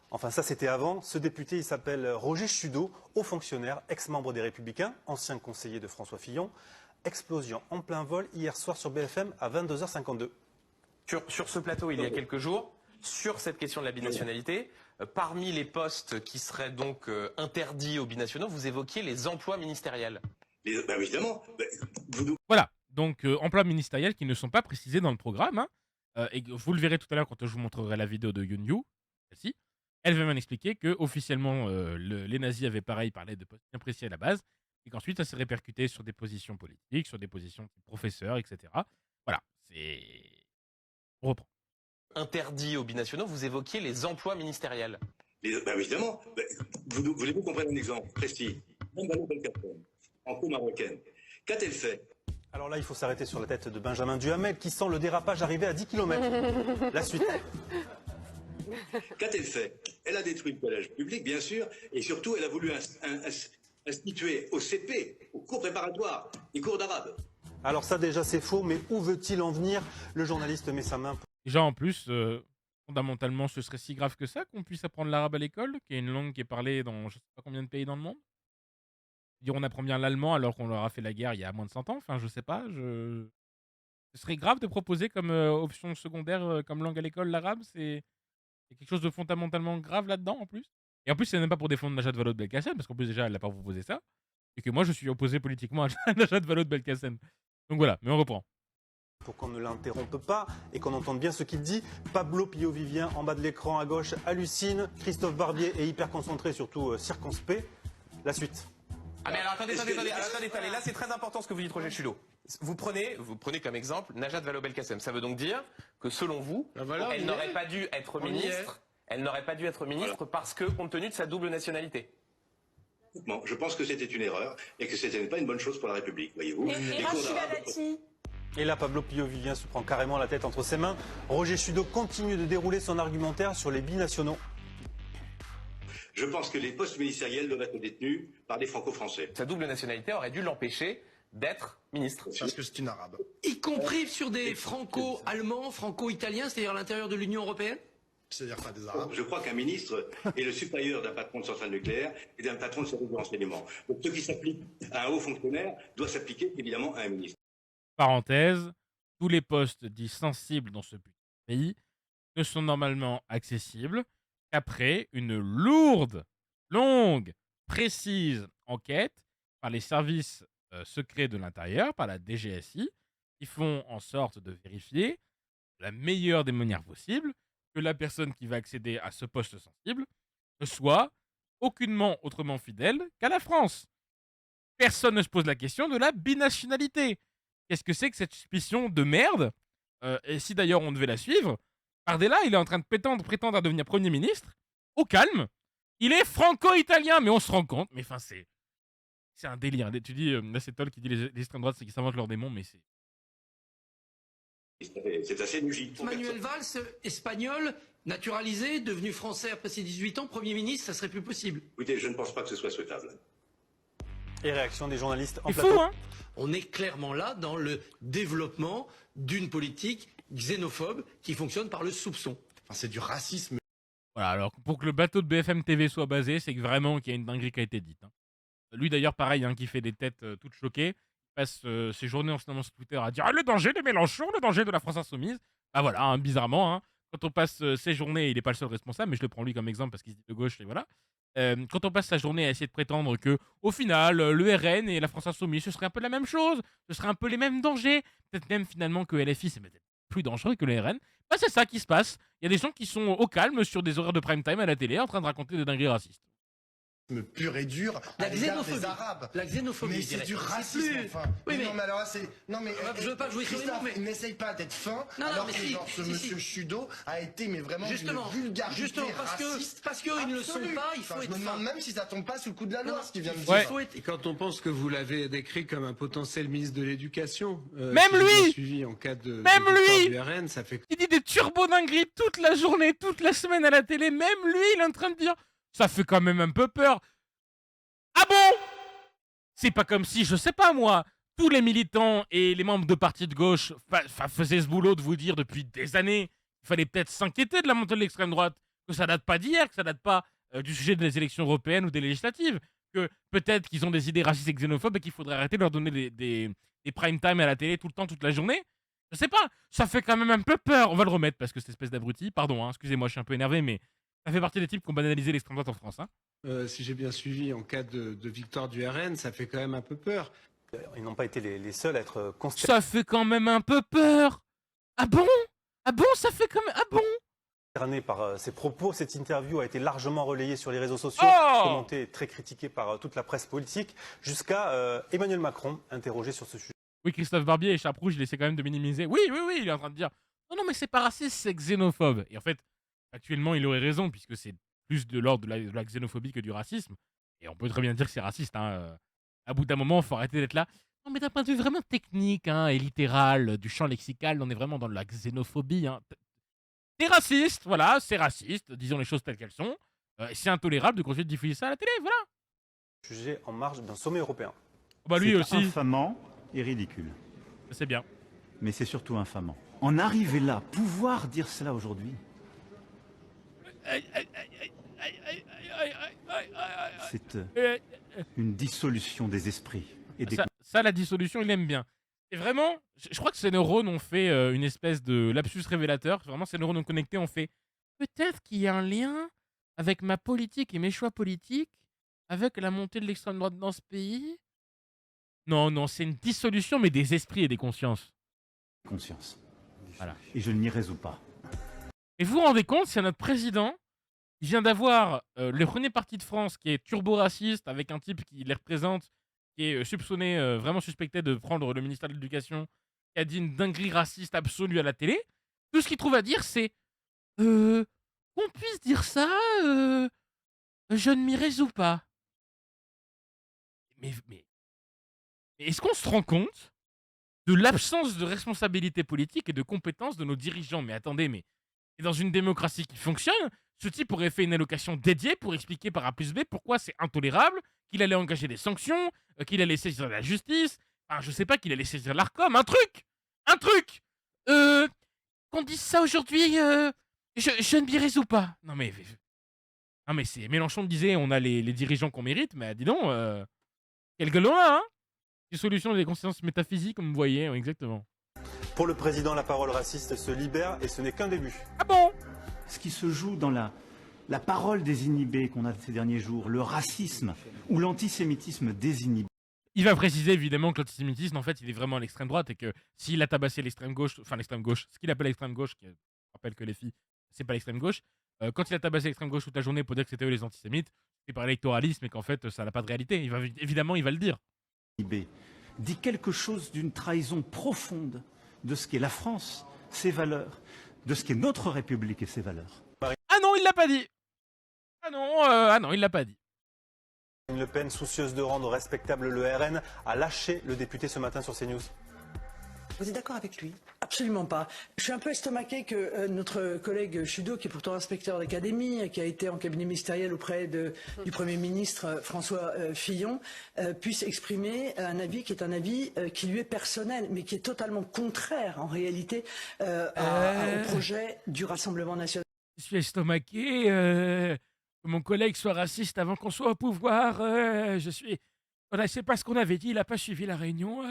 Enfin, ça, c'était avant. Ce député, il s'appelle Roger Chudeau, haut fonctionnaire, ex-membre des Républicains, ancien conseiller de François Fillon. Explosion en plein vol hier soir sur BFM à 22h52. Sur ce plateau, il y a quelques jours, sur cette question de la binationalité, parmi les postes qui seraient donc interdits aux binationaux, vous évoquiez les emplois ministériels. Évidemment. Voilà, donc emplois ministériels qui ne sont pas précisés dans le programme. Hein, et vous le verrez tout à l'heure quand je vous montrerai la vidéo de Yunyu, celle-ci. Elle va m'en expliquer qu'officiellement, les nazis avaient pareil parlé de postes bien précis à la base, et qu'ensuite ça s'est répercuté sur des positions politiques, sur des positions de professeurs, etc. Voilà, c'est... On reprend. Interdit aux binationaux, vous évoquiez les emplois ministériels. Évidemment. Voulez-vous qu'on prenne un exemple précis? Madame Belkacem, franco-marocaine. Qu'a-t-elle fait? Alors là, il faut s'arrêter sur la tête de Benjamin Duhamel qui sent le dérapage arriver à 10 km. La suite. Qu'a-t-elle fait? Elle a détruit le collège public, bien sûr, et surtout, elle a voulu instituer au CP, aux cours préparatoires, les cours d'arabe. Alors ça déjà c'est faux, mais où veut-il en venir? Le journaliste met sa main. Déjà, en plus, fondamentalement, ce serait si grave que ça qu'on puisse apprendre l'arabe à l'école, qui est une langue qui est parlée dans je sais pas combien de pays dans le monde. Dire on apprend bien l'allemand alors qu'on leur a fait la guerre il y a moins de 100 ans. Enfin, je sais pas. Ce serait grave de proposer comme option secondaire, comme langue à l'école, l'arabe. C'est quelque chose de fondamentalement grave là-dedans, en plus. Et en plus, c'est même pas pour défendre Najat Vallaud-Belkacem, parce qu'en plus, déjà, elle n'a pas proposé ça. Et que moi, je suis opposé politiquement à Najat Vallaud-Belkacem. Donc voilà, mais on reprend. Pour qu'on ne l'interrompe pas et qu'on entende bien ce qu'il dit, Pablo Pio-Vivien, en bas de l'écran à gauche, hallucine. Christophe Barbier est hyper concentré, surtout circonspect. La suite. Ah mais alors attendez, là c'est très important ce que vous dites, Roger Chulot. Vous prenez comme exemple Najat Vallaud-Belkacem. Ça veut donc dire que selon vous, elle n'aurait pas dû être ministre. Elle n'aurait pas dû être ministre parce que, compte tenu de sa double nationalité. Bon, je pense que c'était une erreur et que ce n'était pas une bonne chose pour la République, voyez-vous. Et Rachida Dati. Et là, Pablo Pio-Vivien se prend carrément la tête entre ses mains. Roger Chudot continue de dérouler son argumentaire sur les binationaux. Je pense que les postes ministériels doivent être détenus par des franco-français. Sa double nationalité aurait dû l'empêcher d'être ministre. Parce que c'est une arabe. Y compris sur des franco-allemands, franco-italiens, c'est-à-dire à l'intérieur de l'Union européenne? C'est-à-dire pas des arabes. Je crois qu'un ministre est le supérieur d'un patron de centrale nucléaire et d'un patron de service de renseignement. Donc ce qui s'applique à un haut fonctionnaire doit s'appliquer évidemment à un ministre. Parenthèse, tous les postes dits sensibles dans ce pays ne sont normalement accessibles qu'après une longue, précise enquête par les services secrets de l'intérieur, par la DGSI, qui font en sorte de vérifier de la meilleure des manières possibles que la personne qui va accéder à ce poste sensible ne soit aucunement autrement fidèle qu'à la France. Personne ne se pose la question de la binationalité. Qu'est-ce que c'est que cette suspicion de merde? Et si d'ailleurs on devait la suivre, Bardella, il est en train de prétendre à devenir Premier ministre. Au calme. Il est franco-italien, mais on se rend compte. Mais enfin, c'est un délire. Tu dis, là c'est Toll qui dit les extrêmes droites, c'est qu'ils s'inventent leurs démons, mais c'est... C'est assez logique. Manuel Valls, espagnol, naturalisé, devenu français après ses 18 ans, Premier ministre, ça serait plus possible. Écoutez, je ne pense pas que ce soit souhaitable. Et réaction des journalistes en C'est plateau. fou, hein? On est clairement là dans le développement d'une politique xénophobe qui fonctionne par le soupçon. Enfin, c'est du racisme. Voilà, alors pour que le bateau de BFM TV soit basé, c'est que vraiment qu'il y a une dinguerie qui a été dite. Hein. Lui d'ailleurs, pareil, hein, qui fait des têtes toutes choquées, il passe ses journées en ce moment sur Twitter à dire le danger de Mélenchon, le danger de la France Insoumise. Ah voilà, hein, bizarrement, hein, quand on passe ses journées, il n'est pas le seul responsable, mais je le prends lui comme exemple parce qu'il se dit de gauche et voilà. Quand on passe sa journée à essayer de prétendre que, au final, le RN et la France Insoumise, ce serait un peu la même chose, ce serait un peu les mêmes dangers, peut-être même finalement que LFI, c'est peut-être plus dangereux que le RN, bah c'est ça qui se passe. Il y a des gens qui sont au calme sur des horaires de prime time à la télé en train de raconter des dingueries racistes. Pur et dur La à l'égard xénophobie. des Arabes. La xénophobie, Mais je c'est dirais. du racisme, C'est plus- enfin. Oui, mais- non, mais alors là, c'est... Non, mais... Je veux pas jouer sur les mots, Christophe, mais- n'essaye pas d'être fin, Non, non, alors mais que si, genre, ce si, monsieur si. Chudot a été, mais vraiment, Justement, d'une vulgarité justement, raciste parce qu'ils ne le sont absolue. pas, il faut Enfin, être je me demande fin. même si ça tombe pas sous le coup de la loi, Non, ce qu'il vient de il dire. faut être- Et quand on pense que vous l'avez décrit comme un potentiel ministre de l'Éducation, Même si j'ai bien lui suivi en cas de Même victoire lui du RN, ça fait Il dit des turbo-dingueries toute la journée, toute la semaine à la télé, même lui, il est en train de dire ça fait quand même un peu peur. Ah bon? C'est pas comme si, je sais pas moi, tous les militants et les membres de partis de gauche faisaient ce boulot de vous dire depuis des années qu'il fallait peut-être s'inquiéter de la montée de l'extrême droite, que ça date pas d'hier, que ça date pas du sujet des élections européennes ou des législatives, que peut-être qu'ils ont des idées racistes et xénophobes et qu'il faudrait arrêter de leur donner des prime time à la télé tout le temps, toute la journée. Je sais pas, ça fait quand même un peu peur. On va le remettre parce que cette espèce d'abruti, pardon, hein, excusez-moi, je suis un peu énervé, mais ça fait partie des types qui ont banalisé l'extrême droite en France. Hein. si j'ai bien suivi en cas de victoire du RN, ça fait quand même un peu peur. Ils n'ont pas été les seuls à être consternés. Ça fait quand même un peu peur. Ah bon? Ah bon, ça fait quand même... Ah bon? Par ses propos, cette interview a été largement relayée sur les réseaux sociaux, commentée et très critiquée par toute la presse politique, jusqu'à Emmanuel Macron interrogé sur ce sujet. Oui, Christophe Barbier et Chape Rouge, il essaie quand même de minimiser. Oui, il est en train de dire non, mais c'est pas raciste, c'est xénophobe. Et en fait, actuellement, il aurait raison, puisque c'est plus de l'ordre de la xénophobie que du racisme. Et on peut très bien dire que c'est raciste. Hein. À bout d'un moment, il faut arrêter d'être là. Non, mais d'un point de vue vraiment technique hein, et littéral, du champ lexical, on est vraiment dans la xénophobie. Hein. C'est raciste, voilà, c'est raciste, disons les choses telles qu'elles sont. Et c'est intolérable de continuer de diffuser ça à la télé, voilà. Jugé en marge d'un sommet européen. Bah lui aussi. C'est infamant et ridicule. C'est bien. Mais c'est surtout infamant. En arriver là, pouvoir dire cela aujourd'hui, c'est une dissolution des esprits. Et des... Ça, la dissolution, il aime bien. Et vraiment, je crois que ces neurones ont fait une espèce de lapsus révélateur. Vraiment, ces neurones connectés ont fait peut-être qu'il y a un lien avec ma politique et mes choix politiques, avec la montée de l'extrême droite dans ce pays. Non, non, c'est une dissolution, mais des esprits et des consciences. Conscience. Voilà. Et je n'y résous pas. Et vous vous rendez compte, c'est notre président. Il vient d'avoir le premier parti de France qui est turbo-raciste, avec un type qui les représente, qui est soupçonné, vraiment suspecté de prendre le ministère de l'Éducation, qui a dit une dinguerie raciste absolue à la télé. Tout ce qu'il trouve à dire, c'est qu'on puisse dire ça, je ne m'y résous pas. Mais est-ce qu'on se rend compte de l'absence de responsabilité politique et de compétence de nos dirigeants? Mais attendez, mais dans une démocratie qui fonctionne, ce type aurait fait une allocation dédiée pour expliquer par A plus B pourquoi c'est intolérable, qu'il allait engager des sanctions, qu'il allait saisir la justice, enfin je sais pas, qu'il allait saisir l'Arcom, un truc. Qu'on dise ça aujourd'hui, je ne m'y résous pas. Non mais c'est Mélenchon disait on a les dirigeants qu'on mérite, mais dis donc, quel gueulon hein. Des solutions des consciences métaphysiques, comme vous voyez, exactement. Pour le président, la parole raciste se libère et ce n'est qu'un début. Ah bon? Ce qui se joue dans la parole désinhibée qu'on a ces derniers jours, le racisme ou l'antisémitisme désinhibé. Il va préciser évidemment que l'antisémitisme, en fait, il est vraiment à l'extrême droite et que s'il a tabassé l'extrême gauche, ce qu'il appelle l'extrême gauche, qui rappelle que les filles, c'est pas l'extrême gauche, quand il a tabassé l'extrême gauche toute la journée pour dire que c'était eux les antisémites, c'est par électoralisme et qu'en fait, ça n'a pas de réalité. Évidemment, il va le dire. Dit quelque chose d'une trahison profonde de ce qu'est la France, ses valeurs, de ce qu'est notre République et ses valeurs. Ah non, il l'a pas dit. Ah non, il l'a pas dit. Marine Le Pen, soucieuse de rendre respectable le RN, a lâché le député ce matin sur CNews. Vous êtes d'accord avec lui? Absolument pas. Je suis un peu estomaqué que notre collègue Chudeau, qui est pourtant inspecteur d'académie, qui a été en cabinet ministériel auprès du Premier ministre François Fillon, puisse exprimer un avis qui est un avis qui lui est personnel, mais qui est totalement contraire en réalité au projet du Rassemblement national. Je suis estomaqué, que mon collègue soit raciste avant qu'on soit au pouvoir. C'est pas ce qu'on avait dit, il n'a pas suivi la réunion.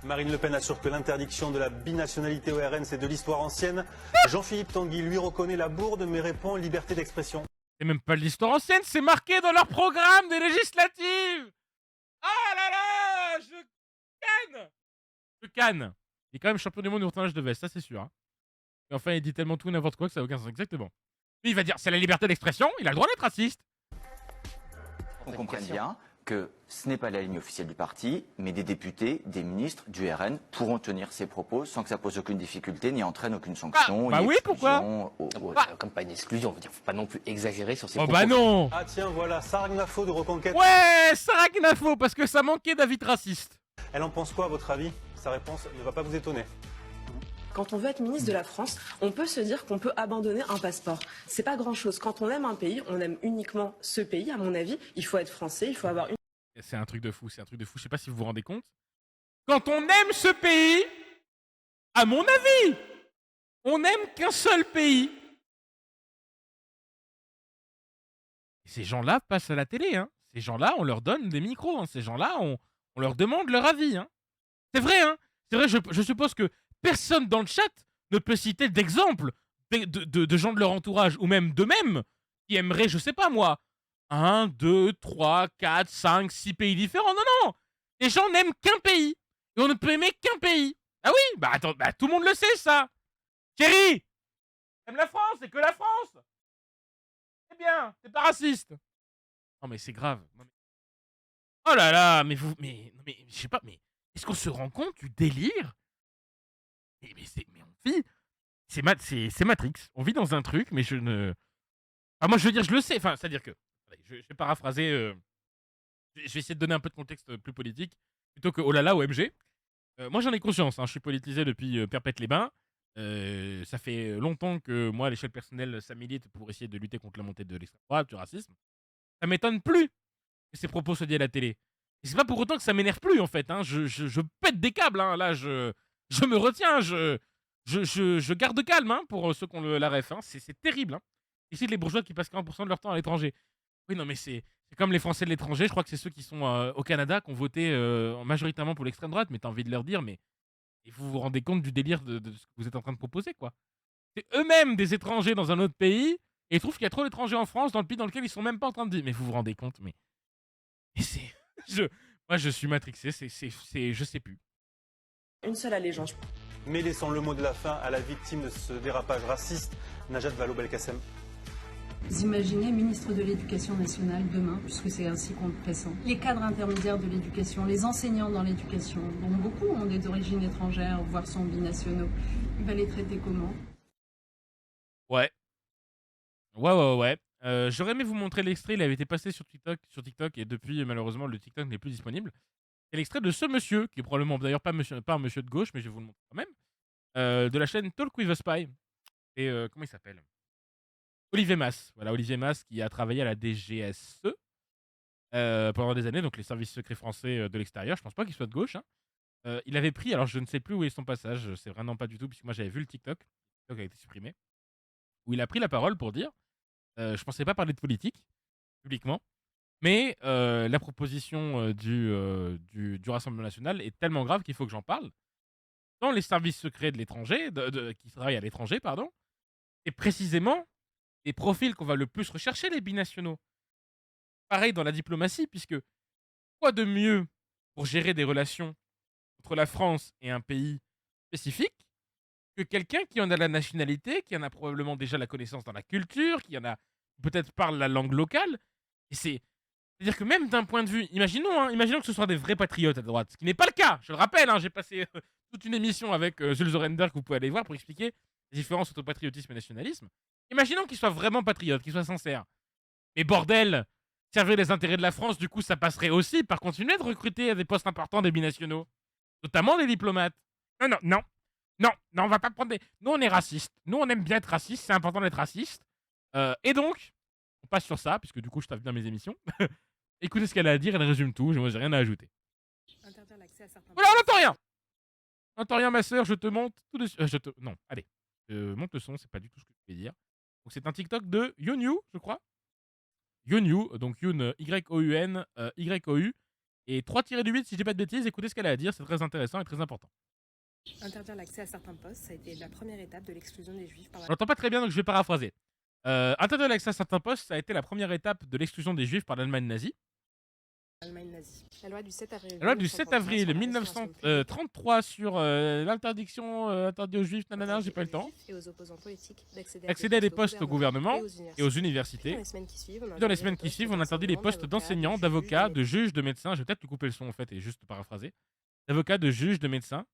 Marine Le Pen assure que l'interdiction de la binationalité au RN, c'est de l'histoire ancienne. Jean-Philippe Tanguy, lui, reconnaît la bourde, mais répond liberté d'expression. C'est même pas de l'histoire ancienne, c'est marqué dans leur programme des législatives. Ah là là, je canne. Il est quand même champion du monde du retournage de veste, ça c'est sûr. Hein. Et enfin, il dit tellement tout n'importe quoi que ça n'a aucun sens. Exactement. Lui, il va dire, c'est la liberté d'expression, il a le droit d'être raciste. On comprenne bien que ce n'est pas la ligne officielle du parti, mais des députés, des ministres du RN pourront tenir ces propos sans que ça pose aucune difficulté, ni entraîne aucune sanction. Bah oui, pourquoi Comme pas une exclusion, faut pas non plus exagérer sur ces propos. Oh bah non. Ah tiens, voilà, Sarah Gnafo de Reconquête. Ouais, Sarah Gnafo, parce que ça manquait d'avis raciste. Elle en pense quoi, à votre avis? Sa réponse ne va pas vous étonner. Quand on veut être ministre de la France, on peut se dire qu'on peut abandonner un passeport. C'est pas grand-chose. Quand on aime un pays, on aime uniquement ce pays, à mon avis. Il faut être français, il faut avoir une... C'est un truc de fou, c'est un truc de fou. Je sais pas si vous vous rendez compte. Quand on aime ce pays, à mon avis, on n'aime qu'un seul pays. Et ces gens-là passent à la télé. Hein. Ces gens-là, on leur donne des micros. Hein. Ces gens-là, on leur demande leur avis. Hein. C'est vrai, hein. C'est vrai, je suppose que personne dans le chat ne peut citer d'exemples de gens de leur entourage, ou même d'eux-mêmes, qui aimeraient, je sais pas moi, 1, 2, 3, 4, 5, 6 pays différents. Non, non. Les gens n'aiment qu'un pays. Et on ne peut aimer qu'un pays. Ah oui, bah attends, bah tout le monde le sait, ça. Chérie, t'aimes la France, c'est que la France. C'est bien, c'est pas raciste. Non mais c'est grave. Non, mais... Oh là là, mais je sais pas, mais est-ce qu'on se rend compte du délire? Mais on vit... C'est Matrix. On vit dans un truc, mais je ne... Ah, moi, je veux dire, je le sais. Enfin, c'est-à-dire que... Je vais paraphraser... Je vais essayer de donner un peu de contexte plus politique. plutôt que oh là là OMG. Moi j'en ai conscience, hein, je suis politisé depuis Perpète-les-Bains. Ça fait longtemps que moi, à l'échelle personnelle, ça milite pour essayer de lutter contre la montée de l'extrême droite, du racisme. Ça m'étonne plus que ces propos soient dits à la télé. Et c'est pas pour autant que ça m'énerve plus en fait. Hein. Je pète des câbles. Hein. Là, je me retiens. Je garde calme hein, pour ceux qui ont la ref. Hein. C'est terrible. Hein. Ici, les bourgeois qui passent 40% de leur temps à l'étranger. Oui, non, mais c'est comme les Français de l'étranger. Je crois que c'est ceux qui sont au Canada qui ont voté majoritairement pour l'extrême droite. Mais t'as envie de leur dire, mais et vous vous rendez compte du délire de ce que vous êtes en train de proposer, quoi. C'est eux-mêmes des étrangers dans un autre pays et ils trouvent qu'il y a trop d'étrangers en France dans le pays dans lequel ils sont même pas en train de dire. Mais vous vous rendez compte, mais c'est. Moi, je suis matrixé. Je sais plus. Une seule allégeance. Mais laissons le mot de la fin à la victime de ce dérapage raciste, Najat Vallaud-Belkacem. Vous imaginez ministre de l'Éducation nationale demain, puisque c'est ainsi qu'on le pressent. Les cadres intermédiaires de l'éducation, les enseignants dans l'éducation, dont beaucoup ont des origines étrangères, voire sont binationaux. Il va les traiter comment? Ouais. J'aurais aimé vous montrer l'extrait, il avait été passé sur TikTok et depuis, malheureusement, le TikTok n'est plus disponible. C'est l'extrait de ce monsieur, qui est probablement d'ailleurs pas un monsieur de gauche, mais je vais vous le montrer quand même, de la chaîne Talk with a Spy. Et comment il s'appelle? Olivier Mas. Voilà, Olivier Mas qui a travaillé à la DGSE pendant des années, donc les services secrets français de l'extérieur. Je pense pas qu'il soit de gauche. Hein. Il avait pris, alors je ne sais plus où est son passage, je sais vraiment pas du tout, puisque moi j'avais vu le TikTok. Le TikTok a été supprimé. Où il a pris la parole pour dire je pensais pas parler de politique publiquement, mais la proposition du Rassemblement national est tellement grave qu'il faut que j'en parle. Dans les services secrets de l'étranger, qui travaillent à l'étranger, pardon, et précisément les profils qu'on va le plus rechercher, les binationaux. Pareil dans la diplomatie, puisque quoi de mieux pour gérer des relations entre la France et un pays spécifique que quelqu'un qui en a la nationalité, qui en a probablement déjà la connaissance dans la culture, qui en a peut-être parle la langue locale. Et c'est-à-dire que même d'un point de vue, imaginons que ce soit des vrais patriotes à droite, ce qui n'est pas le cas. Je le rappelle, hein, j'ai passé toute une émission avec Jules Zorender que vous pouvez aller voir pour expliquer les différences entre patriotisme et nationalisme. Imaginons qu'ils soient vraiment patriotes, qu'ils soient sincères. Mais bordel, servir les intérêts de la France, du coup, ça passerait aussi par continuer de recruter à des postes importants des binationaux, notamment des diplomates. Non, on va pas prendre des... Nous, on est racistes. Nous, on aime bien être racistes. C'est important d'être raciste. Et donc, on passe sur ça, puisque du coup, je tape bien mes émissions. Écoutez ce qu'elle a à dire, elle résume tout. Moi, j'ai rien à ajouter. Interdire l'accès à certains... Voilà, on n'entend rien. On n'entend rien, ma soeur. Je te monte tout de suite. Non, allez. Je monte le son, c'est pas du tout ce que je vais dire. Donc, c'est un TikTok de Youn, je crois. Youn, donc Youn, Y-O-U-N, Y-O-U. Et 3-8, si je dis pas de bêtises, écoutez ce qu'elle a à dire. C'est très intéressant et très important. Interdire l'accès à certains postes, ça a été la première étape de l'exclusion des Juifs par la... On n'entend pas très bien, donc je vais paraphraser. Interdire l'accès à certains postes, ça a été la première étape de l'exclusion des Juifs par l'Allemagne nazie. L'Allemagne nazie. La loi du 7 avril, la loi du 7 avril 1933 sur l'interdiction interdite aux Juifs, nanana, j'ai pas eu le temps. Et aux opposants politiques d'accéder à des postes au gouvernement et aux universités. Dans les semaines qui suivent, on interdit les postes d'enseignants, d'avocats, de juges, de médecins. Je vais peut-être lui couper le son en fait et juste paraphraser. D'avocats, de juges, de médecins.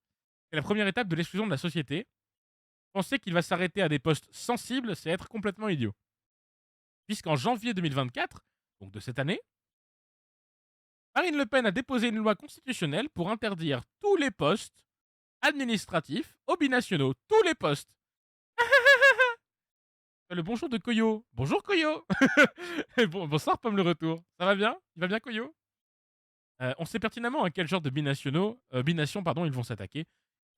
C'est la première étape de l'exclusion de la société. Penser qu'il va s'arrêter à des postes sensibles, c'est être complètement idiot. Puisqu'en janvier 2024, donc de cette année, Marine Le Pen a déposé une loi constitutionnelle pour interdire tous les postes administratifs aux binationaux. Tous les postes. Le bonjour de Koyo. Bonjour Koyo. Bonsoir Pomme le retour. Ça va bien? Il va bien Koyo? On sait pertinemment à quel genre de binations ils vont s'attaquer.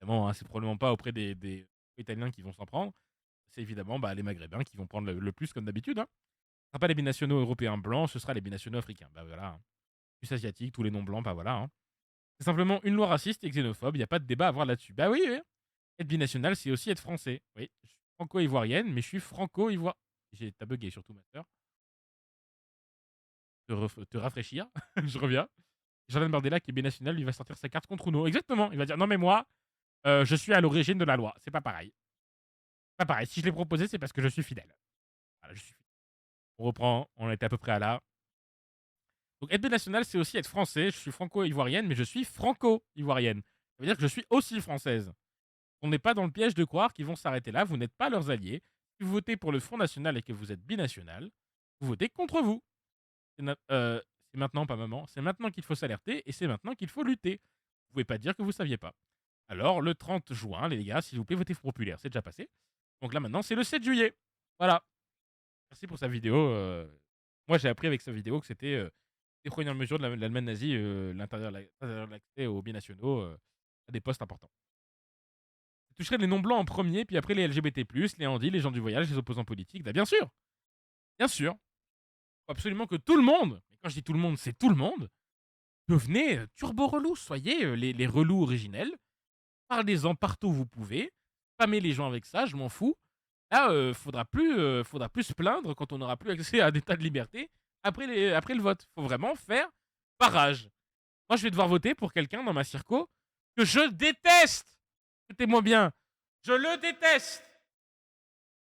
Évidemment, hein, c'est probablement pas auprès des Italiens qui vont s'en prendre. C'est évidemment les Maghrébins qui vont prendre le plus comme d'habitude. Hein. Ce ne sera pas les binationaux européens blancs, ce sera les binationaux africains. Bah voilà. Hein. Plus asiatiques, tous les noms blancs, bah voilà. Hein. C'est simplement une loi raciste et xénophobe, il n'y a pas de débat à avoir là-dessus. Bah oui, oui. Être binational, c'est aussi être français. Oui, je suis franco-ivoirienne, mais je suis franco-ivoire. T'as bugué surtout, ma soeur. Te rafraîchir, je reviens. Jordan Bardella, qui est binational, lui va sortir sa carte contre Uno. Exactement, il va dire non mais moi, je suis à l'origine de la loi. C'est pas pareil. Pas pareil. Si je l'ai proposé, c'est parce que je suis fidèle. Voilà, je suis fidèle. On reprend, on était à peu près à là. Donc être binational, c'est aussi être français. Je suis franco-ivoirienne, mais je suis franco-ivoirienne. Ça veut dire que je suis aussi française. On n'est pas dans le piège de croire qu'ils vont s'arrêter là. Vous n'êtes pas leurs alliés. Si vous votez pour le Front National et que vous êtes binational, vous votez contre vous. C'est maintenant, pas maman. C'est maintenant qu'il faut s'alerter et c'est maintenant qu'il faut lutter. Vous pouvez pas dire que vous saviez pas. Alors, le 30 juin, les gars, s'il vous plaît, votez Front Populaire. C'est déjà passé. Donc là, maintenant, c'est le 7 juillet. Voilà. Merci pour sa vidéo. Moi, j'ai appris avec sa vidéo que c'était des premières mesures de l'Allemagne nazie, l'intérieur de l'accès aux binationaux, à des postes importants. Ça toucherait les non-blancs en premier, puis après les LGBT+, les handis, les gens du voyage, les opposants politiques. Bah, bien sûr. Bien sûr. Faut absolument que tout le monde, et quand je dis tout le monde, c'est tout le monde, devenez turbo relous. Soyez les relous originels. Parlez-en partout où vous pouvez. Spammez les gens avec ça, je m'en fous. Là, faudra plus se plaindre quand on n'aura plus accès à des tas de libertés après le vote. Faut vraiment faire barrage. Moi, je vais devoir voter pour quelqu'un dans ma circo que je déteste. Écoutez-moi bien. Je le déteste.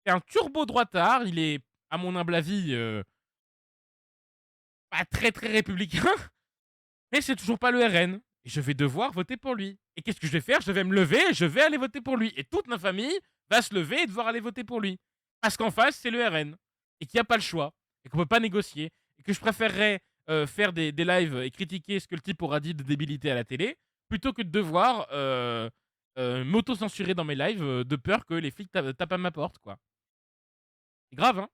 C'est un turbo droitard. Il est, à mon humble avis, pas très très républicain. Mais c'est toujours pas le RN. Et je vais devoir voter pour lui. Et qu'est-ce que je vais faire? Je vais me lever et je vais aller voter pour lui. Et toute ma famille va se lever et devoir aller voter pour lui. Parce qu'en face, c'est le RN. Et qu'il n'y a pas le choix. Et qu'on ne peut pas négocier. Et que je préférerais faire des lives et critiquer ce que le type aura dit de débilité à la télé, plutôt que de devoir m'auto-censurer dans mes lives de peur que les flics tapent à ma porte, quoi. C'est grave, hein?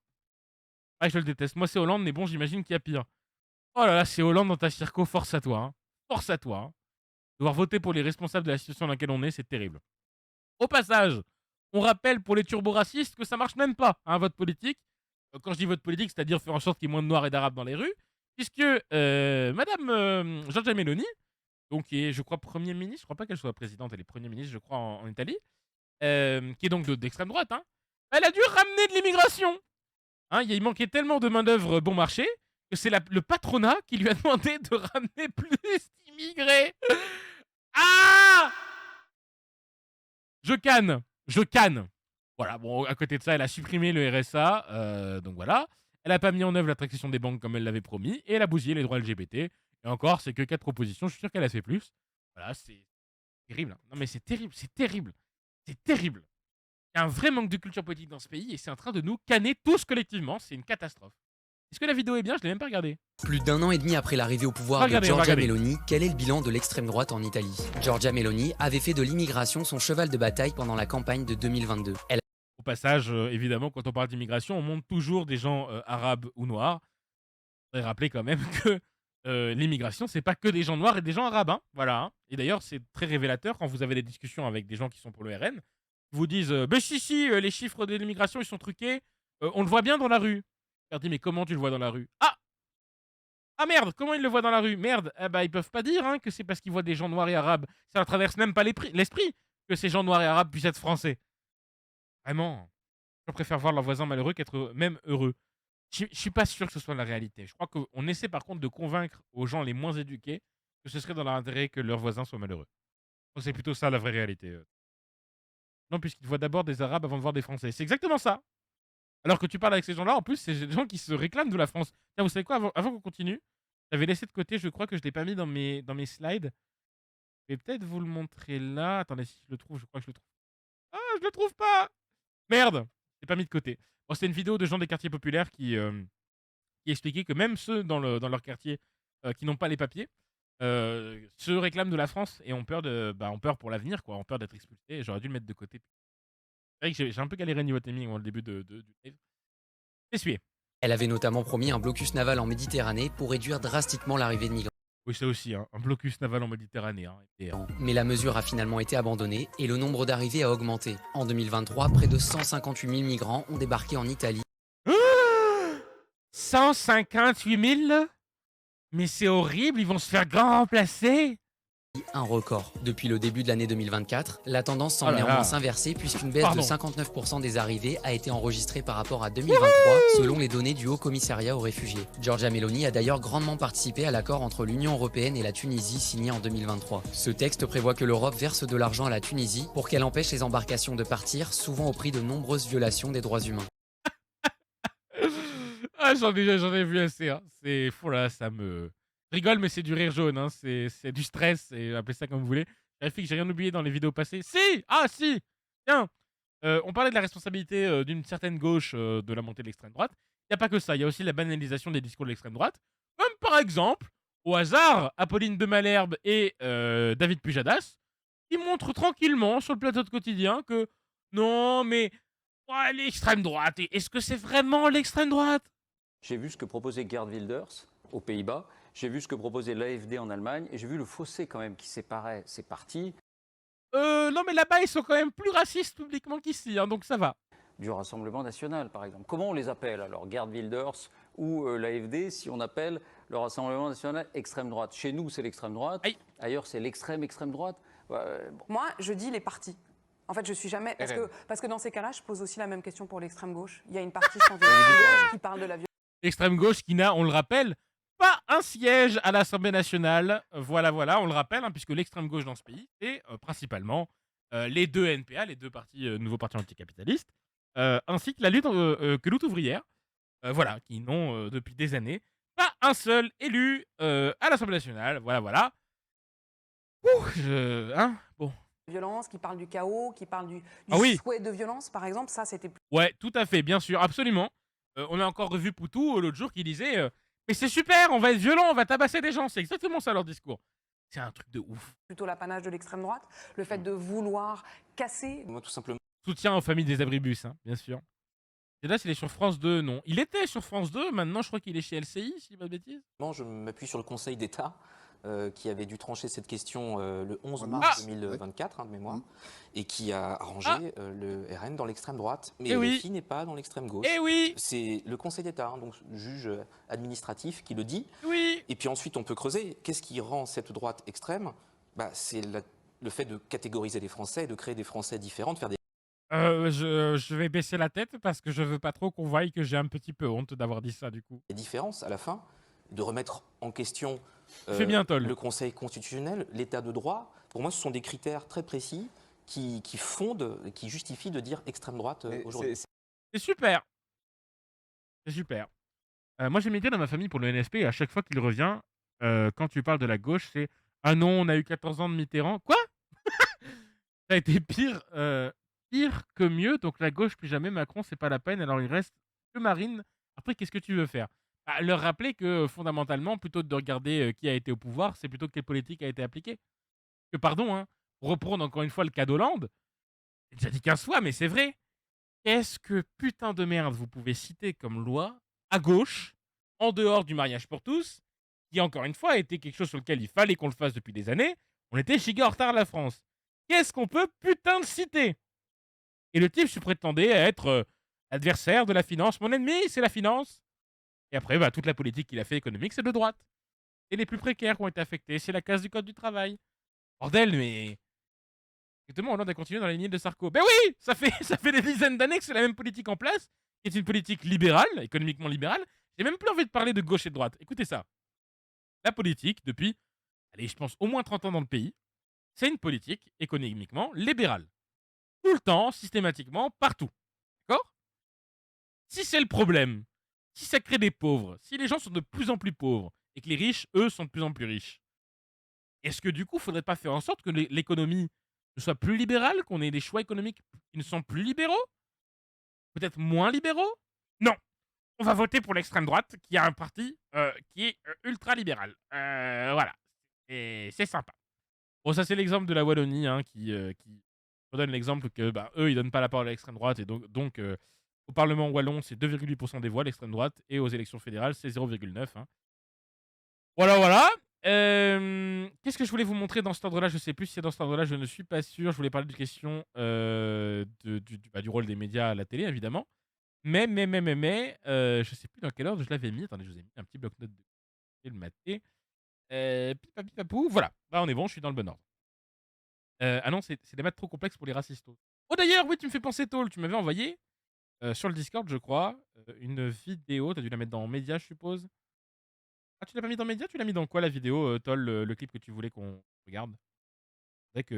Ah, je le déteste. Moi, c'est Hollande, mais bon, j'imagine qu'il y a pire. Oh là là, c'est Hollande dans ta circo, force à toi. Hein. Force à toi. Hein. Devoir voter pour les responsables de la situation dans laquelle on est, c'est terrible. Au passage, on rappelle pour les turbo-racistes que ça marche même pas, un vote politique. Quand je dis vote politique, c'est-à-dire faire en sorte qu'il y ait moins de noirs et d'arabes dans les rues, puisque Madame Giorgia Meloni, donc qui est, je crois, Premier ministre, je crois pas qu'elle soit présidente, elle est Premier ministre, je crois, en Italie, qui est donc d'extrême droite, hein, elle a dû ramener de l'immigration. Hein, il manquait tellement de main-d'œuvre bon marché que c'est le patronat qui lui a demandé de ramener plus d'immigrés. Ah! Je canne. Voilà, bon, à côté de ça, elle a supprimé le RSA, donc voilà. Elle a pas mis en œuvre la taxation des banques comme elle l'avait promis, et elle a bousillé les droits LGBT. Et encore, c'est que 4 propositions, je suis sûr qu'elle a fait plus. Voilà, c'est terrible. Hein. Non mais c'est terrible. Il y a un vrai manque de culture politique dans ce pays, et c'est en train de nous canner tous collectivement, c'est une catastrophe. Est-ce que la vidéo est bien? Je l'ai même pas regardée. Plus d'un an et demi après l'arrivée au pouvoir de Giorgia Meloni, quel est le bilan de l'extrême droite en Italie? Giorgia Meloni avait fait de l'immigration son cheval de bataille pendant la campagne de 2022. Au passage, évidemment, quand on parle d'immigration, on montre toujours des gens arabes ou noirs. Je voudrais rappeler quand même que l'immigration, c'est pas que des gens noirs et des gens arabes. Hein. Voilà. Hein. Et d'ailleurs, c'est très révélateur quand vous avez des discussions avec des gens qui sont pour le RN. Ils vous disent bah si, les chiffres de l'immigration, ils sont truqués. On le voit bien dans la rue. Je leur dis, mais comment tu le vois dans la rue? Ah merde, comment ils le voient dans la rue? Merde, ils peuvent pas dire hein, que c'est parce qu'ils voient des gens noirs et arabes. Ça leur traverse même pas l'esprit que ces gens noirs et arabes puissent être français. Vraiment. Je préfère voir leurs voisins malheureux qu'être même heureux. Je suis pas sûr que ce soit la réalité. Je crois qu'on essaie par contre de convaincre aux gens les moins éduqués que ce serait dans leur intérêt que leurs voisins soient malheureux. Donc c'est plutôt ça la vraie réalité. Non, puisqu'ils voient d'abord des arabes avant de voir des français. C'est exactement ça. Alors que tu parles avec ces gens-là, en plus, c'est des gens qui se réclament de la France. Tiens, vous savez quoi, avant qu'on continue, j'avais laissé de côté, je crois que je ne l'ai pas mis dans mes slides. Je vais peut-être vous le montrer là. Attendez, si je le trouve, je crois que je le trouve. Ah, je le trouve pas! Merde! Je l'ai pas mis de côté. Bon, c'est une vidéo de gens des quartiers populaires qui expliquaient que même ceux dans leur quartier qui n'ont pas les papiers se réclament de la France et ont peur pour l'avenir, quoi. Ont peur d'être expulsés. J'aurais dû le mettre de côté. C'est vrai que j'ai un peu galéré niveau timing au début du live. Essuyez. Elle avait notamment promis un blocus naval en Méditerranée pour réduire drastiquement l'arrivée de migrants. Oui, ça aussi, hein, un blocus naval en Méditerranée. Hein, Mais la mesure a finalement été abandonnée et le nombre d'arrivées a augmenté. En 2023, près de 158 000 migrants ont débarqué en Italie. 158 000? Mais c'est horrible, ils vont se faire grand remplacer. Un record. Depuis le début de l'année 2024, la tendance semble néanmoins s'inverser puisqu'une baisse de 59% des arrivées a été enregistrée par rapport à 2023 selon les données du Haut Commissariat aux réfugiés. Giorgia Meloni a d'ailleurs grandement participé à l'accord entre l'Union européenne et la Tunisie signé en 2023. Ce texte prévoit que l'Europe verse de l'argent à la Tunisie pour qu'elle empêche les embarcations de partir, souvent au prix de nombreuses violations des droits humains. Ah, j'en ai vu assez. Hein. C'est fou là, ça me... Je rigole, mais c'est du rire jaune, hein. C'est du stress, et appelez ça comme vous voulez. Je vérifie que j'ai rien oublié dans les vidéos passées. Si! Ah, si! Tiens! On parlait de la responsabilité d'une certaine gauche de la montée de l'extrême droite. Il n'y a pas que ça, il y a aussi la banalisation des discours de l'extrême droite. Même par exemple, au hasard, Apolline de Malherbe et David Pujadas, qui montrent tranquillement sur le plateau de Quotidien que non, mais ouais, l'extrême droite, est-ce que c'est vraiment l'extrême droite? J'ai vu ce que proposait Geert Wilders aux Pays-Bas, j'ai vu ce que proposait l'AfD en Allemagne, et j'ai vu le fossé quand même qui séparait ces partis. Non, mais là-bas, ils sont quand même plus racistes publiquement qu'ici, hein, donc ça va. Du Rassemblement national, par exemple. Comment on les appelle alors, Geert Wilders ou l'AfD, si on appelle le Rassemblement national extrême droite? Chez nous, c'est l'extrême droite. Aïe. Ailleurs, c'est l'extrême droite. Bon. Moi, je dis les partis. En fait, je suis jamais... Parce que dans ces cas-là, je pose aussi la même question pour l'extrême gauche. Il y a une partie, je pense, de l'extrême gauche qui parle de la violence. L'extrême gauche qui n'a, on le rappelle, pas un siège à l'Assemblée nationale. Voilà, on le rappelle, hein, puisque l'extrême gauche dans ce pays, c'est principalement les deux NPA, les deux nouveaux partis anticapitalistes, ainsi que la lutte ouvrière, voilà, qui n'ont depuis des années pas un seul élu à l'Assemblée nationale. Voilà. Bon. Violence, qui parle du chaos, qui parle du souhait de violence, par exemple, ça c'était... Ouais, tout à fait, bien sûr, absolument. On a encore revu Poutou l'autre jour qui disait mais c'est super, on va être violent, on va tabasser des gens. C'est exactement ça leur discours. C'est un truc de ouf. Plutôt l'apanage de l'extrême droite, le fait de vouloir casser... Moi, tout simplement. Soutien aux familles des abribus, hein, bien sûr. Et là, il est sur France 2, non. Il était sur France 2, maintenant je crois qu'il est chez LCI, si je dis pas de bêtises. Je m'appuie sur le Conseil d'État qui avait dû trancher cette question le 11 mars 2024, de mémoire, et qui a arrangé le RN dans l'extrême droite. Mais LFI n'est pas dans l'extrême gauche. C'est le Conseil d'État, donc juge administratif, qui le dit. Et puis ensuite, on peut creuser. Qu'est-ce qui rend cette droite extrême? C'est le fait de catégoriser les Français, de créer des Français différents, de faire des... Je vais baisser la tête parce que je veux pas trop qu'on voie que j'ai un petit peu honte d'avoir dit ça, du coup. Des différences, à la fin, de remettre en question le Conseil constitutionnel, l'état de droit. Pour moi, ce sont des critères très précis qui fondent, qui justifient de dire extrême droite aujourd'hui. C'est super. C'est super. Moi, j'ai milité dans ma famille pour le NSP et à chaque fois qu'il revient, quand tu parles de la gauche, c'est « Ah non, on a eu 14 ans de Mitterrand. » Quoi? Ça a été pire que mieux, donc la gauche, plus jamais Macron, c'est pas la peine, alors il reste que Marine. Après, qu'est-ce que tu veux faire? Leur rappeler que fondamentalement, plutôt que de regarder qui a été au pouvoir, c'est plutôt quelle politique a été appliquée. Que pardon, hein, pour reprendre encore une fois le cas d'Hollande, j'ai déjà dit 15 fois, mais c'est vrai. Qu'est-ce que putain de merde vous pouvez citer comme loi à gauche, en dehors du mariage pour tous, qui encore une fois était quelque chose sur lequel il fallait qu'on le fasse depuis des années. On était giga en retard, la France. Qu'est-ce qu'on peut putain de citer? Et le type se prétendait être adversaire de la finance. Mon ennemi, c'est la finance. Et après, toute la politique qu'il a fait économique, c'est de droite. Et les plus précaires qui ont été affectés, c'est la case du code du travail. Bordel, mais... Exactement, Hollande a continué dans la lignée de Sarko. Ben oui, ça fait des dizaines d'années que c'est la même politique en place, qui est une politique libérale, économiquement libérale. J'ai même plus envie de parler de gauche et de droite. Écoutez ça. La politique, depuis, allez, je pense au moins 30 ans dans le pays, c'est une politique économiquement libérale. Tout le temps, systématiquement, partout. D'accord? Si c'est le problème, si ça crée des pauvres, si les gens sont de plus en plus pauvres, et que les riches, eux, sont de plus en plus riches, est-ce que du coup, il ne faudrait pas faire en sorte que l'économie ne soit plus libérale, qu'on ait des choix économiques qui ne sont plus libéraux? Peut-être moins libéraux? Non. On va voter pour l'extrême droite, qui a un parti qui est ultra libéral. Voilà. Et c'est sympa. Bon, ça, c'est l'exemple de la Wallonie, hein, qui redonne l'exemple que eux, ils donnent pas la parole à l'extrême droite, et donc au Parlement wallon, c'est 2,8% des voix, l'extrême droite, et aux élections fédérales, c'est 0,9%. Hein. Voilà. Qu'est-ce que je voulais vous montrer dans cet ordre-là? Je sais plus si c'est dans cet ordre-là, je ne suis pas sûr. Je voulais parler de question du rôle des médias à la télé, évidemment. Mais, je sais plus dans quel ordre je l'avais mis. Attendez, je vous ai mis un petit bloc-notes de le mater. Pipapipapou, voilà. On est bon, je suis dans le bon ordre. Ah non, c'est des maths trop complexes pour les racistes. Oh d'ailleurs, oui, tu me fais penser, Tol. Tu m'avais envoyé sur le Discord, je crois, une vidéo. T'as dû la mettre dans Média, je suppose. Ah, tu l'as pas mis dans Média? Tu l'as mis dans quoi, la vidéo, Tol, le clip que tu voulais qu'on regarde?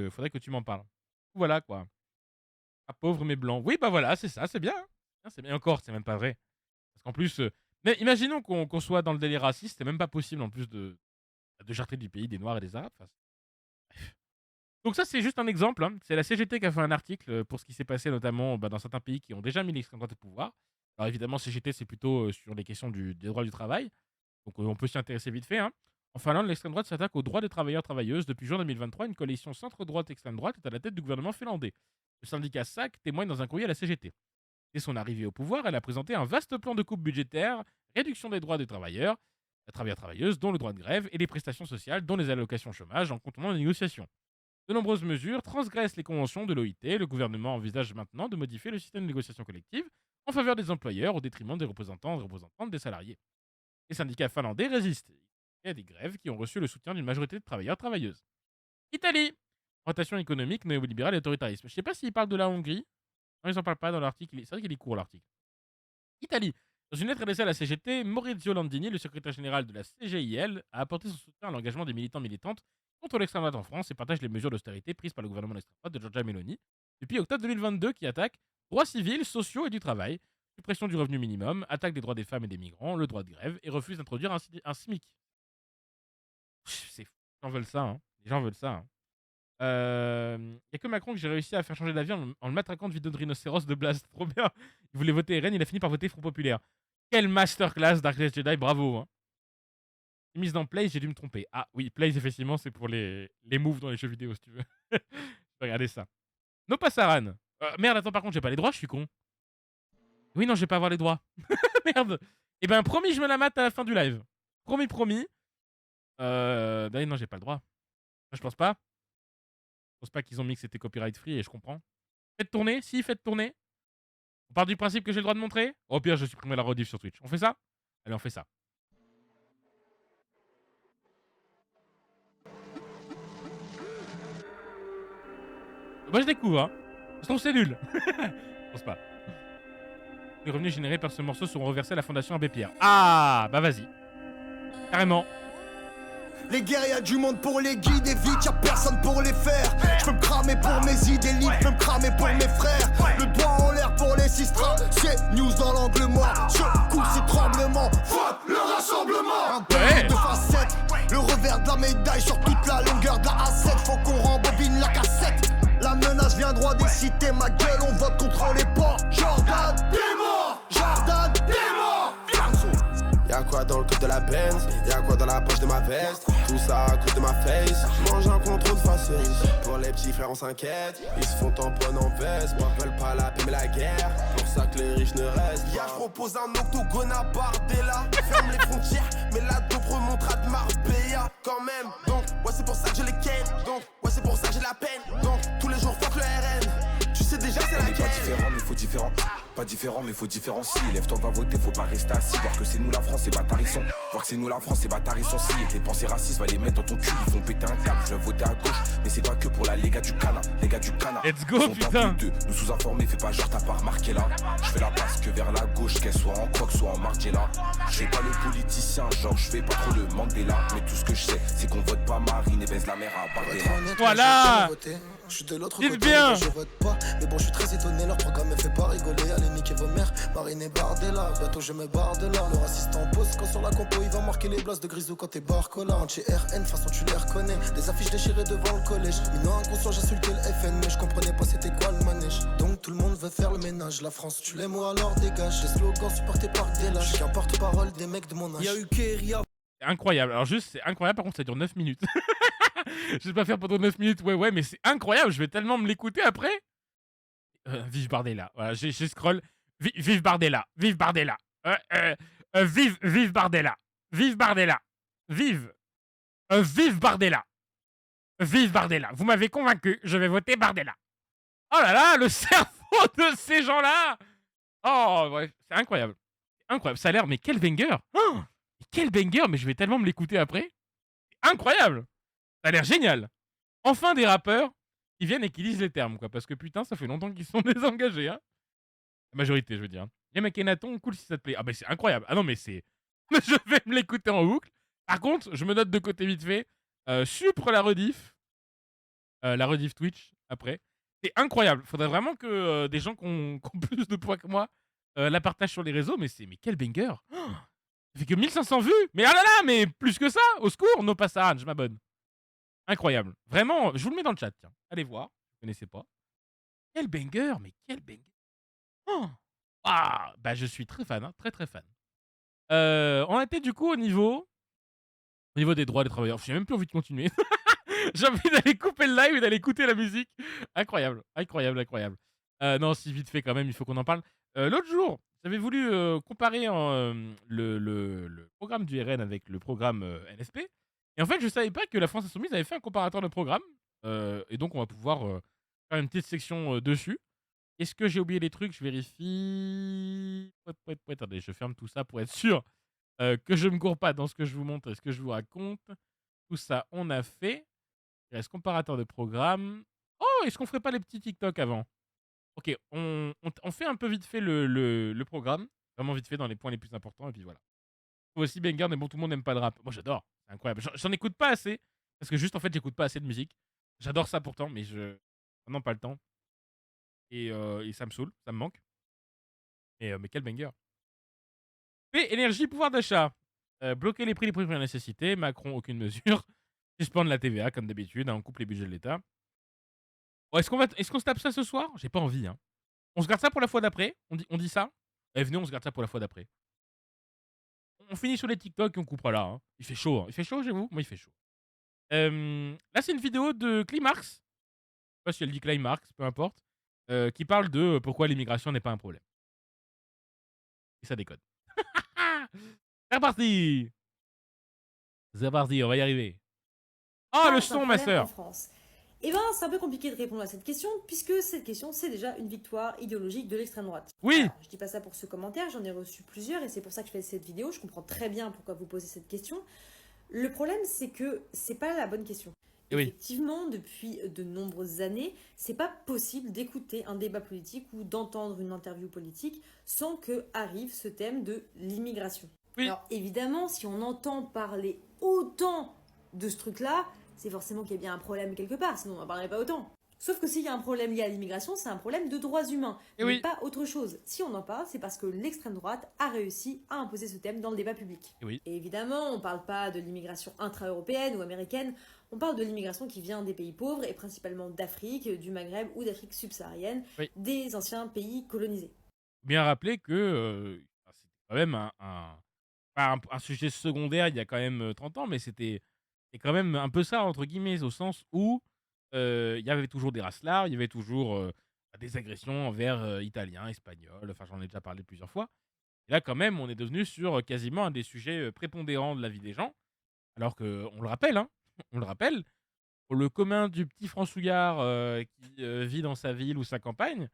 Faudrait que tu m'en parles. Voilà, quoi. Ah, pauvre mais blanc. Oui, voilà, c'est ça, c'est bien. Hein. C'est bien encore, c'est même pas vrai. Parce qu'en plus... mais imaginons qu'on soit dans le délire raciste, c'est même pas possible, en plus de jarter du pays des Noirs et des Arabes. Enfin, bref. Donc ça, c'est juste un exemple. Hein. C'est la CGT qui a fait un article pour ce qui s'est passé, notamment dans certains pays qui ont déjà mis l'extrême droite au pouvoir. Alors évidemment, CGT, c'est plutôt sur les questions des droits du travail. Donc on peut s'y intéresser vite fait. Hein. En Finlande, l'extrême droite s'attaque aux droits des travailleurs-travailleuses. Depuis juin 2023, une coalition centre-droite-extrême droite est à la tête du gouvernement finlandais. Le syndicat SAC témoigne dans un courrier à la CGT. Dès son arrivée au pouvoir, elle a présenté un vaste plan de coupe budgétaire, réduction des droits des travailleurs-travailleuses, dont le droit de grève, et les prestations sociales, dont les allocations chômage, en contournant les négociations. De nombreuses mesures transgressent les conventions de l'OIT. Le gouvernement envisage maintenant de modifier le système de négociation collective en faveur des employeurs au détriment des représentants et représentantes des salariés. Les syndicats finlandais résistent. Il y a des grèves qui ont reçu le soutien d'une majorité de travailleurs-travailleuses. Italie. Rotation économique, néolibérale et autoritarisme. Je ne sais pas s'ils parlent de la Hongrie. Non, ils n'en parlent pas dans l'article. C'est vrai qu'il est court, l'article. Italie. Dans une lettre adressée à la CGT, Maurizio Landini, le secrétaire général de la CGIL, a apporté son soutien à l'engagement des militants-militantes contre l'extrême droite en France et partage les mesures d'austérité prises par le gouvernement d'extrême droite de Giorgia Meloni depuis octobre 2022 qui attaque droits civils, sociaux et du travail, suppression du revenu minimum, attaque des droits des femmes et des migrants, le droit de grève et refuse d'introduire un SMIC. C'est fou. Les gens veulent ça. Hein. Les gens veulent ça. Il n'y a que Macron que j'ai réussi à faire changer d'avis en le matraquant de vidéos de rhinocéros de Blast. Trop bien. Il voulait voter RN, il a fini par voter Front Populaire. Quelle masterclass Darkest Jedi, bravo. Hein. Mise dans Plays, j'ai dû me tromper. Ah oui, Plays, effectivement, c'est pour les moves dans les jeux vidéo, si tu veux. Regardez ça. No Passaran. Merde, attends, par contre, j'ai pas les droits, je suis con. Oui, non, je vais pas avoir les droits. Merde. Eh ben, promis, je me la mate à la fin du live. Promis, promis. Ben non, j'ai pas le droit. Je pense pas. Je pense pas qu'ils ont mis que c'était copyright free et je comprends. Faites tourner. Si, faites tourner. On part du principe que j'ai le droit de montrer. Au pire, je supprime la rediff sur Twitch. On fait ça? Allez, on fait ça. Moi, je découvre, hein. Je trouve c'est nul. Je pense pas. Les revenus générés par ce morceau seront reversés à la Fondation Abbé Pierre. Ah, bah vas-y. Carrément. Les guerres, y'a du monde pour les guider vite, y'a personne pour les faire. Je peux me cramer pour mes idées libres, je peux me cramer pour mes frères. Le doigt en l'air pour les sistras, c'est news dans l'angle mort. Secousse et tremblement, fuck le rassemblement. Un pays de facettes, le revers de la médaille sur toute la longueur de la A7. Faut qu'on rembobine la cassette. La menace vient droit des cités, ma gueule, on vote contre les ports. Jordan, t'es mort. Jordan, t'es mort. Y'a quoi dans le code de la Benz, y'a quoi dans la poche de ma veste. Tout ça à cause de ma face, j'mange un contrôle faciès. Pour les petits frères on s'inquiète, ils se font tamponner en veste. Moi veulent pas la paix mais la guerre, pour ça que les riches ne restent pas. Je propose un octogone à Bardella. Ferme les frontières, mais la dope remontera de Marbella quand même. Donc ouais c'est pour ça que je les ken. Donc ouais c'est pour ça que j'ai la peine. Donc tous les jours fuck le RN. Tu sais déjà c'est la guerre. Pas différent mais faut différent. Pas différent mais faut différencier. Lève-toi va voter, faut pas rester assis. Voir que c'est nous la France, c'est bâtarisson. Voir que c'est nous la France, c'est bâtarisson. Si tes pensées racistes, va les mettre dans ton cul. Ils vont péter un câble, je vais voter à gauche. Mais c'est pas que pour la les gars du Cana. Les gars du Cana. Let's go putain. Nous sous-informés, fais pas genre t'as pas remarqué là. Je fais la passe que vers la gauche, qu'elle soit en croque, soit en Margiela. Je suis pas le politicien, genre je fais pas trop le Mandela. Mais tout ce que je sais, c'est qu'on vote pas Marine et baise la mère à Bardella. Voilà. Je suis de l'autre côté, bien. Je vote pas, mais bon je suis très étonné, leur programme me fait pas rigoler. Allez niquer vos mères, Marine et Bardella. Bientôt je me barre de là. Le raciste en pause quand sur la compo il va marquer les blasts de Grisou quand t'es barcola. Anti-RN, façon tu les reconnais. Des affiches déchirées devant le collège. Minant inconscient j'insultais le FN, mais je comprenais pas c'était quoi le manège. Donc tout le monde veut faire le ménage. La France tu l'aimes ou alors dégage. Les slogans supportés par des lâches. Qu'un porte-parole des mecs de mon âge. Y'a eu Kéria. C'est incroyable. Alors juste c'est incroyable, par contre ça dure 9 minutes. Je vais pas faire pendant 9 minutes, ouais, mais c'est incroyable, je vais tellement me l'écouter après. Vive Bardella, voilà, j'ai scroll. Vive Bardella, vive Bardella. Vive Bardella, vive Bardella, vive Bardella, vive Bardella. Vous m'avez convaincu, je vais voter Bardella. Oh là là, le cerveau de ces gens-là. Oh, ouais, c'est incroyable. Incroyable, ça a l'air, mais quel banger. Oh, quel banger, mais je vais tellement me l'écouter après. Incroyable. Ça a l'air génial. Enfin des rappeurs qui viennent et qui lisent les termes, quoi. Parce que putain, ça fait longtemps qu'ils sont désengagés, hein. La majorité, je veux dire. Y'a Kenaton, cool si ça te plaît. Ah bah c'est incroyable. Ah non mais c'est... Je vais me l'écouter en boucle. Par contre, je me note de côté vite fait. Supre la rediff. La rediff Twitch, après. C'est incroyable. Faudrait vraiment que des gens qui ont plus de poids que moi la partagent sur les réseaux. Mais quel banger. Oh, ça fait que 1500 vues. Mais ah là là, mais plus que ça. Au secours, No Passaran, je m'abonne. Incroyable. Vraiment, je vous le mets dans le chat, tiens. Allez voir. Vous ne connaissez pas. Quel banger, mais quel banger. Oh ah, bah je suis très fan, hein, très très fan. On était du coup au niveau des droits des travailleurs. J'ai même plus envie de continuer. J'ai envie d'aller couper le live et d'aller écouter la musique. Incroyable. Non, si vite fait quand même, il faut qu'on en parle. L'autre jour, j'avais voulu comparer le programme du RN avec le programme NSP. Et en fait, je savais pas que la France Insoumise avait fait un comparateur de programme. Et donc, on va pouvoir faire une petite section dessus. Est-ce que j'ai oublié les trucs? Je vérifie. Attendez, je ferme tout ça pour être sûr que je me cours pas dans ce que je vous montre et ce que je vous raconte. Tout ça, on a fait. Il reste comparateur de programme. Oh, est-ce qu'on ferait pas les petits TikTok avant? Ok, on fait un peu vite fait le programme. Vraiment vite fait dans les points les plus importants. Et puis voilà. Faut aussi Banger, mais bon, tout le monde n'aime pas le rap. Moi, j'adore. C'est incroyable. J'en écoute pas assez. Parce que juste, en fait, j'écoute pas assez de musique. J'adore ça pourtant, mais je vraiment pas le temps. Et ça me saoule, ça me manque. Mais quel banger. Et énergie, pouvoir d'achat. Bloquer les prix des premières nécessités. Macron, aucune mesure. Suspendre la TVA, comme d'habitude. On coupe les budgets de l'État. Oh, est-ce qu'on se tape ça ce soir? J'ai pas envie. Hein. On se garde ça pour la fois d'après? On dit ça? Eh, venez, on se garde ça pour la fois d'après. On finit sur les TikTok et on coupera là. Hein. Il fait chaud. Hein. Il fait chaud chez vous? Moi, il fait chaud. Là, c'est une vidéo de Climarx. Je sais pas si elle dit Climarx, peu importe. Qui parle de pourquoi l'immigration n'est pas un problème. Et ça déconne. C'est reparti! C'est reparti, on va y arriver. Oh, le son, ma sœur! Eh ben, c'est un peu compliqué de répondre à cette question, puisque cette question, c'est déjà une victoire idéologique de l'extrême droite. Oui! Alors, je dis pas ça pour ce commentaire, j'en ai reçu plusieurs, et c'est pour ça que je fais cette vidéo. Je comprends très bien pourquoi vous posez cette question. Le problème, c'est que c'est pas la bonne question. Oui. Effectivement, depuis de nombreuses années, c'est pas possible d'écouter un débat politique ou d'entendre une interview politique sans que arrive ce thème de l'immigration. Oui. Alors évidemment, si on entend parler autant de ce truc-là, c'est forcément qu'il y a bien un problème quelque part, sinon on n'en parlerait pas autant. Sauf que s'il y a un problème lié à l'immigration, c'est un problème de droits humains, mais pas autre chose. Si on en parle, c'est parce que l'extrême droite a réussi à imposer ce thème dans le débat public. Et évidemment, on ne parle pas de l'immigration intra-européenne ou américaine, on parle de l'immigration qui vient des pays pauvres, et principalement d'Afrique, du Maghreb ou d'Afrique subsaharienne, des anciens pays colonisés. Bien rappeler que c'était quand même un sujet secondaire il y a quand même 30 ans, mais c'était quand même un peu ça, entre guillemets, au sens où il y avait toujours des racelards, il y avait toujours des agressions envers Italiens, Espagnols, enfin j'en ai déjà parlé plusieurs fois. Et là quand même, on est devenu sur quasiment un des sujets prépondérants de la vie des gens, alors qu'on le rappelle, hein, on le rappelle, pour le commun du petit francouillard qui vit dans sa ville ou sa campagne,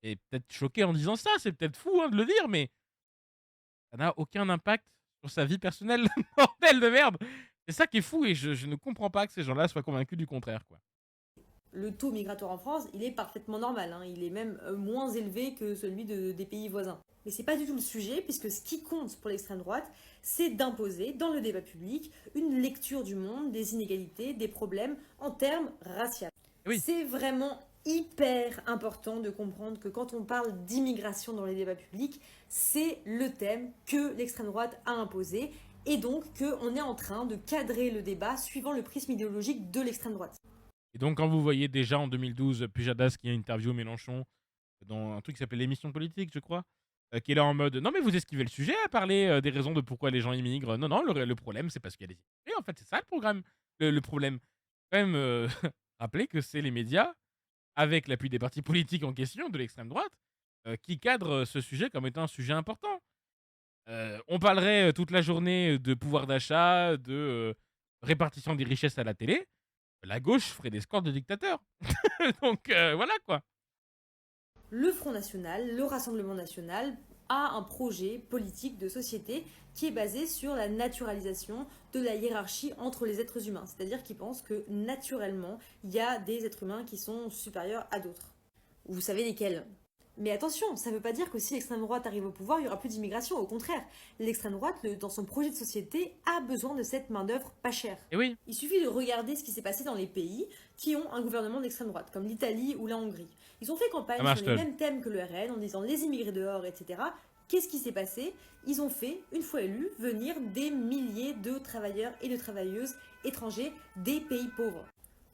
est peut-être choqué en disant ça, c'est peut-être fou hein, de le dire, mais ça n'a aucun impact sur sa vie personnelle, bordel de merde. C'est ça qui est fou et je ne comprends pas que ces gens-là soient convaincus du contraire, quoi. Le taux migratoire en France, il est parfaitement normal, hein. Il est même moins élevé que celui des pays voisins. Mais c'est pas du tout le sujet, puisque ce qui compte pour l'extrême droite, c'est d'imposer dans le débat public une lecture du monde, des inégalités, des problèmes en termes raciaux. C'est vraiment hyper important de comprendre que quand on parle d'immigration dans les débats publics, c'est le thème que l'extrême droite a imposé, et donc qu'on est en train de cadrer le débat suivant le prisme idéologique de l'extrême droite. Et donc quand vous voyez déjà en 2012 Pujadas qui a interviewé Mélenchon dans un truc qui s'appelle l'émission politique, je crois, qui est là en mode non mais vous esquivez le sujet à parler des raisons de pourquoi les gens immigrent. Non, le problème c'est parce qu'il y a des immigrés, en fait c'est ça le programme. Le problème. Quand même rappeler que c'est les médias, avec l'appui des partis politiques en question de l'extrême droite, qui cadrent ce sujet comme étant un sujet important. On parlerait toute la journée de pouvoir d'achat, de répartition des richesses à la télé. La gauche ferait des scores de dictateurs. Donc voilà quoi. Le Front National, le Rassemblement National, a un projet politique de société qui est basé sur la naturalisation de la hiérarchie entre les êtres humains. C'est-à-dire qu'ils pensent que naturellement, il y a des êtres humains qui sont supérieurs à d'autres. Vous savez lesquels ? Mais attention, ça ne veut pas dire que si l'extrême droite arrive au pouvoir, il n'y aura plus d'immigration. Au contraire, l'extrême droite, dans son projet de société, a besoin de cette main-d'œuvre pas chère. Et oui. Il suffit de regarder ce qui s'est passé dans les pays qui ont un gouvernement d'extrême droite, comme l'Italie ou la Hongrie. Ils ont fait campagne sur les mêmes thèmes que le RN, en disant les immigrés dehors, etc. Qu'est-ce qui s'est passé ? Ils ont fait, une fois élus, venir des milliers de travailleurs et de travailleuses étrangers des pays pauvres.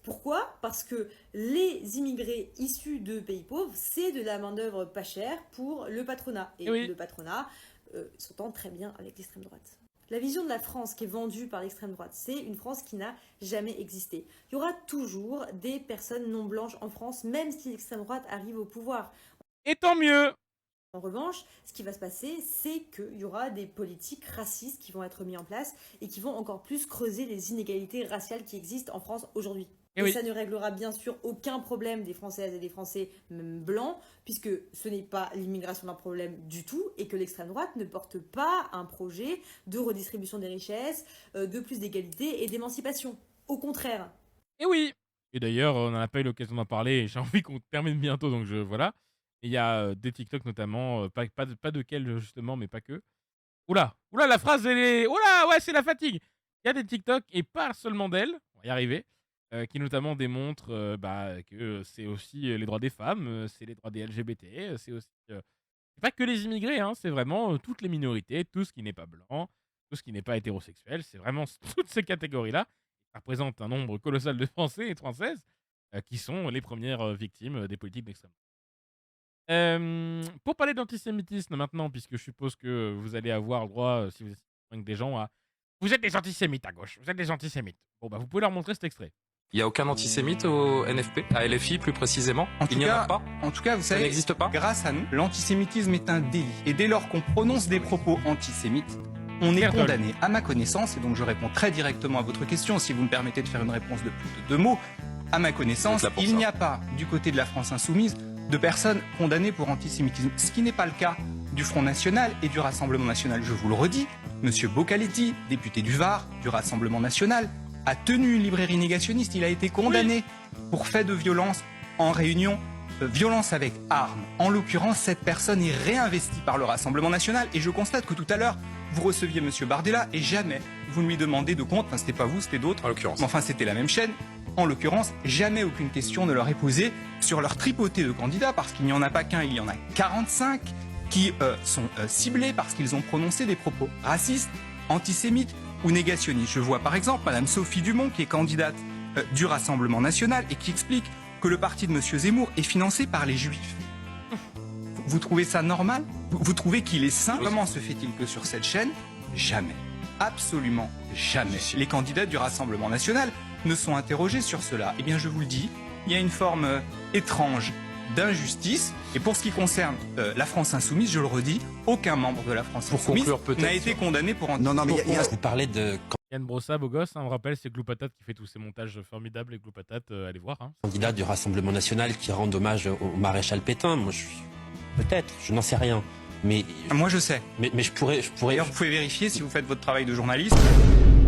Pourquoi ? Parce que les immigrés issus de pays pauvres, c'est de la main-d'œuvre pas chère pour le patronat. Et le patronat s'entend très bien avec l'extrême droite. La vision de la France qui est vendue par l'extrême droite, c'est une France qui n'a jamais existé. Il y aura toujours des personnes non blanches en France, même si l'extrême droite arrive au pouvoir. Et tant mieux! En revanche, ce qui va se passer, c'est qu'il y aura des politiques racistes qui vont être mises en place et qui vont encore plus creuser les inégalités raciales qui existent en France aujourd'hui. Et ça ne réglera bien sûr aucun problème des Françaises et des Français, même blancs, puisque ce n'est pas l'immigration d'un problème du tout, et que l'extrême droite ne porte pas un projet de redistribution des richesses, de plus d'égalité et d'émancipation. Au contraire. Et oui! Et d'ailleurs, on n'a pas eu l'occasion d'en parler, et j'ai envie qu'on termine bientôt, donc voilà. Il y a des TikTok notamment, pas de quel justement, mais pas que. Oula, la phrase, elle est... Oula, ouais, c'est la fatigue! Il y a des TikTok, et pas seulement d'elle, on va y arriver, qui notamment démontrent que c'est aussi les droits des femmes, c'est les droits des LGBT, c'est aussi... c'est pas que les immigrés, hein, c'est vraiment toutes les minorités, tout ce qui n'est pas blanc, tout ce qui n'est pas hétérosexuel, c'est vraiment toutes ces catégories-là, qui représentent un nombre colossal de Français et de Françaises, qui sont les premières victimes des politiques d'extrême. Pour parler d'antisémitisme maintenant, puisque je suppose que vous allez avoir le droit, si vous êtes avec des gens, à... Vous êtes des antisémites à gauche, vous êtes des antisémites. Bon, bah vous pouvez leur montrer cet extrait. Il n'y a aucun antisémite au NFP, à LFI plus précisément. Il n'y en a pas. En tout cas, vous savez, ça n'existe pas. Grâce à nous, l'antisémitisme est un délit. Et dès lors qu'on prononce des propos antisémites, on est condamné. À ma connaissance, et donc je réponds très directement à votre question, si vous me permettez de faire une réponse de plus de 2 mots, à ma connaissance, il n'y a pas, du côté de la France insoumise, de personnes condamnées pour antisémitisme. Ce qui n'est pas le cas du Front National et du Rassemblement National. Je vous le redis, M. Bocaletti, député du Var, du Rassemblement National, a tenu une librairie négationniste. Il a été condamné pour fait de violence en réunion, violence avec armes. En l'occurrence, cette personne est réinvestie par le Rassemblement National. Et je constate que tout à l'heure, vous receviez M. Bardella et jamais vous ne lui demandez de compte. Enfin, c'était pas vous, c'était d'autres. En l'occurrence. Mais enfin, c'était la même chaîne. En l'occurrence, jamais aucune question ne leur est posée sur leur tripotée de candidats, parce qu'il n'y en a pas qu'un, il y en a 45 qui sont ciblés parce qu'ils ont prononcé des propos racistes, antisémites ou négationnistes. Je vois par exemple Madame Sophie Dumont, qui est candidate du Rassemblement National et qui explique que le parti de M. Zemmour est financé par les Juifs. Vous trouvez ça normal? Vous trouvez qu'il est sain? Comment se fait-il que sur cette chaîne, jamais, absolument jamais, les candidats du Rassemblement National ne sont interrogés sur cela? Eh bien, je vous le dis, il y a une forme étrange d'injustice. Et pour ce qui concerne la France insoumise, je le redis, aucun membre de la France insoumise n'a été condamné pour antisémitisme. Non, mais vous parlez de... Yann Brossa, beau gosse, hein, on rappelle, c'est Gloupatate qui fait tous ces montages formidables, et Gloupatate, allez voir. Hein. Candidat du Rassemblement National qui rend hommage au maréchal Pétain. Moi, peut-être, je n'en sais rien. Mais moi, je sais. Mais je pourrais... D'ailleurs, vous pouvez vérifier si vous faites votre travail de journaliste.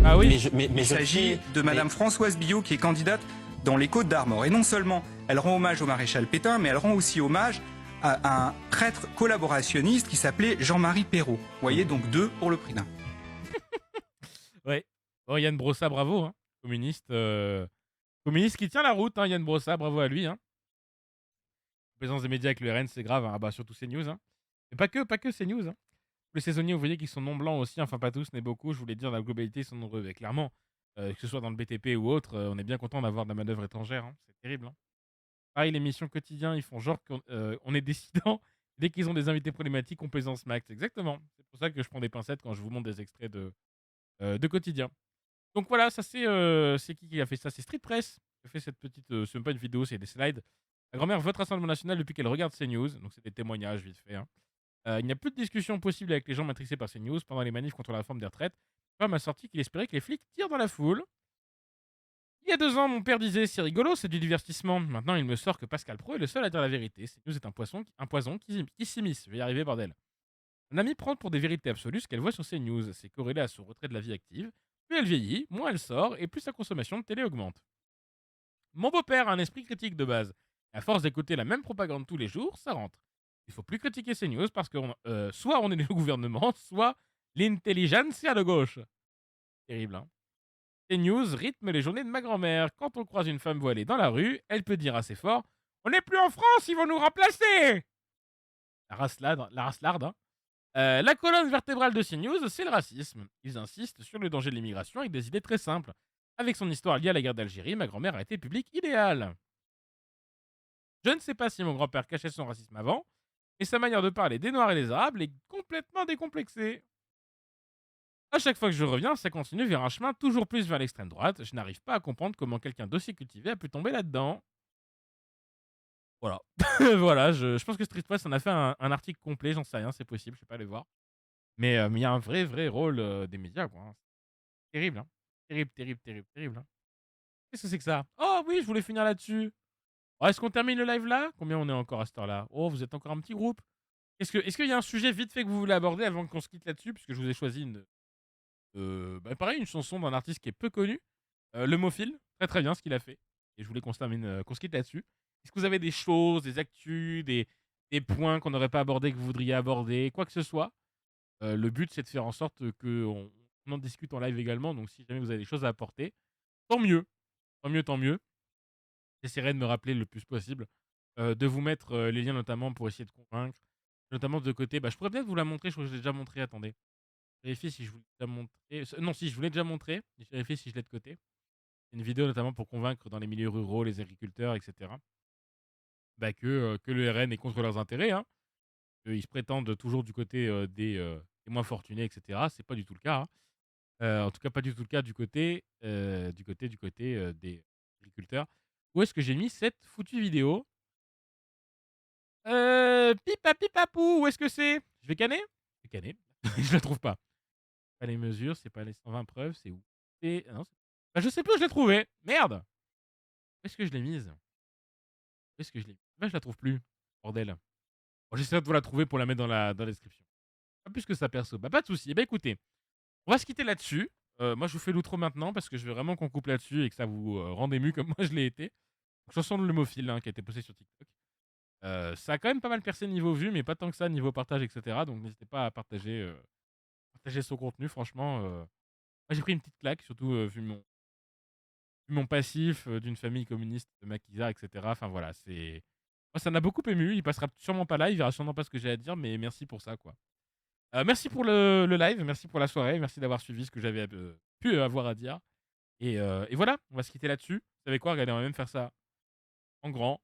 Ah oui. Il s'agit de Madame Françoise Billot, qui est candidate dans les Côtes d'Armor. Et non seulement elle rend hommage au maréchal Pétain, mais elle rend aussi hommage à un prêtre collaborationniste qui s'appelait Jean-Marie Perrault. Vous voyez, donc 2 pour le prix d'un. Ouais. Bon, Yann Brossa, bravo. Hein. Communiste qui tient la route, hein, Yann Brossa, bravo à lui. Hein. La présence des médias avec le RN, c'est grave. Hein. Ah bah, surtout CNews. Hein. Mais pas que CNews. Hein. Les saisonniers, vous voyez qu'ils sont non blancs aussi. Enfin, pas tous, mais beaucoup. Je voulais dire, dans la globalité, ils sont nombreux. Mais clairement, que ce soit dans le BTP ou autre, on est bien content d'avoir de la manœuvre étrangère. Hein. C'est terrible. Hein. Pareil, les missions quotidiennes, ils font genre qu'on est dissident. Dès qu'ils ont des invités problématiques, on plaisance max. Exactement. C'est pour ça que je prends des pincettes quand je vous montre des extraits de quotidien. Donc voilà, ça c'est qui a fait ça? C'est Street Press qui a fait cette petite... c'est même pas une vidéo, c'est des slides. La grand-mère vote Rassemblement National depuis qu'elle regarde CNews. Donc c'est des témoignages vite fait. Hein. Il n'y a plus de discussion possible avec les gens matrixés par CNews pendant les manifs contre la réforme des retraites. Ma femme a sorti qu'il espérait que les flics tirent dans la foule. Il y a 2 ans, mon père disait « c'est rigolo, c'est du divertissement ». Maintenant, il me sort que Pascal Praud est le seul à dire la vérité. CNews est un poison qui s'immisce. Je vais y arriver, bordel. Un ami prend pour des vérités absolues ce qu'elle voit sur CNews. C'est corrélé à son retrait de la vie active. Plus elle vieillit, moins elle sort, et plus sa consommation de télé augmente. Mon beau-père a un esprit critique de base. Et à force d'écouter la même propagande tous les jours, ça rentre. Il faut plus critiquer CNews parce que soit on est le gouvernement, soit l'intelligentsia de gauche. Terrible, hein. CNews rythme les journées de ma grand-mère. Quand on croise une femme voilée dans la rue, elle peut dire assez fort « On n'est plus en France, ils vont nous remplacer !» La race larde, hein. La colonne vertébrale de CNews, c'est le racisme. Ils insistent sur le danger de l'immigration avec des idées très simples. Avec son histoire liée à la guerre d'Algérie, ma grand-mère a été public idéal. Je ne sais pas si mon grand-père cachait son racisme avant, et sa manière de parler des Noirs et des Arabes est complètement décomplexée. À chaque fois que je reviens, ça continue vers un chemin toujours plus vers l'extrême droite. Je n'arrive pas à comprendre comment quelqu'un d'aussi cultivé a pu tomber là-dedans. Voilà. Voilà, je pense que Street Press en a fait un article complet, j'en sais rien, c'est possible, je ne sais pas aller voir. Mais il y a un vrai rôle des médias, quoi. Terrible, hein. Terrible, hein. Qu'est-ce que c'est que ça? Oh oui, je voulais finir là-dessus. Oh, est-ce qu'on termine le live là? Combien on est encore à cette heure-là? Oh, vous êtes encore un petit groupe. Est-ce qu'il y a un sujet vite fait que vous voulez aborder avant qu'on se quitte là-dessus? Puisque je vous ai choisi pareil, une chanson d'un artiste qui est peu connu. Le Mophile, très bien ce qu'il a fait. Et je voulais qu'on se quitte là-dessus. Est-ce que vous avez des choses, des actus, des points qu'on n'aurait pas abordés, que vous voudriez aborder, quoi que ce soit? Le but, c'est de faire en sorte qu'on en discute en live également. Donc, si jamais vous avez des choses à apporter, tant mieux. Tant mieux. J'essaierai de me rappeler le plus possible. De vous mettre les liens, notamment, pour essayer de convaincre. Notamment de côté. Je pourrais peut-être vous la montrer. Je crois que je l'ai déjà montré. Attendez. Je vérifie si je vous l'ai déjà montré. Non, si je vous l'ai déjà montré. Je vérifie si je l'ai de côté. C'est une vidéo, notamment, pour convaincre dans les milieux ruraux, les agriculteurs, etc. Que le RN est contre leurs intérêts. Hein. Ils se prétendent toujours du côté des moins fortunés, etc. C'est pas du tout le cas. Hein. En tout cas, pas du tout le cas du côté des agriculteurs. Où est-ce que j'ai mis cette foutue vidéo? Pipapou, où est-ce que c'est? Je vais canner? Je vais canner. Je la trouve pas. Pas les mesures, c'est pas les 120 preuves, c'est où? Non, je sais plus où je l'ai trouvé. Merde! Où est-ce que je l'ai mise? Où est-ce que je l'ai mise? Je la trouve plus. Bordel. Bon, j'essaierai de vous la trouver pour la mettre dans la description. Pas plus que ça, perso. Pas de soucis. Écoutez, on va se quitter là-dessus. Moi, je vous fais l'outro maintenant parce que je veux vraiment qu'on coupe là-dessus et que ça vous rende ému comme moi je l'ai été. Chanson de Le Mophile qui a été postée sur TikTok. Ça a quand même pas mal percé niveau vue, mais pas tant que ça niveau partage, etc. Donc n'hésitez pas à partager son contenu. Franchement, moi, j'ai pris une petite claque, surtout vu mon passif d'une famille communiste maquisard, etc. Enfin voilà, moi, ça m'a beaucoup ému. Il passera sûrement pas là, il verra sûrement pas ce que j'ai à dire, mais merci pour ça, quoi. Merci pour le live, merci pour la soirée, merci d'avoir suivi ce que j'avais pu avoir à dire. Et voilà, on va se quitter là-dessus. Vous savez quoi, regardez, on va même faire ça en grand.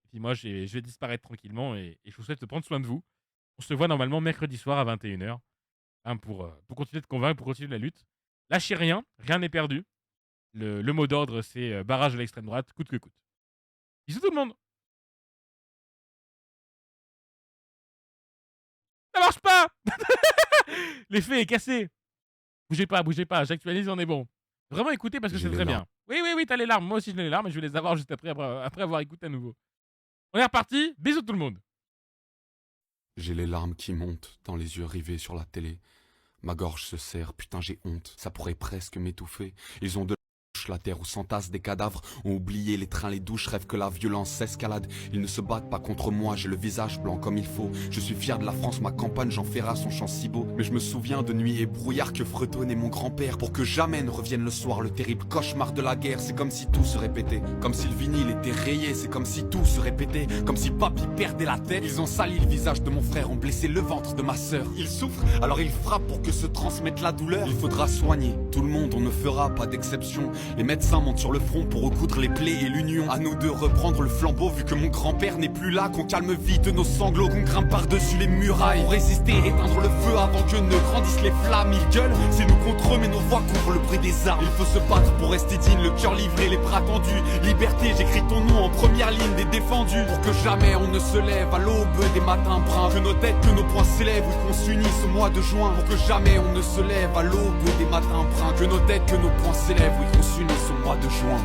Et puis moi, je vais disparaître tranquillement et je vous souhaite de prendre soin de vous. On se voit normalement mercredi soir à 21h pour continuer de convaincre, pour continuer la lutte. Lâchez rien, rien n'est perdu. Le mot d'ordre, c'est barrage de l'extrême droite, coûte que coûte. Bisous tout le monde! Ça marche pas. L'effet est cassé. Bougez pas, j'actualise, on est bon. Vraiment écoutez parce que c'est très bien. Oui, t'as les larmes, moi aussi j'ai les larmes et je vais les avoir juste après avoir écouté à nouveau. On est reparti, bisous tout le monde. J'ai les larmes qui montent dans les yeux rivés sur la télé. Ma gorge se serre, putain j'ai honte, ça pourrait presque m'étouffer. Ils ont de la terre où s'entassent des cadavres, ont oublié les trains, les douches, rêvent que la violence s'escalade. Ils ne se battent pas contre moi, j'ai le visage blanc comme il faut. Je suis fier de la France, ma campagne, j'en ferai son chant si beau. Mais je me souviens de nuits et brouillards que fredonnait mon grand-père pour que jamais ne revienne le soir le terrible cauchemar de la guerre. C'est comme si tout se répétait, comme si le vinyle était rayé, c'est comme si tout se répétait, comme si papy perdait la tête. Ils ont sali le visage de mon frère, ont blessé le ventre de ma sœur. Ils souffrent, alors ils frappent pour que se transmette la douleur. Il faudra soigner tout le monde, on ne fera pas d'exception. Les médecins montent sur le front pour recoudre les plaies et l'union. À nous de reprendre le flambeau vu que mon grand-père n'est plus là. Qu'on calme vite nos sanglots, qu'on grimpe par-dessus les murailles. Pour résister, éteindre le feu avant que ne grandissent les flammes. Ils gueulent, c'est nous contre eux mais nos voix couvrent le bruit des armes. Il faut se battre pour rester digne, le cœur livré, les bras tendus. Liberté, j'écris ton nom en première ligne des défendus. Pour que jamais on ne se lève à l'aube des matins bruns. Que nos têtes, que nos poings s'élèvent, oui, qu'on s'unisse au mois de juin. Pour que jamais on ne se lève à l'aube des matins bruns. Que nos têtes, que nos poings s'élèvent, oui, qu'on s'unisse au mois de juin.